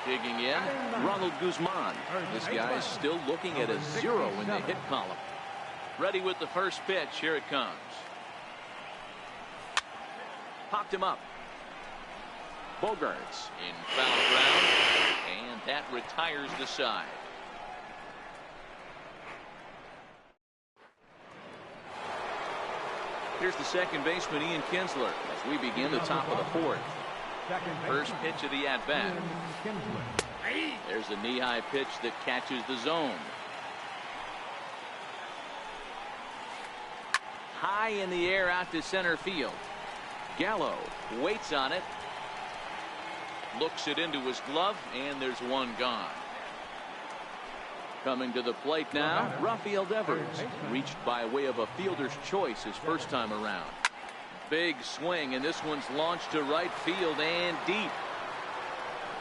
Digging in, Ronald Guzman. This guy is still looking at a 0 in the hit column. Ready with the first pitch. Here it comes. Popped him up. Bogaerts in foul ground, and that retires the side. Here's the second baseman, Ian Kinsler, as we begin the top of the 4th. First pitch of the at-bat. There's a knee-high pitch that catches the zone. High in the air out to center field. Gallo waits on it. Looks it into his glove, and there's one gone. Coming to the plate now, Rafael Devers. Reached by way of a fielder's choice his first time around. Big swing, and this one's launched to right field and deep.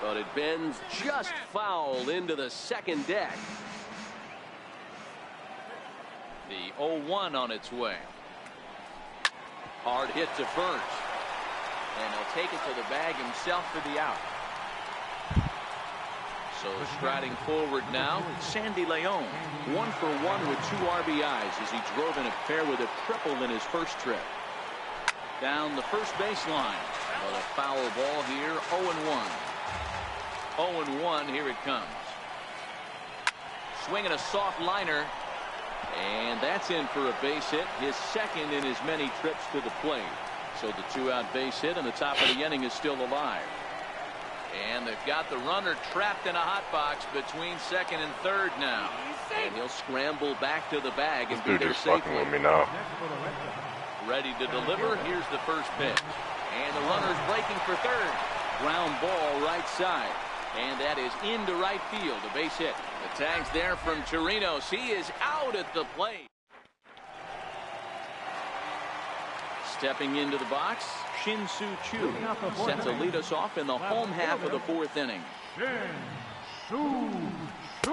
But it bends just foul into the second deck. The 0-1 on its way. Hard hit to first. And he'll take it to the bag himself for the out. So striding forward now, Sandy Leon. 1 for 1 with 2 RBIs as he drove in a pair with a triple in his first trip. Down the first baseline. But a foul ball here, 0-1. 0-1, here it comes. Swinging a soft liner. And that's in for a base hit, his second in his many trips to the plate. So the 2-out base hit and the top of the inning is still alive. And they've got the runner trapped in a hot box between second and third now. And he'll scramble back to the bag and be there safely. Fucking with me now. Ready to deliver. Here's the first pitch. And the runner's breaking for third. Ground ball right side. And that is into right field. A base hit. The tag's there from Chirinos. He is out at the plate. Stepping into the box, Shin-Soo Choo set to lead us off in the home half of the 4th inning.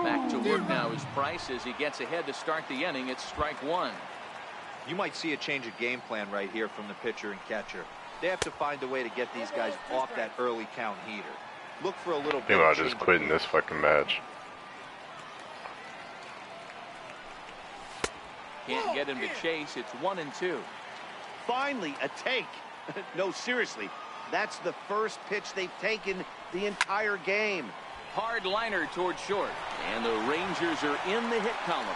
Back to work now is Price as he gets ahead to start the inning. It's strike 1. You might see a change of game plan right here from the pitcher and catcher. They have to find a way to get these guys off that early count heater. Look for a little bit. Think about just quitting this fucking match. Can't get him to chase. It's 1-2. Finally, a take. No, seriously. That's the first pitch they've taken the entire game. Hard liner toward short. And the Rangers are in the hit column.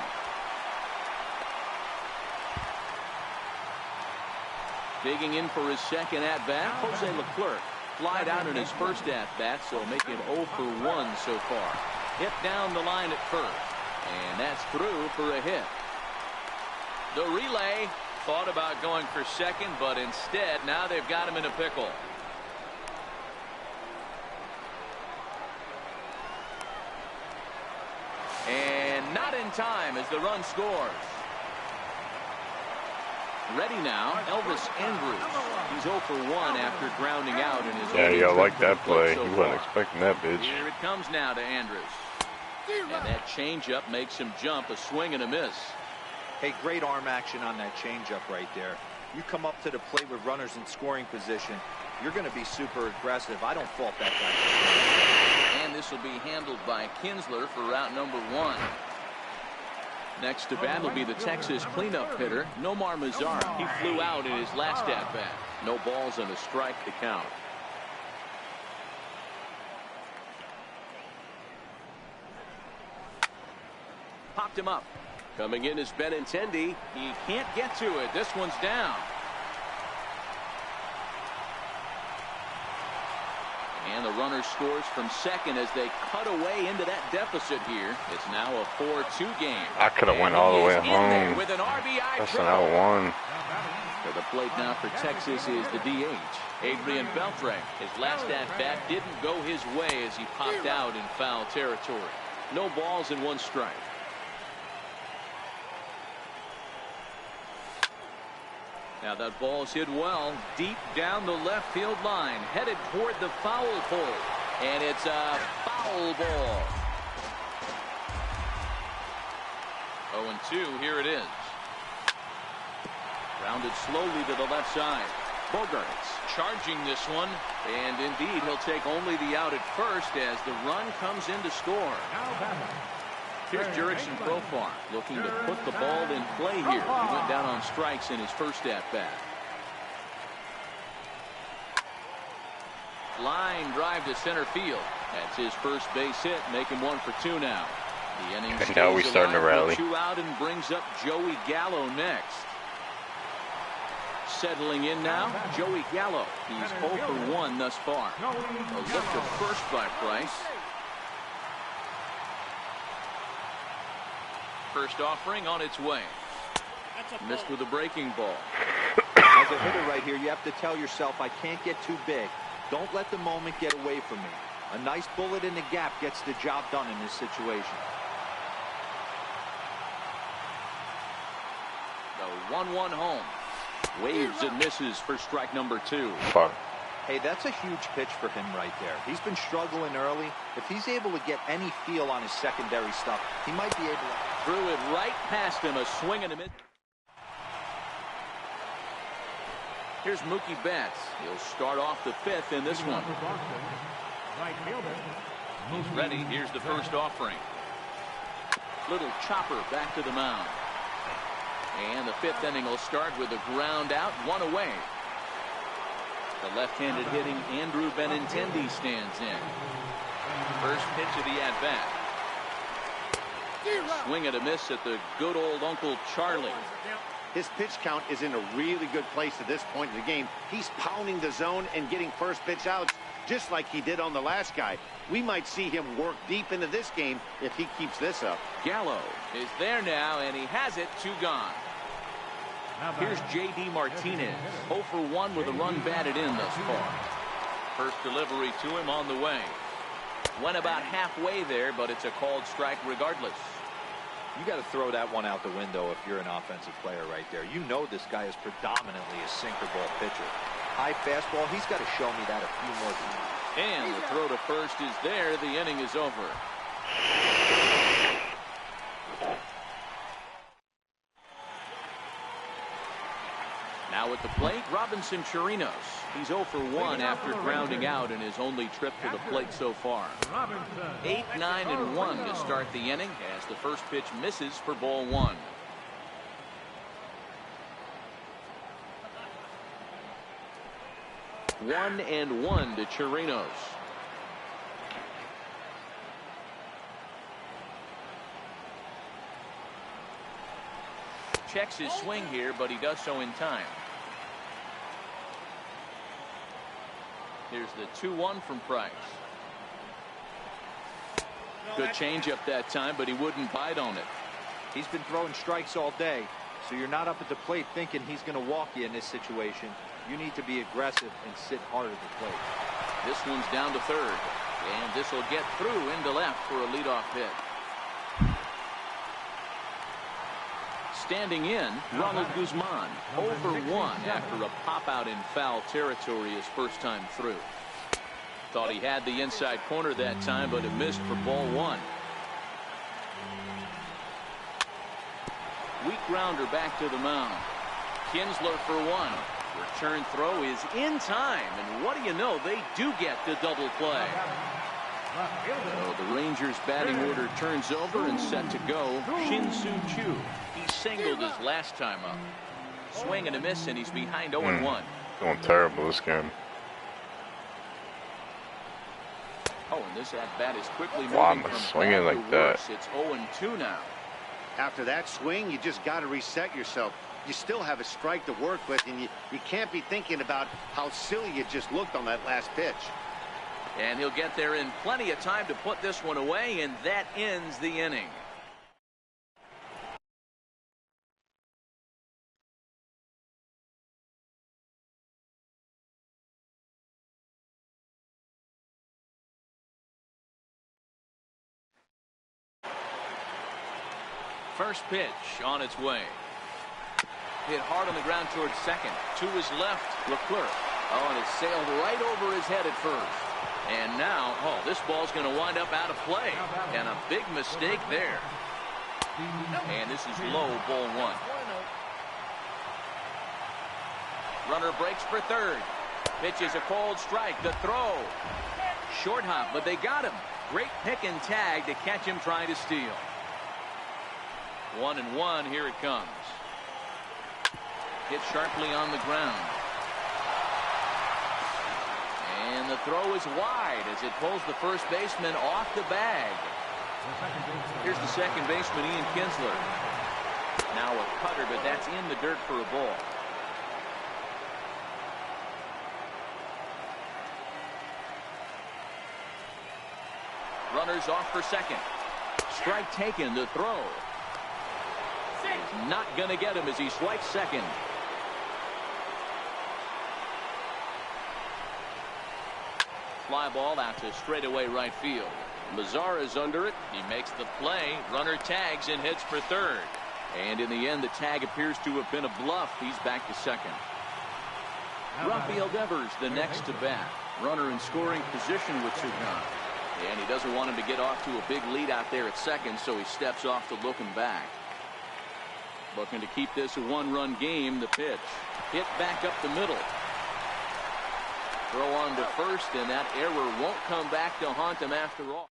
Digging in for his second at-bat, Jose Leclerc. Flied out in his first at-bat, so make him 0 for 1 so far. Hit down the line at first. And that's through for a hit. The relay. Thought about going for second, but instead now they've got him in a pickle. And not in time as the run scores. Ready now, Elvis Andrus. He's 0 for 1 after grounding out in his Yeah, I like that play. You wasn't expecting that, bitch. Here it comes now to Andrus. And that changeup makes him jump, a swing and a miss. Hey, great arm action on that changeup right there. You come up to the plate with runners in scoring position, you're going to be super aggressive. I don't fault that guy. And this will be handled by Kinsler for route number 1. Next to bat will be the Texas cleanup hitter, Nomar Mazara. He flew out in his last at-bat. No balls and a strike to count. Popped him up. Coming in is Benintendi. He can't get to it. This one's down. And the runner scores from second as they cut away into that deficit here. It's now a 4-2 game. I could have went all the way home. With an RBI That's triple. an out 1. To the plate now for Texas is the DH, Adrian Beltre. His last at-bat didn't go his way as he popped out in foul territory. No balls and 1 strike. Now that ball's hit well deep down the left field line, headed toward the foul pole, and it's a foul ball. 0-2, here it is. Grounded slowly to the left side. Bogarts charging this one, and indeed he'll take only the out at first as the run comes in to score. Here's Jurickson Profar looking to put the ball in play here. He went down on strikes in his first at-bat. Line drive to center field. That's his first base hit, making 1 for 2 now. The inning And now we're starting to rally. 2 out and brings up Joey Gallo next. Settling in now, Joey Gallo. He's 0 for 1 thus far. A lift to first by Price. First offering on its way. Missed with a breaking ball. As a hitter right here, you have to tell yourself, I can't get too big. Don't let the moment get away from me. A nice bullet in the gap gets the job done in this situation. 1-1 home. Waves and misses for strike number 2. Fuck. Hey, that's a huge pitch for him right there. He's been struggling early. If he's able to get any feel on his secondary stuff, he might be able to. Threw it right past him. A swing and a miss. Here's Mookie Betts. He'll start off the 5th in this one. Right fielder. He's ready. Here's the first offering. Little chopper back to the mound. And the 5th inning will start with a ground out, 1 away. The left-handed hitting Andrew Benintendi stands in. First pitch of the at-bat. Swing and a miss at the good old Uncle Charlie. His pitch count is in a really good place at this point in the game. He's pounding the zone and getting first pitch outs just like he did on the last guy. We might see him work deep into this game if he keeps this up. Gallo is there now, and he has it. 2 gone. Here's J.D. Martinez. 0 for 1 with a run batted in thus far. First delivery to him on the way. Went about halfway there, but it's a called strike regardless. You got to throw that one out the window if you're an offensive player right there. You know this guy is predominantly a sinker ball pitcher. High fastball, he's got to show me that a few more times. And the throw to first is there. The inning is over. Now at the plate, Robinson Chirinos. He's 0 for 1 after grounding out in his only trip to the plate so far. 8, 9, and 1 to start the inning as the first pitch misses for ball 1. One and 1 to Chirinos. Checks his swing here, but he does so in time. Here's the 2-1 from Price. Good changeup that time, but he wouldn't bite on it. He's been throwing strikes all day, so you're not up at the plate thinking he's going to walk you in this situation. You need to be aggressive and sit hard at the plate. This one's down to third, and this will get through into left for a leadoff hit. Standing in, Ronald Guzman, 0 for 1 after a pop-out in foul territory his first time through. Thought he had the inside corner that time, but it missed for ball 1. Weak grounder back to the mound. Kinsler for 1. Return throw is in time, and what do you know, they do get the double play. So the Rangers batting order turns over and set to go. Shin-Soo Choo. He singled his last time up. Swing and a miss, and he's behind 0-1. Going terrible this game. Oh, and this at-bat is quickly moving Wow, I'm from swinging bad like to that. worse. It's 0-2 now. After that swing, you just got to reset yourself. You still have a strike to work with, and you can't be thinking about how silly you just looked on that last pitch. And he'll get there in plenty of time to put this one away, and that ends the inning. First pitch on its way. Hit hard on the ground towards second. To his left, Leclerc. Oh, and it sailed right over his head at first. And now, this ball's going to wind up out of play. And a big mistake there. And this is low, ball 1. Runner breaks for third. Pitch is a cold strike. The throw. Short hop, but they got him. Great pick and tag to catch him trying to steal. 1-1, here it comes. Hit sharply on the ground. And the throw is wide as it pulls the first baseman off the bag. Here's the second baseman, Ian Kinsler. Now a cutter, but that's in the dirt for a ball. Runners off for second. Strike taken, the throw. Is not going to get him as he swipes second. Fly ball out to straightaway right field. Mazar is under it. He makes the play. Runner tags and hits for third. And in the end, the tag appears to have been a bluff. He's back to second. Rafael Devers, the next to bat. Runner in scoring position with 2 gone. And he doesn't want him to get off to a big lead out there at second, so he steps off to look him back. Looking to keep this a 1-run game. The pitch. Hit back up the middle. Throw on to first, and that error won't come back to haunt him after all.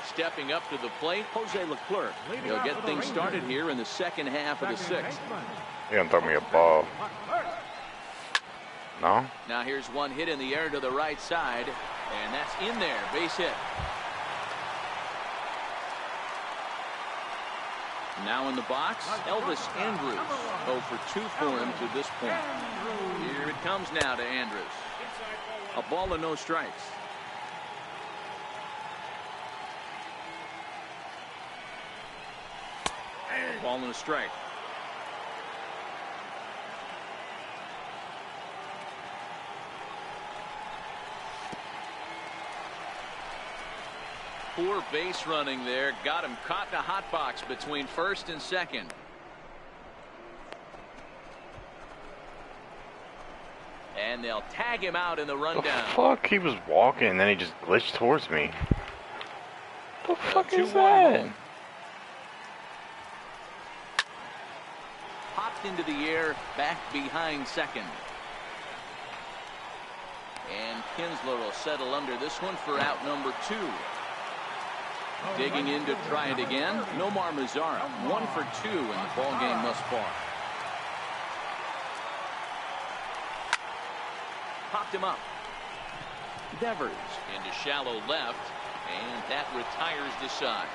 Stepping up to the plate, Jose Leclerc. He'll get things started here in the second half of the 6th. He gonna throw me a ball. No? Now here's one hit in the air to the right side, and that's in there. Base hit. Now in the box, Elvis Andrus. 0 for 2 for him to this point. Here it comes now to Andrus. A ball and no strikes. Ball and a strike. Poor base running there. Got him caught in a hot box between first and second. And they'll tag him out in the rundown. The fuck? He was walking and then he just glitched towards me. The fuck is 2-1 that? home. Popped into the air, back behind second. And Kinsler will settle under this one for out number 2. Digging in to try it again. Nomar Mazara, 1 for 2 in the ball game thus far. Popped him up. Devers into shallow left, and that retires the side.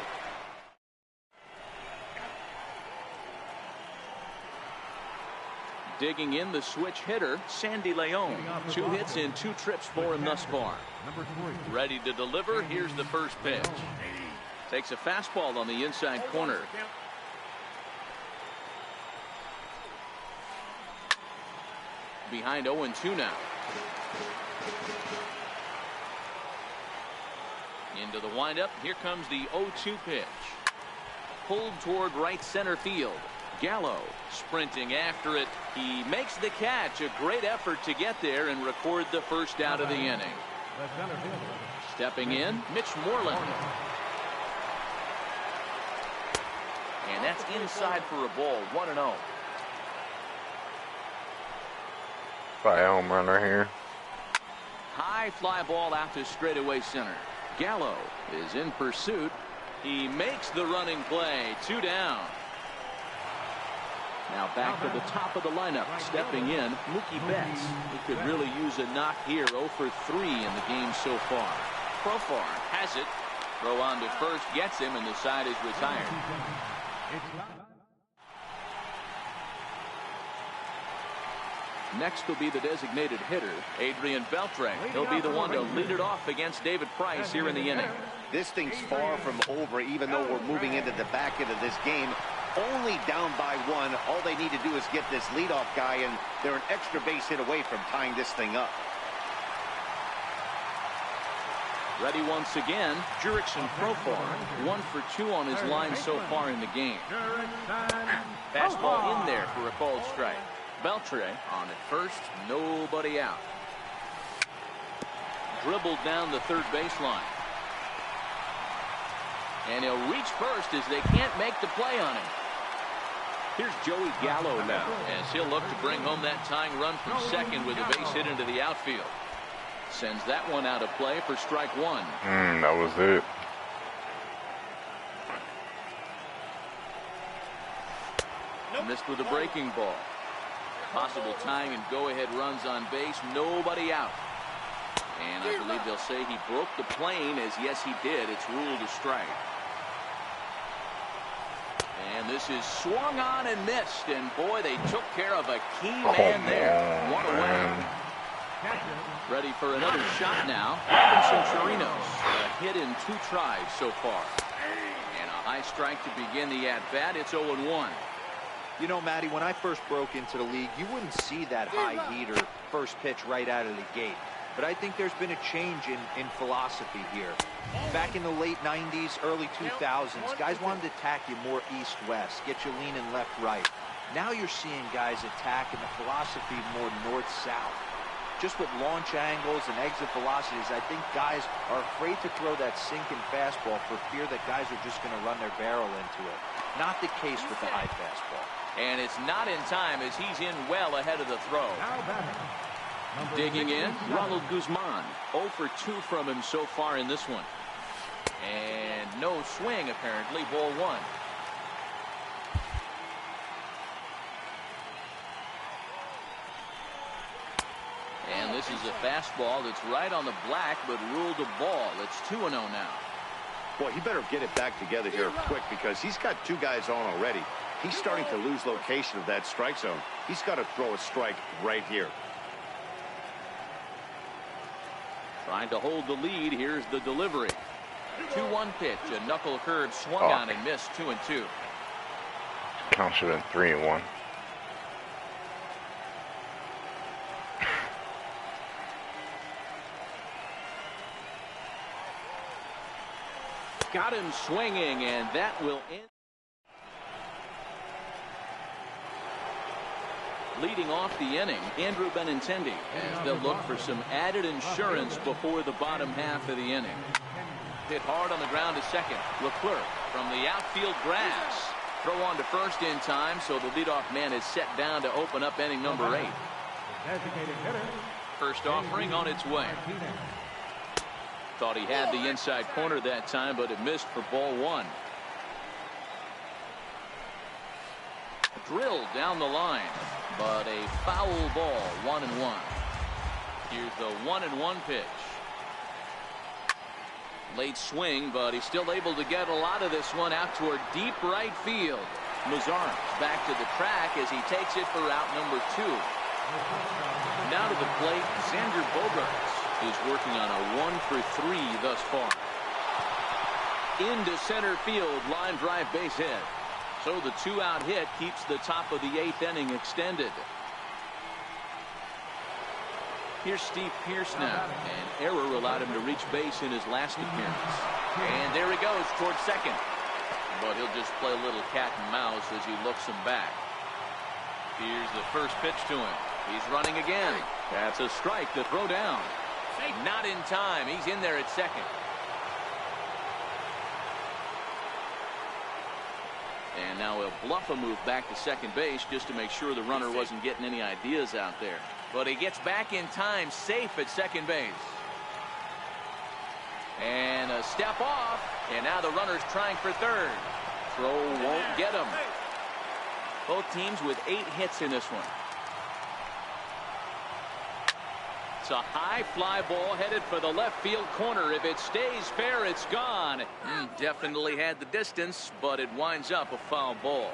Digging in the switch hitter, Sandy Leon. 2 hits and 2 trips for him thus far. Ready to deliver. Here's the first pitch. Takes a fastball on the inside corner. Behind 0-2 now. Into the windup. Here comes the 0-2 pitch. Pulled toward right center field. Gallo sprinting after it. He makes the catch. A great effort to get there and record the first out of the inning. Stepping in, Mitch Moreland. And that's inside for a ball. 1-0. By a home run right here. High fly ball out to straightaway center. Gallo is in pursuit. He makes the running play. 2 down. Now back to the top of the lineup. Stepping in, Mookie Betts. He could really use a knock here. 0 for 3 in the game so far. Profar has it. Throw on to first, gets him, and the side is retired. Next will be the designated hitter, Adrian Beltre. He'll be the one to lead it off against David Price here in the inning. This thing's far from over, even though we're moving into the back end of this game. Only down by 1. All they need to do is get this leadoff guy, and they're an extra base hit away from tying this thing up. Ready once again, Jurickson Profar. 1 for 2 on his line so far in the game. Fastball in there for a called strike. Beltre on at first, nobody out. Dribbled down the third baseline. And he'll reach first as they can't make the play on him. Here's Joey Gallo now as he'll look to bring home that tying run from second with a base hit into the outfield. Sends that one out of play for strike 1. That was it. Missed with a breaking ball. Possible tying and go-ahead runs on base. Nobody out. And I believe they'll say he broke the plane, as yes he did. It's ruled a strike. And this is swung on and missed. And boy, they took care of a key man there. One away. Ready for another shot now. Robinson Chirinos. A hit in 2 tries so far. And a high strike to begin the at-bat. It's 0-1. You know, Matty, when I first broke into the league, you wouldn't see that high heater first pitch right out of the gate. but I think there's been a change in philosophy here. Back in the late 90s, early 2000s, guys wanted to attack you more east-west, get you leaning left-right. Now you're seeing guys attack in the philosophy more north-south. Just with launch angles and exit velocities, I think guys are afraid to throw that sinking fastball for fear that guys are just going to run their barrel into it. Not the case with the high fastball. And it's not in time as he's in well ahead of the throw. Digging in, Ronald Guzman. 0 for 2 from him so far in this one. And no swing, apparently. Ball 1. And this is a fastball that's right on the black, but ruled a ball. It's 2-0 now. Boy, he better get it back together here quick because he's got 2 guys on already. He's starting to lose location of that strike zone. He's got to throw a strike right here. Trying to hold the lead. Here's the delivery. 2-1 pitch. A knuckle curve swung on and missed. 2-2. Count should have been 3-1. Got him swinging, and that will end. Leading off the inning, Andrew Benintendi, as they'll look for some added insurance before the bottom half of the inning. Hit hard on the ground to second. Leclerc from the outfield grass. Throw on to first in time, so the leadoff man is set down to open up inning number 8. First offering on its way. Thought he had the inside corner that time, but it missed for ball 1. Drilled down the line, but a foul ball. 1-1. Here's the 1-1 pitch. Late swing, but he's still able to get a lot of this one out toward deep right field. Mazar back to the track as he takes it for out number 2. Now to the plate, Xander Bogaerts is working on a 1 for 3 thus far. Into center field, line drive base hit. So the 2-out hit keeps the top of the 8th inning extended. Here's Steve Pearce now. An error allowed him to reach base in his last appearance. And there he goes towards second. But he'll just play a little cat and mouse as he looks him back. Here's the first pitch to him. He's running again. That's a strike to throw down. Not in time. He's in there at second. And now he'll bluff a move back to second base just to make sure the runner wasn't getting any ideas out there. But he gets back in time, safe at second base. And a step off. And now the runner's trying for third. Throw won't get him. Both teams with 8 hits in this one. It's a high fly ball headed for the left field corner. If it stays fair, it's gone. Definitely had the distance, but it winds up a foul ball.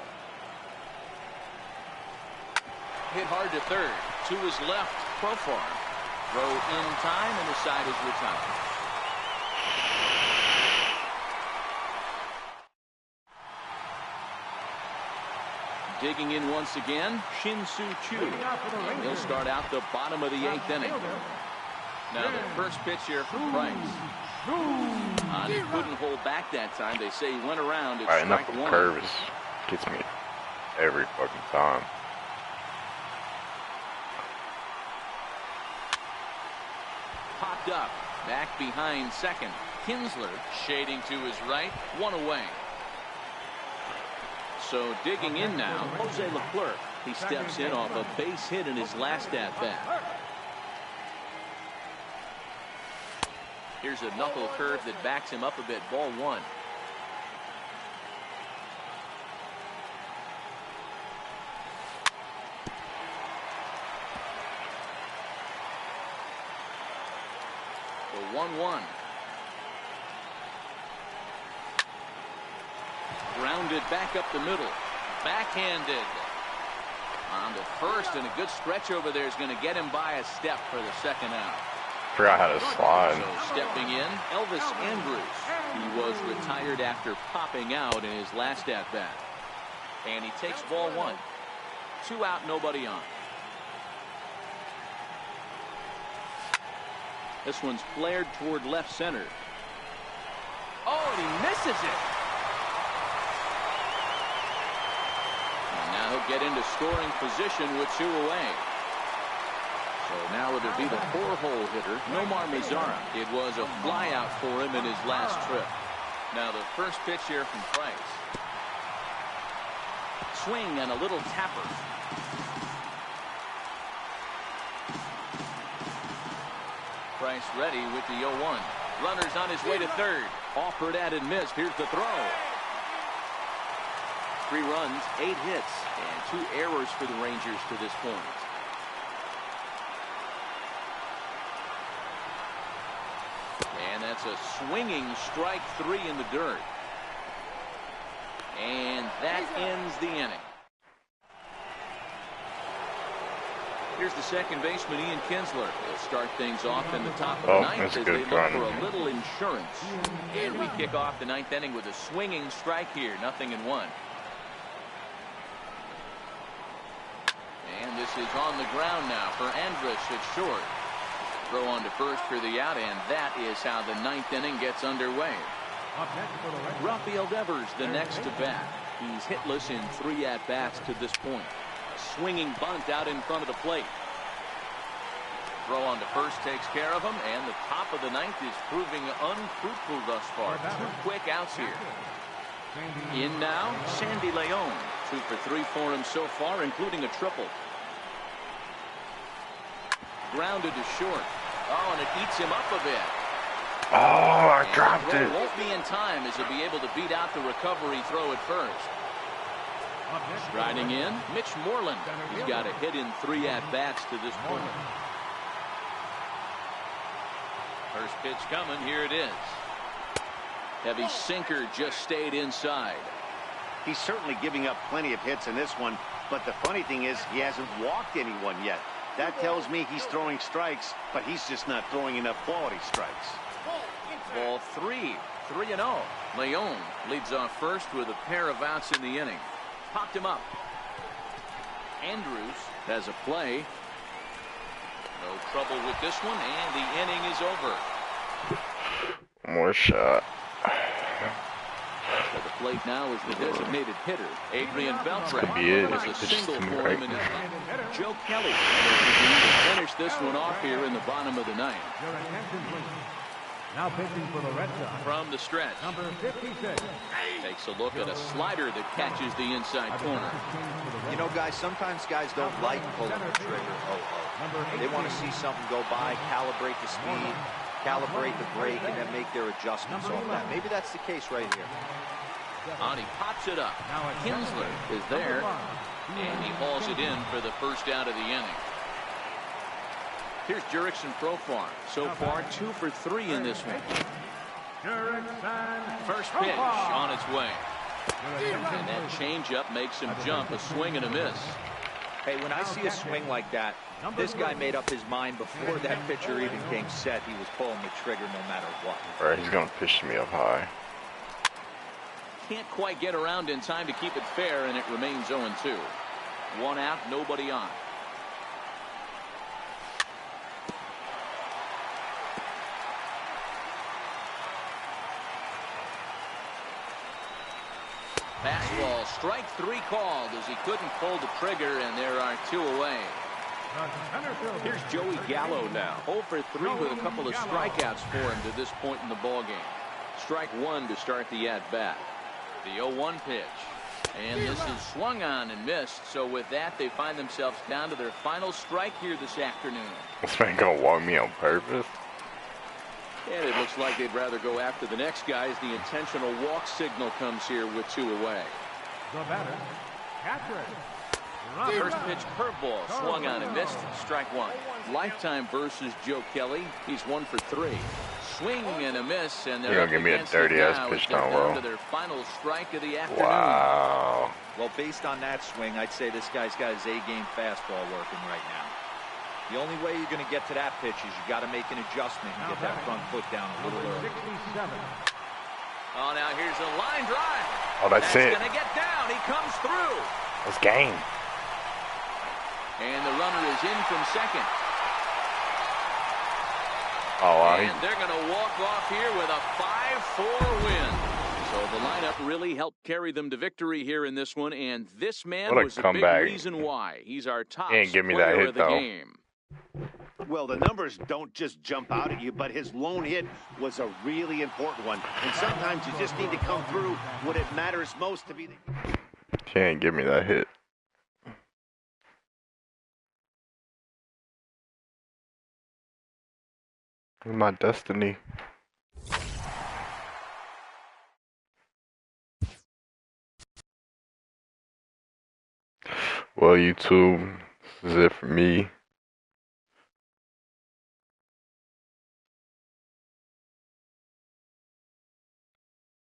Hit hard to third. To his left, Profar. Throw in time, and the side is retired. Digging in once again, Shin-Soo Choo. He'll start out the bottom of the 8th inning. Now the first pitch here from Price. He couldn't hold back that time. They say he went around. It's strike 1. Curves gets me every fucking time. Popped up. Back behind second. Kinsler shading to his right. 1 away. So digging in now, Jose Leclerc. He steps in off a base hit in his last at-bat. Here's a knuckle curve that backs him up a bit. Ball 1. The 1-1. Grounded back up the middle. Backhanded. On to first, and a good stretch over there is going to get him by a step for the second out. Forgot how to slide. So stepping in, Elvis Andrus. He was retired after popping out in his last at-bat. And he takes ball 1. 2 out, nobody on. This one's flared toward left center. Oh, and he misses it. And now he'll get into scoring position with 2 away. So now it'll be the 4-hole hitter, Nomar Mazara. It was a flyout for him in his last trip. Now the first pitch here from Price. Swing and a little tapper. Price ready with the 0-1. Runner's on his way to third. Offered at and missed. Here's the throw. 3 runs, 8 hits, and 2 errors for the Rangers to this point. And that's a swinging strike 3 in the dirt. And that ends the inning. Here's the second baseman, Ian Kinsler. He'll start things off in the top of the ninth as they look for a little insurance. And we kick off the 9th inning with a swinging strike here. 0-1. And this is on the ground now for Andrus at short. Throw on to first for the out, and that is how the 9th inning gets underway. Rafael Devers the next to bat. He's hitless in 3 at-bats to this point. A swinging bunt out in front of the plate. Throw on to first takes care of him, and the top of the 9th is proving unfruitful thus far. 2 quick outs here. In now, Sandy Leon. 2 for 3 for him so far, including a triple. Grounded to short. Oh, and it eats him up a bit. Oh, I dropped it. Won't be in time as he'll be able to beat out the recovery throw at first. Striding in, Mitch Moreland. He's got a hit in 3 at-bats to this point. First pitch coming. Here it is. Heavy sinker just stayed inside. He's certainly giving up plenty of hits in this one, but the funny thing is he hasn't walked anyone yet. That tells me he's throwing strikes, but he's just not throwing enough quality strikes. Ball 3, 3-0. Leon leads off first with a pair of outs in the inning. Popped him up. Andrews has a play. No trouble with this one, and the inning is over. More shot. At the plate now is the designated hitter, Adrian Beltre. It's a just single too for him in his Joe Kelly to finish this one off here in the bottom of the 9th. Now pitching for the Red Sox. From the stretch. Number 56. Takes a look at a slider that catches the inside corner. You know, guys, sometimes guys don't like pulling the trigger. They want to see something go by, calibrate the speed, calibrate the brake, and then make their adjustments off that. Maybe that's the case right here. On, he pops it up. Kinsler is there, and he hauls it in for the first out of the inning. Here's Jurickson Profar. So far, 2 for 3 in this one. First pitch on its way. And that changeup makes him jump. A swing and a miss. Hey, when I see a swing like that, this guy made up his mind before that pitcher even came set. He was pulling the trigger no matter what. All right, he's going to pitch me up high. Can't quite get around in time to keep it fair, and it remains 0-2. 1 out, nobody on. Fastball, strike 3 called as he couldn't pull the trigger, and there are 2 away. Here's Joey Gallo now. 0 for 3 with a couple of strikeouts for him to this point in the ballgame. Strike 1 to start the at-bat. The 0-1 pitch. And this is swung on and missed. So with that, they find themselves down to their final strike here this afternoon. This man going to walk me on purpose? And it looks like they'd rather go after the next guy as the intentional walk signal comes here with 2 away. The batter, catcher. First pitch curveball swung on and missed. Strike 1. Lifetime versus Joe Kelly. He's 1 for 3. Swing and a miss, and they're You're gonna give me a dirty ass pitch down low. To their final strike of the afternoon. Wow. Well, based on that swing, I'd say this guy's got his A-game fastball working right now. The only way you're going to get to that pitch is you got to make an adjustment and get that front foot down a little early. Oh, now here's a line drive. Oh, that's it. Going to get down. He comes through. That's game. And the runner is in from second. Oh, wow. And they're going to walk off here with a 5-4 win. So the lineup really helped carry them to victory here in this one, and this man What a was a comeback. big reason why. He's our top He ain't give me that player hit, of the though. game. Well, the numbers don't just jump out at you, but his lone hit was a really important one. And sometimes you just need to come through when it matters most to be the... He ain't give me that hit. My destiny. Well, YouTube, this is it for me.